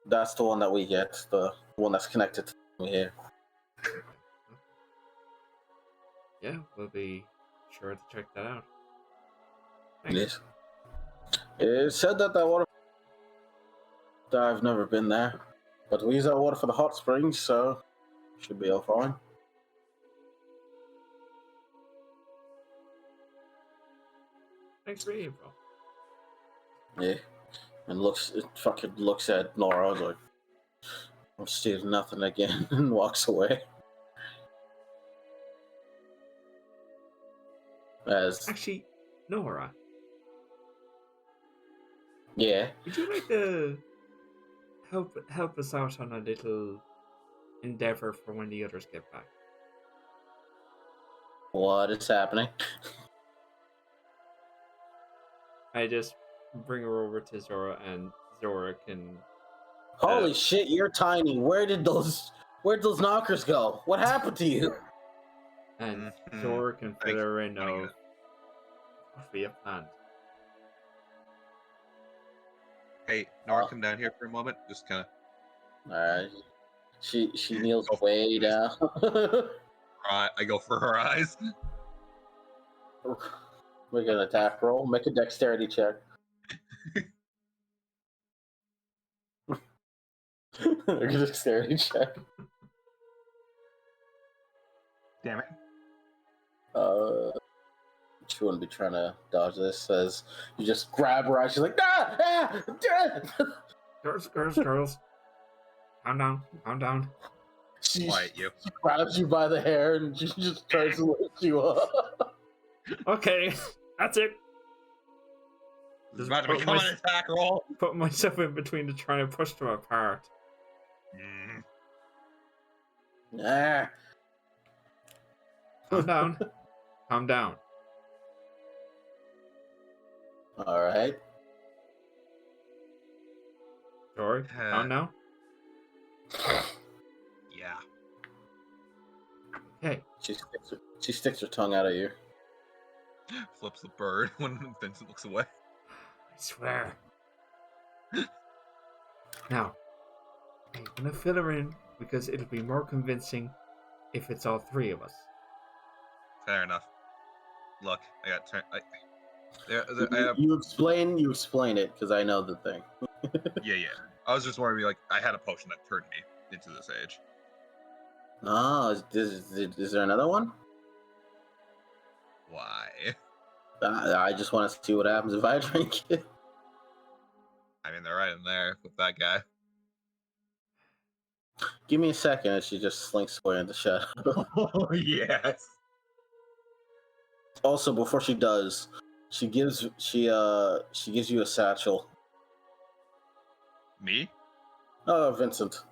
That's the one that we get, the one that's connected to me here. Yeah, we'll be sure to check that out. Thanks. Yes. It said that water. I've never been there, but we use that water for the hot springs, so should be all fine. Thanks for the info. Yeah, and fucking looks at Nora. I was like, "I'm stealing nothing again," and walks away. Actually, Nora. Yeah. Would you like to help us out on a little endeavor for when the others get back? What is happening? I just bring her over to Zora, and Zora can. Holy shit! You're tiny. Where'd those knockers go? What happened to you? And Zora can fill her in of what we have planned. Hey, Nora, come down here for a moment. Just kind of. All right. She kneels way down. I go for her eyes. Make an attack roll. Make a dexterity check. Make a dexterity check. Damn it. She wouldn't be trying to dodge this. As you just grab her eye, she's like, ah! Girls. Calm down. Quiet you. She grabs you by the hair and she just tries to lift you up. Okay, that's it. It's about to become an attack roll. Put myself in between to try and push them apart. Ah. Calm down. All right. Sorry. Calm now. Yeah. Okay. She sticks her tongue out at you. Flips the bird when Vincent looks away. I swear. Now, I'm gonna fill her in because it'll be more convincing if it's all three of us. Fair enough. Look, I got turned. You explain it because I know the thing. Yeah. I was just wondering, I had a potion that turned me into this age. Oh, is there another one? Why? I just want to see what happens if I drink it. I mean, they're right in there with that guy. Give me a second, and she just slinks away in the shadow. Oh, yes. Also, before she does, she gives you a satchel. Me? Oh, Vincent.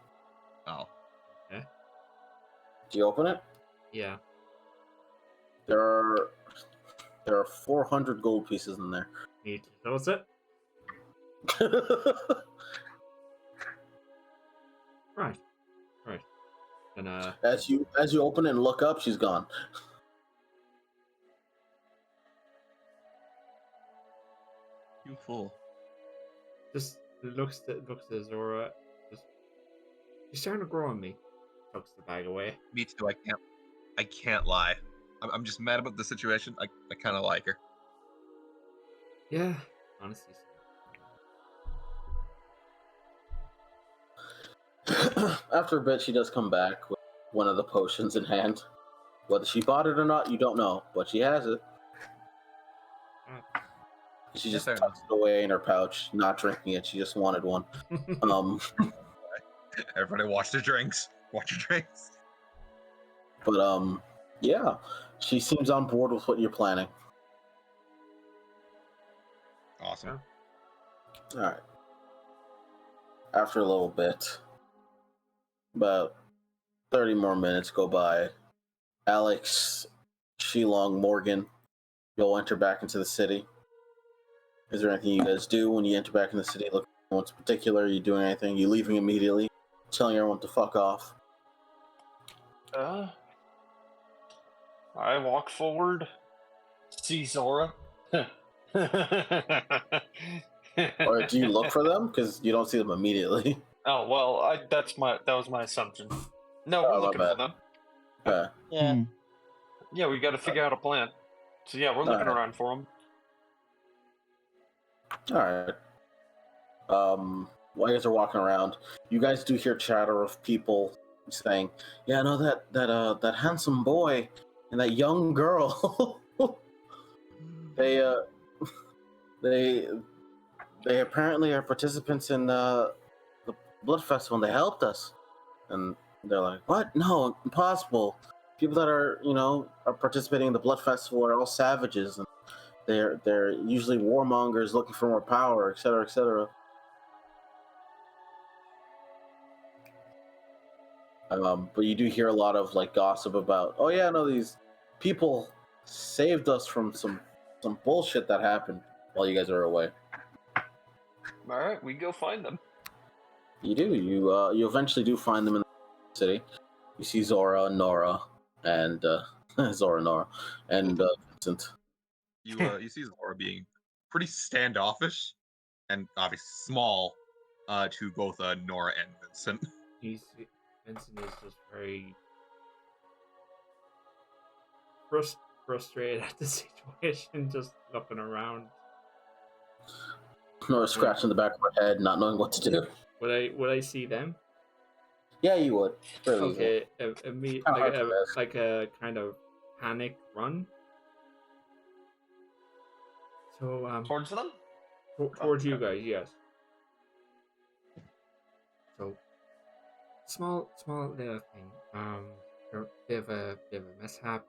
Oh. Okay. Do you open it? Yeah. There are 400 gold pieces in there. Need to close it. Right. And as you open it and look up, she's gone. You fool. Just looks at Zora. Just, she's starting to grow on me. Tucks the bag away. Me too. I can't lie. I'm just mad about the situation. I kind of like her. Yeah, honestly. After a bit, she does come back with one of the potions in hand. Whether she bought it or not, you don't know, but she has it. She just fair tucks it away in her pouch, not drinking it. She just wanted one. Everybody watch their drinks. Watch your drinks. But yeah, she seems on board with what you're planning. Awesome. All right. After a little bit, about 30 more minutes go by. Alex, Shilong, Morgan, you'll enter back into the city. Is there anything you guys do when you enter back in the city? Look for what's particular? Are you doing anything? You leaving immediately? Telling everyone to fuck off? I walk forward, see Zora. Or do you look for them? Because you don't see them immediately. Oh well, that was my assumption. No, Oh, we're my looking bad. for them. Yeah. Yeah, we got to figure out a plan. So yeah, we're looking Alright. around for them. All right. While you guys are walking around, you guys do hear chatter of people saying, "Yeah, no, that handsome boy and that young girl, they they apparently are participants in the blood festival, and they helped us." And they're like, "What? No, impossible. People that are participating in the blood festival are all savages, and they're usually warmongers looking for more power, etc., etc." But you do hear a lot of like gossip about, "Oh yeah, no, these people saved us from some bullshit that happened while you guys are away." All right, we go find them. You do. You eventually do find them in the city. You see Zora, Nora, and Zora, Nora, and Vincent. You see Zora being pretty standoffish and obviously small to both Nora and Vincent. Vincent is just very frustrated at the situation, just looking around. Nora scratching the back of her head, not knowing what to do. Would I see them? Yeah, you would. Fairly easily. Okay, Kinda hard to miss. like a kind of panic run. So Towards them? towards you guys, yes. So small little thing. Bit of a mishap.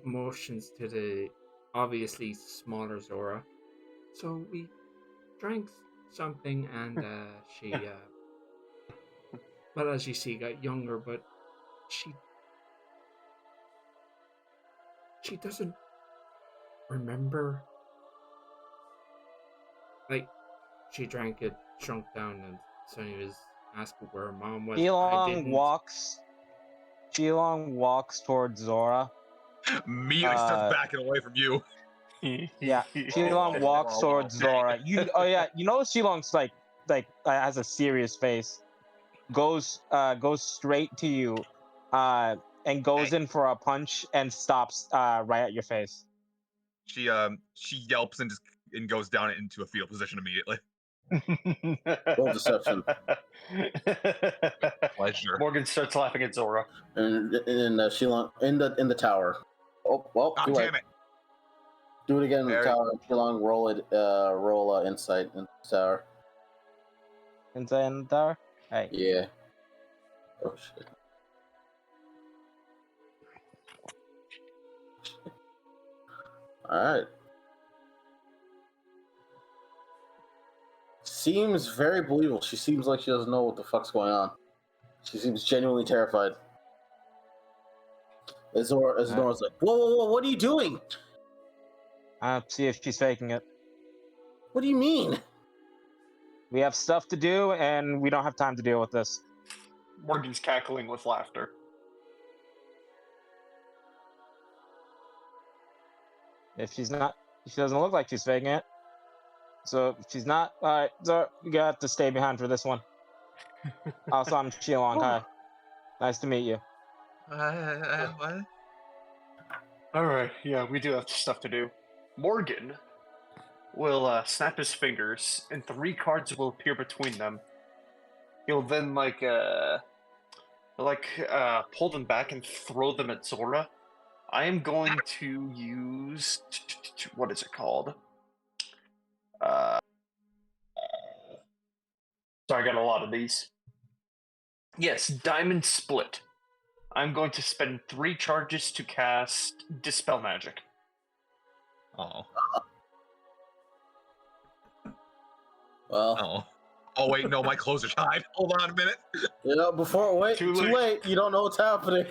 Motions to the obviously smaller Zora. So we drank something, and she, well, as you see, got younger, but she doesn't remember. Like, she drank it, shrunk down, and Sonny was asking where her mom was. Geelong walks towards Zora. Immediately starts backing away from you. Yeah, Geelong walks towards Zora. You know Geelong's like has a serious face. Goes straight to you, and goes in for a punch and stops right at your face. She yelps and goes down into a fetal position immediately. Roll deception. Pleasure. Morgan starts laughing at Zora. And Shilong in the tower. Oh, well, God too late. damn it! Do it again in the Very- tower. Shilong, roll insight in the tower. Inside in the tower. Hey. Yeah. Oh shit. All right. Seems very believable. She seems like she doesn't know what the fuck's going on. She seems genuinely terrified. Nora's like, whoa, what are you doing? See if she's faking it. What do you mean? We have stuff to do, and we don't have time to deal with this. Morgan's cackling with laughter. If she's not She doesn't look like she's faking it. So she's not. All right, so you got to stay behind for this one. Also, I'm Shilong. Hi, nice to meet you. What? All right, yeah, we do have stuff to do. Morgan will snap his fingers, and 3 cards will appear between them. He'll then pull them back and throw them at Zora. I am going to use what is it called? Sorry, I got a lot of these. Yes, Diamond Split. I'm going to spend 3 charges to cast Dispel Magic. Oh. Well, Oh wait, no, my clothes are tied. Hold on a minute. you know, too late. You don't know what's happening.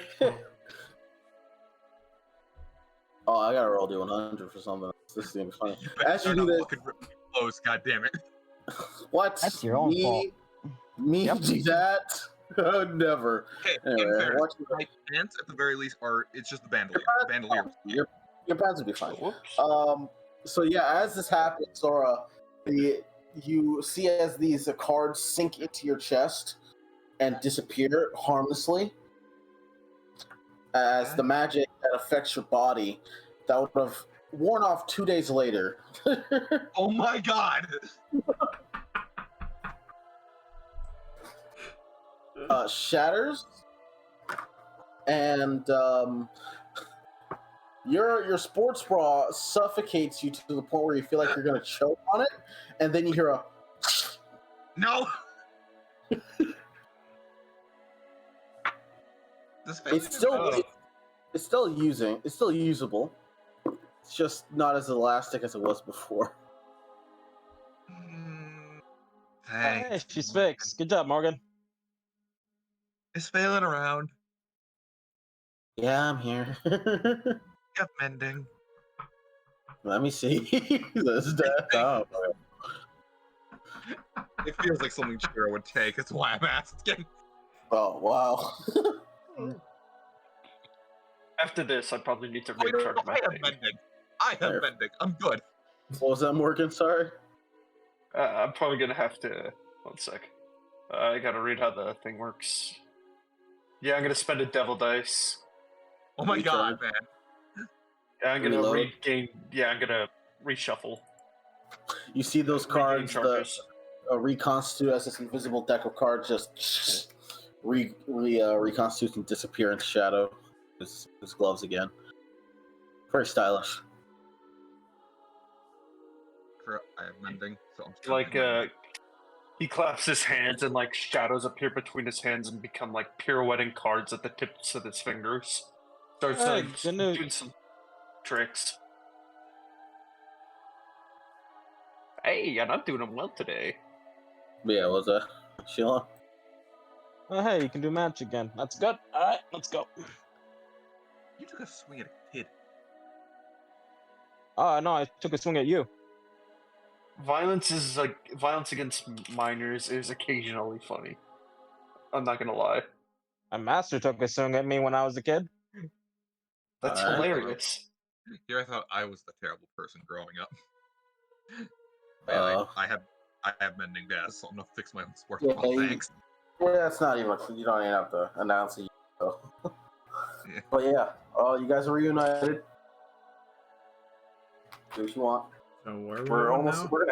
Oh, I gotta roll D100 for something. This seems funny. As you do this, fucking rip my clothes, God damn it. what? That's your own fault. Me Yep. do that? Never. Okay, Anyway, in fairness, watch my pants at the very least it's just the bandolier. your pants would be fine. Whoops. So yeah, as this happens, Zora, you see as these cards sink into your chest and disappear harmlessly. As the magic that affects your body that would have worn off 2 days later. Oh my god! Shatters, and your sports bra suffocates you to the point where you feel like you're gonna choke on it, and then you hear a No! it's still usable. It's just not as elastic as it was before. Thanks. Hey, she's fixed. Good job, Morgan. It's failing around. Yeah, I'm here. Yep, mending. Let me see. This death up. It feels like something Shira would take. That's why I'm asking. Oh wow. After this, I probably need to recharge my I have thing. mending. I have mending. I'm good. What was that, Morgan? Sorry. I'm probably gonna have to. 1 sec. I gotta read how the thing works. Yeah, I'm gonna spend a devil dice. Oh my god, Recharge. man. Yeah, I'm gonna Reload. regain. Yeah, I'm gonna reshuffle. You see those Regain cards, the charges. reconstitute as this invisible deck of cards, just reconstitute and disappear into shadow. His gloves again. Very stylish. I have mending, so I'm Like, he claps his hands and like shadows appear between his hands and become like pirouetting cards at the tips of his fingers. Starts Hey, like good news. doing some tricks. Hey, you're not doing them well today. Yeah, what was that? Sheila? Oh, hey, you can do match again. That's good. All right, let's go. You took a swing at a kid. Oh, no, I took a swing at you. Violence against minors is occasionally funny. I'm not gonna lie. My master took a swing at me when I was a kid. That's Alright. hilarious. Here I thought I was the terrible person growing up. I have mending dads, so I'm gonna fix my own sports Yeah, ball. Thanks. Yeah, that's not even. You don't even have to announce it. So. Yeah. But yeah, you guys are reunited. Do what you want. So where We're on almost. now? We're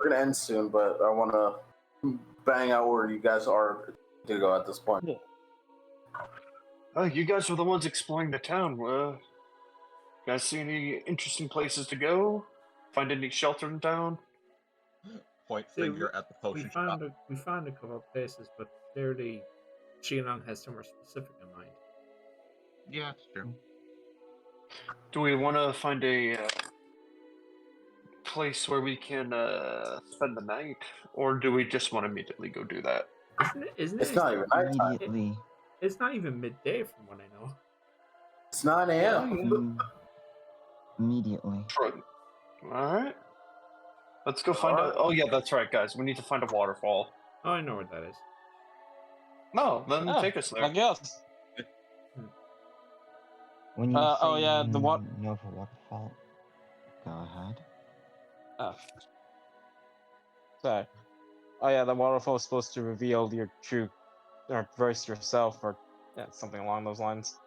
gonna end soon, but I want to bang out where you guys are to go at this point. Oh, you guys were the ones exploring the town. You guys see any interesting places to go? Find any shelter in town? Point See, finger at the potion shop. we found a couple of places, but clearly Shilong has somewhere specific in mind. Yeah, it's true. Do we want to find a place where we can spend the night, or do we just want to immediately go do that? Isn't It's it? not even nighttime. Immediately. It's not even midday from what I know. It's 9 a.m. Immediately. All right. Let's go find a. Oh yeah, that's right, guys. We need to find a waterfall. Oh, I know where that is. No, then Oh, take us there. I guess. When you oh, say yeah, the what? Nova Waterfall, God. ahead. Oh. Sorry. Oh yeah, the waterfall is supposed to reveal your true, or verse yourself, or yeah, something along those lines.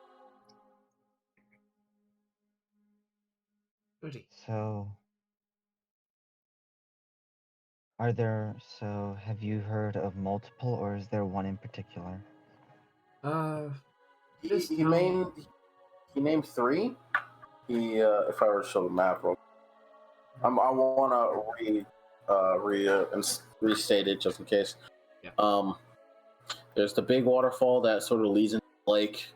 Goody. So, have you heard of multiple, or is there one in particular? This He town. named 3. If I were to show the map, I want to restate it just in case. Yeah. There's the big waterfall that sort of leads into the lake,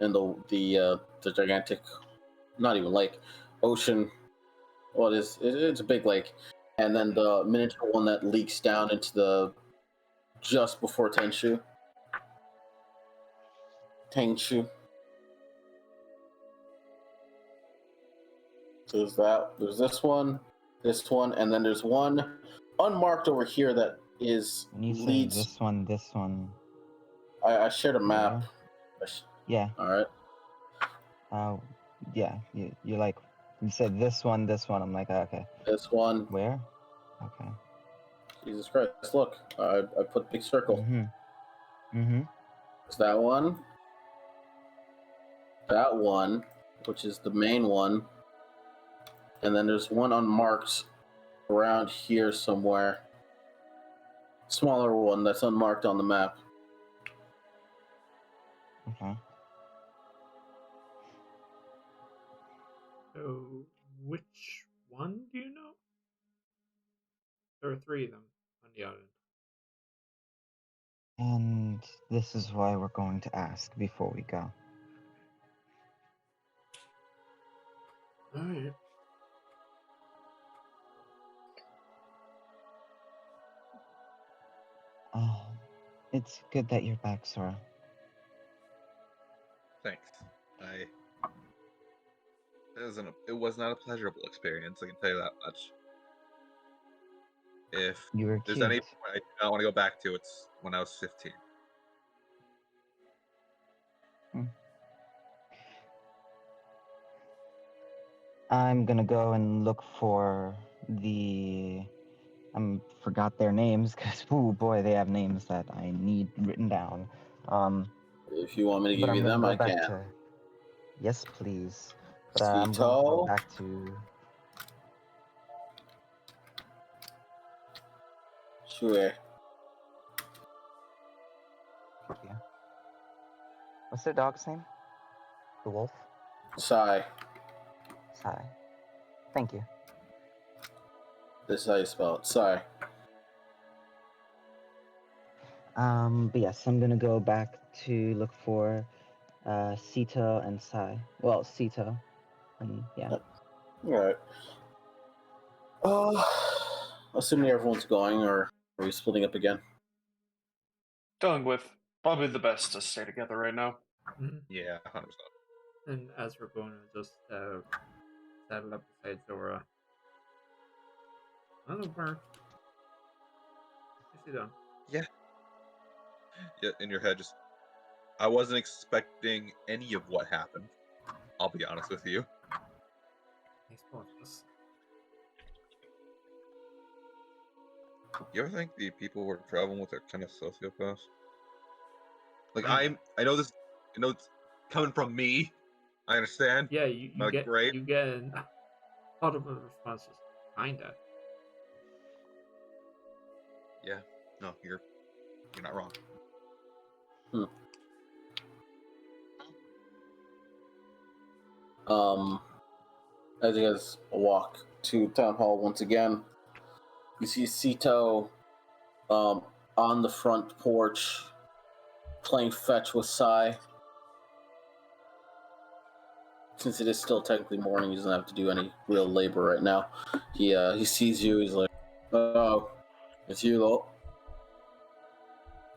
and the gigantic, not even lake, ocean. Well, it's a big lake, and then the miniature one that leaks down into the just before Tangshu. So there's this one, and then there's one unmarked over here that is When you say leads. this one. I shared a map. Yeah. All right. Yeah. You like, you said this one. I'm like, okay. This one. Where? Okay. Jesus Christ! Look, I put big circle. It's that one. That one, which is the main one, and then there's one unmarked around here somewhere. Smaller one that's unmarked on the map. Okay. So, which one do you know? There are 3 of them on the island. And this is why we're going to ask before we go. Alright. It's good that you're back, Sora. Thanks. It was not a pleasurable experience, I can tell you that much. If You were there's cute. any point I do not want to go back to, it's when I was 15. I'm gonna go and look for forgot their names, because, oh boy, they have names that I need written down. If you want me to But give I'm you gonna them, go I back can. to... Yes, please. But I'm going to go back to... Sure. Thank you. What's their dog's name? The wolf? Sai. Sai. Thank you. This is how you spell it. Sai. But yes, I'm gonna go back to look for Sito and Sai. Well, Sito. And yeah. Alright. Assuming everyone's going, or are we splitting up again? Going with probably the best to stay together right now. Mm-hmm. Yeah, 100%. And as we're going to just saddle up beside Zora. I don't know where. What's she done? Yeah, in your head, I wasn't expecting any of what happened. I'll be honest with you. He's both of us. You ever think the people we're traveling with are kind of sociopaths? Like Kinda. I know this, it's coming from me. I understand. Yeah, you Like, get great. you get an audible responses. Kinda. Yeah. No, you're not wrong. As you guys walk to town hall once again, you see Sito on the front porch playing fetch with Sai. Since it is still technically morning, he doesn't have to do any real labor right now. He sees you. He's like, "Oh, it's you lot.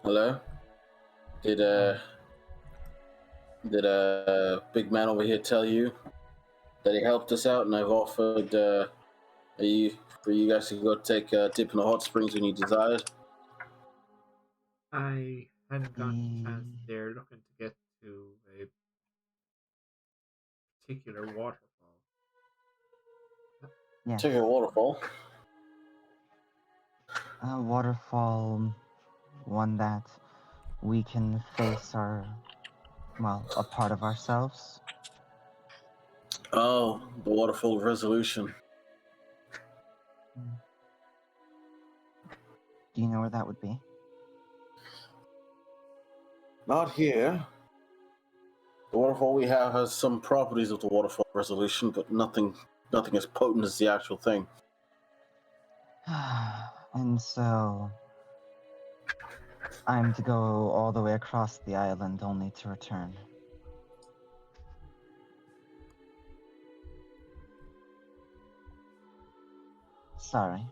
Hello? Did big man over here tell you that he helped us out, and I've offered for you guys to go take a dip in the hot springs when you desired?" I hadn't gotten a chance. They're looking to get to a particular waterfall. Yes. Take a waterfall. A waterfall, one that we can face a part of ourselves. Oh, the waterfall of resolution. Do you know where that would be? Not here. The waterfall we have has some properties of the waterfall resolution, but nothing as potent as the actual thing. And so I'm to go all the way across the island only to return. Sorry.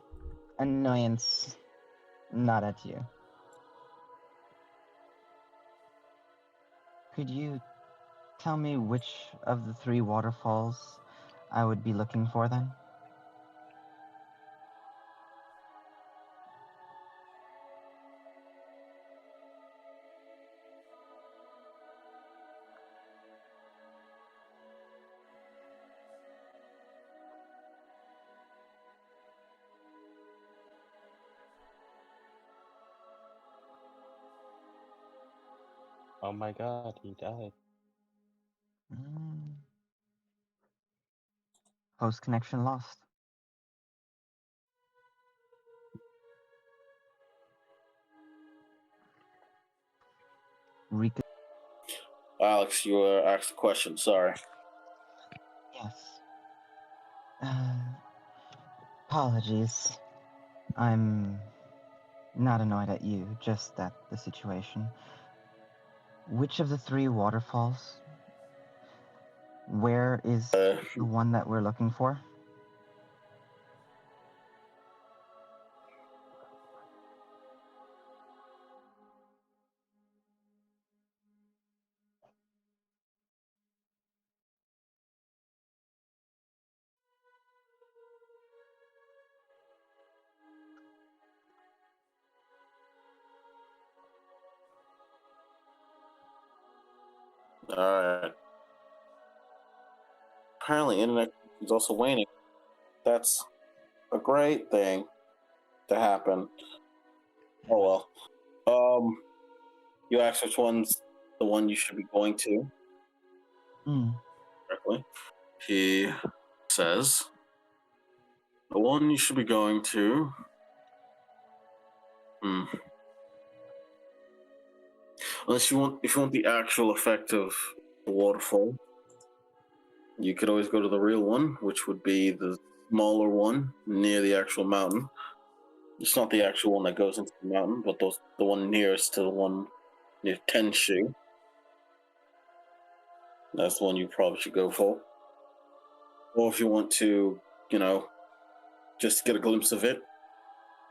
Annoyance, not at you. Could you tell me which of the 3 waterfalls I would be looking for then? Oh my god, he died. Host connection lost. Alex, you were asked a question. Sorry. Yes. Apologies. I'm not annoyed at you, just at the situation. Which of the 3 waterfalls? Where is the one that we're looking for? Alright. Apparently, internet is also waning. That's a great thing to happen. Oh well. You asked which one's the one you should be going to. Correctly. He says the one you should be going to. If you want the actual effect of the waterfall, you could always go to the real one, which would be the smaller one near the actual mountain. It's not the actual one that goes into the mountain, but the one nearest to the one near Tenshu. That's the one you probably should go for. Or if you want to, just get a glimpse of it,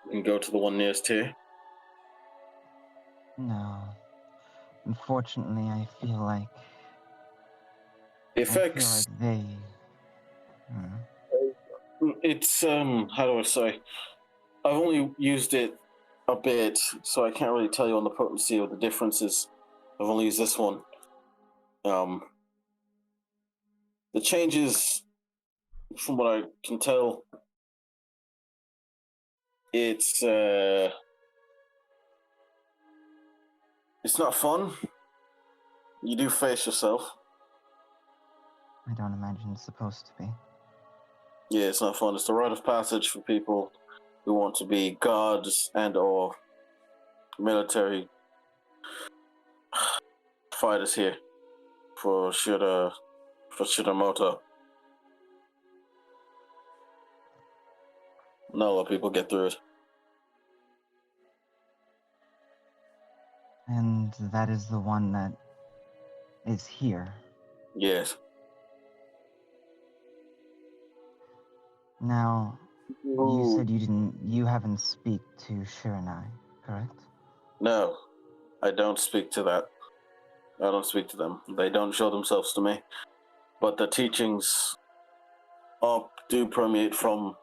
you can go to the one nearest here. No. Unfortunately, I feel like... The effects... they... It's, how do I say? I've only used it a bit, so I can't really tell you on the potency or the differences. I've only used this one. The changes, from what I can tell, it's not fun. You do face yourself. I don't imagine it's supposed to be. Yeah, it's not fun. It's the rite of passage for people who want to be guards and or military fighters here for Shiramoto. Not a lot of people get through it. And that is the one that is here. Yes. Now, you said you haven't speak to Shiranai, correct? No, I don't speak to that. I don't speak to them. They don't show themselves to me. But the teachings do permeate from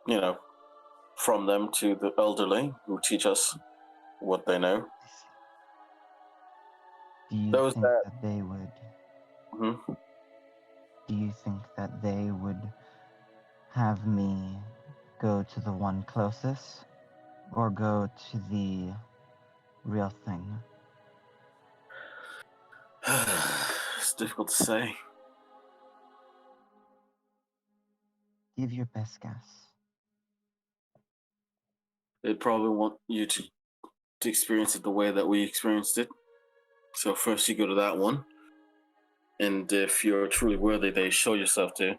them to the elderly who teach us what they know. Do you think that they would... Mm-hmm. Do you think that they would have me go to the one closest or go to the real thing? It's difficult to say. Give your best guess. They'd probably want you to experience it the way that we experienced it. So first you go to that one. And if you're truly worthy, they show yourself to.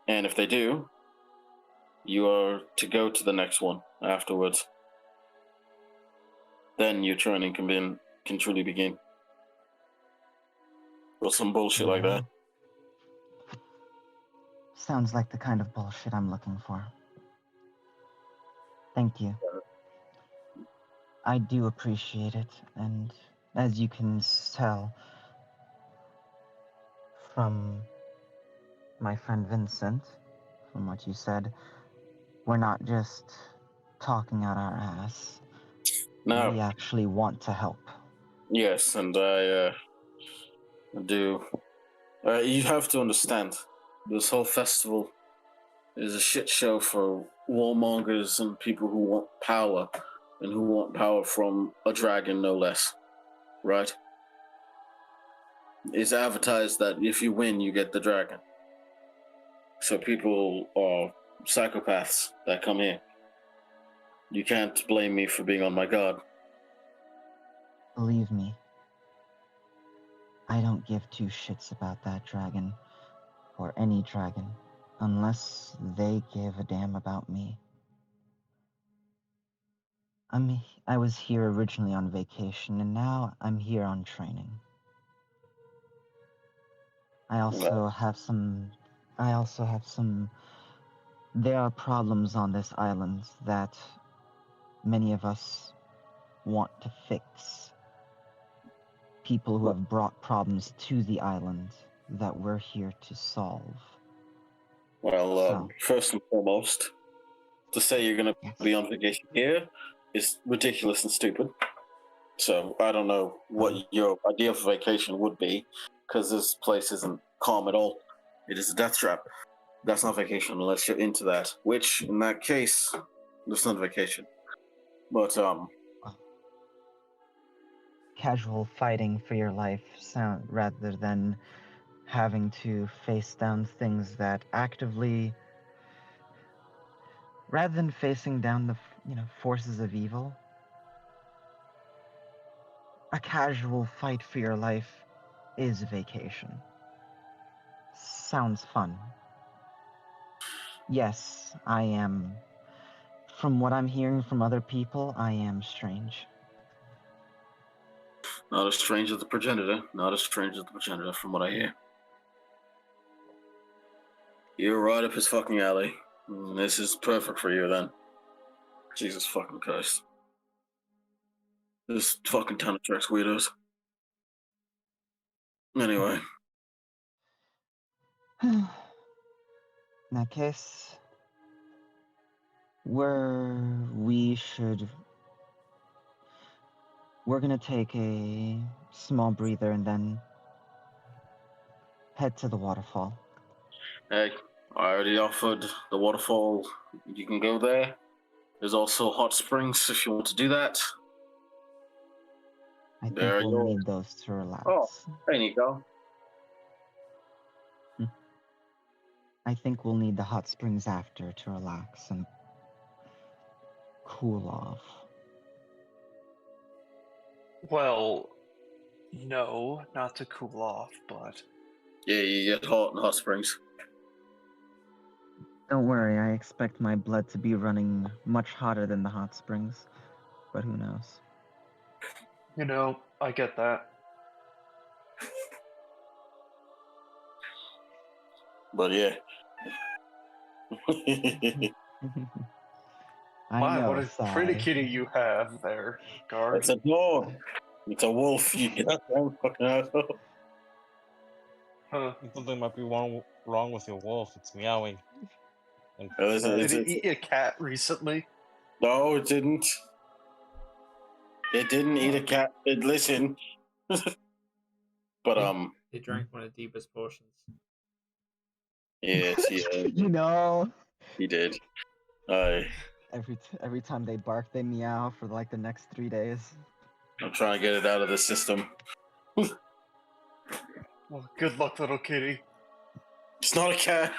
And if they do, you are to go to the next one afterwards. Then your training can truly begin. Or some bullshit like that. Sounds like the kind of bullshit I'm looking for. Thank you. I do appreciate it, and as you can tell from my friend Vincent, from what you said, we're not just talking out our ass. No. We actually want to help. Yes, and I do. You have to understand, this whole festival is a shit show for warmongers and people who want power, and who want power from a dragon, no less. Right? It's advertised that if you win, you get the dragon. So people are psychopaths that come here. You can't blame me for being on my guard. Believe me, I don't give two shits about that dragon, or any dragon, unless they give a damn about me. I was here originally on vacation, and now I'm here on training. I also have some... There are problems on this island that many of us want to fix. People who have brought problems to the island that we're here to solve. Well, first and foremost, to say you're going to be on vacation here is ridiculous and stupid. So I don't know what your idea of vacation would be, because this place isn't calm at all. It is a death trap. That's not vacation unless you're into that, which, in that case, that's not vacation. But, casual fighting for your life rather than having to face down things that actively... Rather than facing down the, forces of evil, a casual fight for your life is vacation. Sounds fun. Yes, I am. From what I'm hearing from other people, I am strange. not as strange as the progenitor. Not as strange as the progenitor, from what I hear. You're right up his fucking alley. This is perfect for you, then. Jesus fucking Christ. This fucking town attracts weirdos. Anyway. In that case, we're gonna take a small breather and then head to the waterfall. Hey, I already offered the waterfall. You can go there. There's also hot springs if you want to do that. I think we'll need those to relax. Oh, there you go. I think we'll need the hot springs after to relax and cool off. Well, no, not to cool off, but... Yeah, you get hot in hot springs. Don't worry, I expect my blood to be running much hotter than the hot springs, but who knows? I get that. But yeah. Wow, what a pretty kitty you have there, Guard. It's a dog. It's a wolf. You get that fucking asshole. Huh. Something might be wrong with your wolf. It's meowing. And Did it eat a cat recently? No, it didn't. It didn't eat a cat. Listen. But They drank one of Deepa's potions. Yes, You know, he did. I'm every time they bark, they meow for like the next 3 days. trying to get it out of the system. Well, good luck, little kitty. It's not a cat.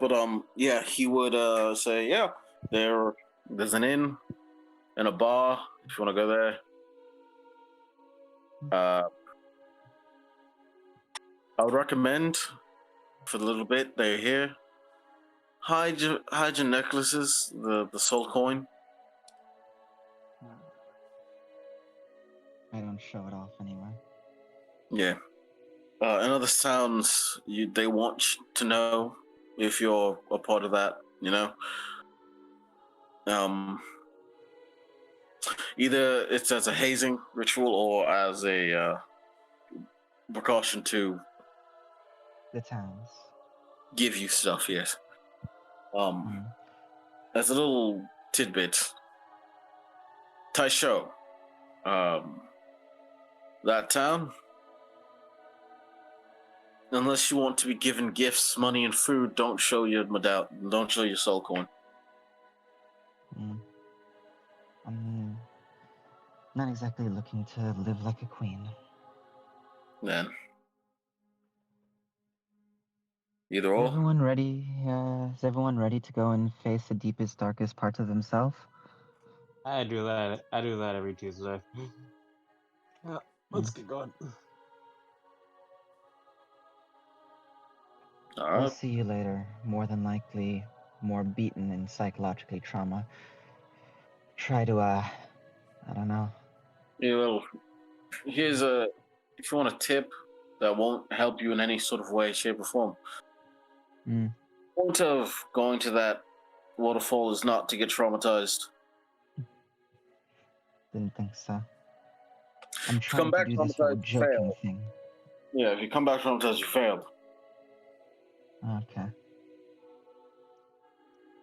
But yeah, he would say, yeah, there's an inn and a bar if you want to go there. I would recommend for the little bit they're here, hide your necklaces, the soul coin. I don't show it off anyway. Yeah. In other towns, they want you to know if you're a part of that. You know. Either it's as a hazing ritual or as a precaution to The towns. give you stuff. Yes. As a little tidbit, Taisho, that town, unless you want to be given gifts, money, and food, don't show your don't show your soul coin. I'm not exactly looking to live like a queen. Then, either Is or. everyone ready? Is everyone ready to go and face the deepest, darkest parts of themselves? I do that. I do that every Tuesday. Yeah, let's get going. All I'll right. see you later. More than likely, more beaten and psychologically trauma. Try to, I don't know. Yeah, well, here's if you want a tip that won't help you in any sort of way, shape, or form. The point of going to that waterfall is not to get traumatized. Didn't think so. I'm If you come trying to back do this whole traumatized, you joking failed. thing. Yeah, if you come back traumatized, you failed. Okay.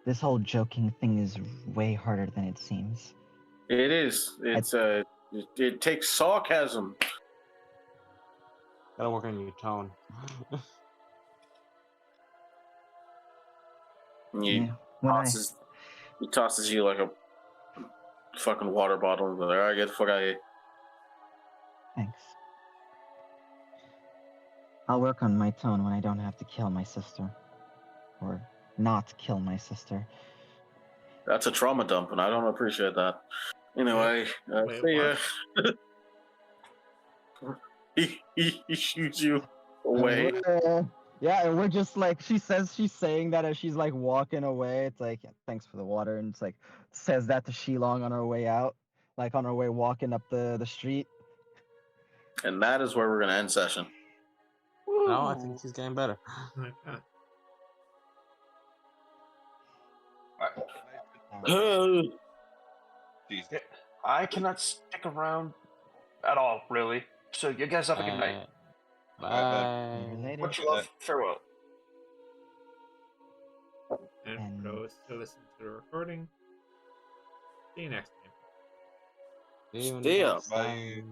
This whole joking thing is way harder than it seems. It is. It's it takes sarcasm. Gotta work on your tone. He tosses you like a fucking water bottle. All right, get the fuck out of here. Thanks. I'll work on my tone when I don't have to kill my sister. Or not kill my sister. That's a trauma dump, and I don't appreciate that. Anyway, Wait, see ya. what? he shoots you away. Yeah, and we're just like, she says she's saying that as she's like walking away. It's like, thanks for the water. And it's like, says that to Shilong on her way out, like on her way walking up the street. And that is where we're going to end session. No, I think she's getting better. Jesus. I cannot stick around at all, really. So you guys have a good night. Bye. Later. Much love. Farewell. And for those who listen to the recording, see you next time. See you See ya. next time.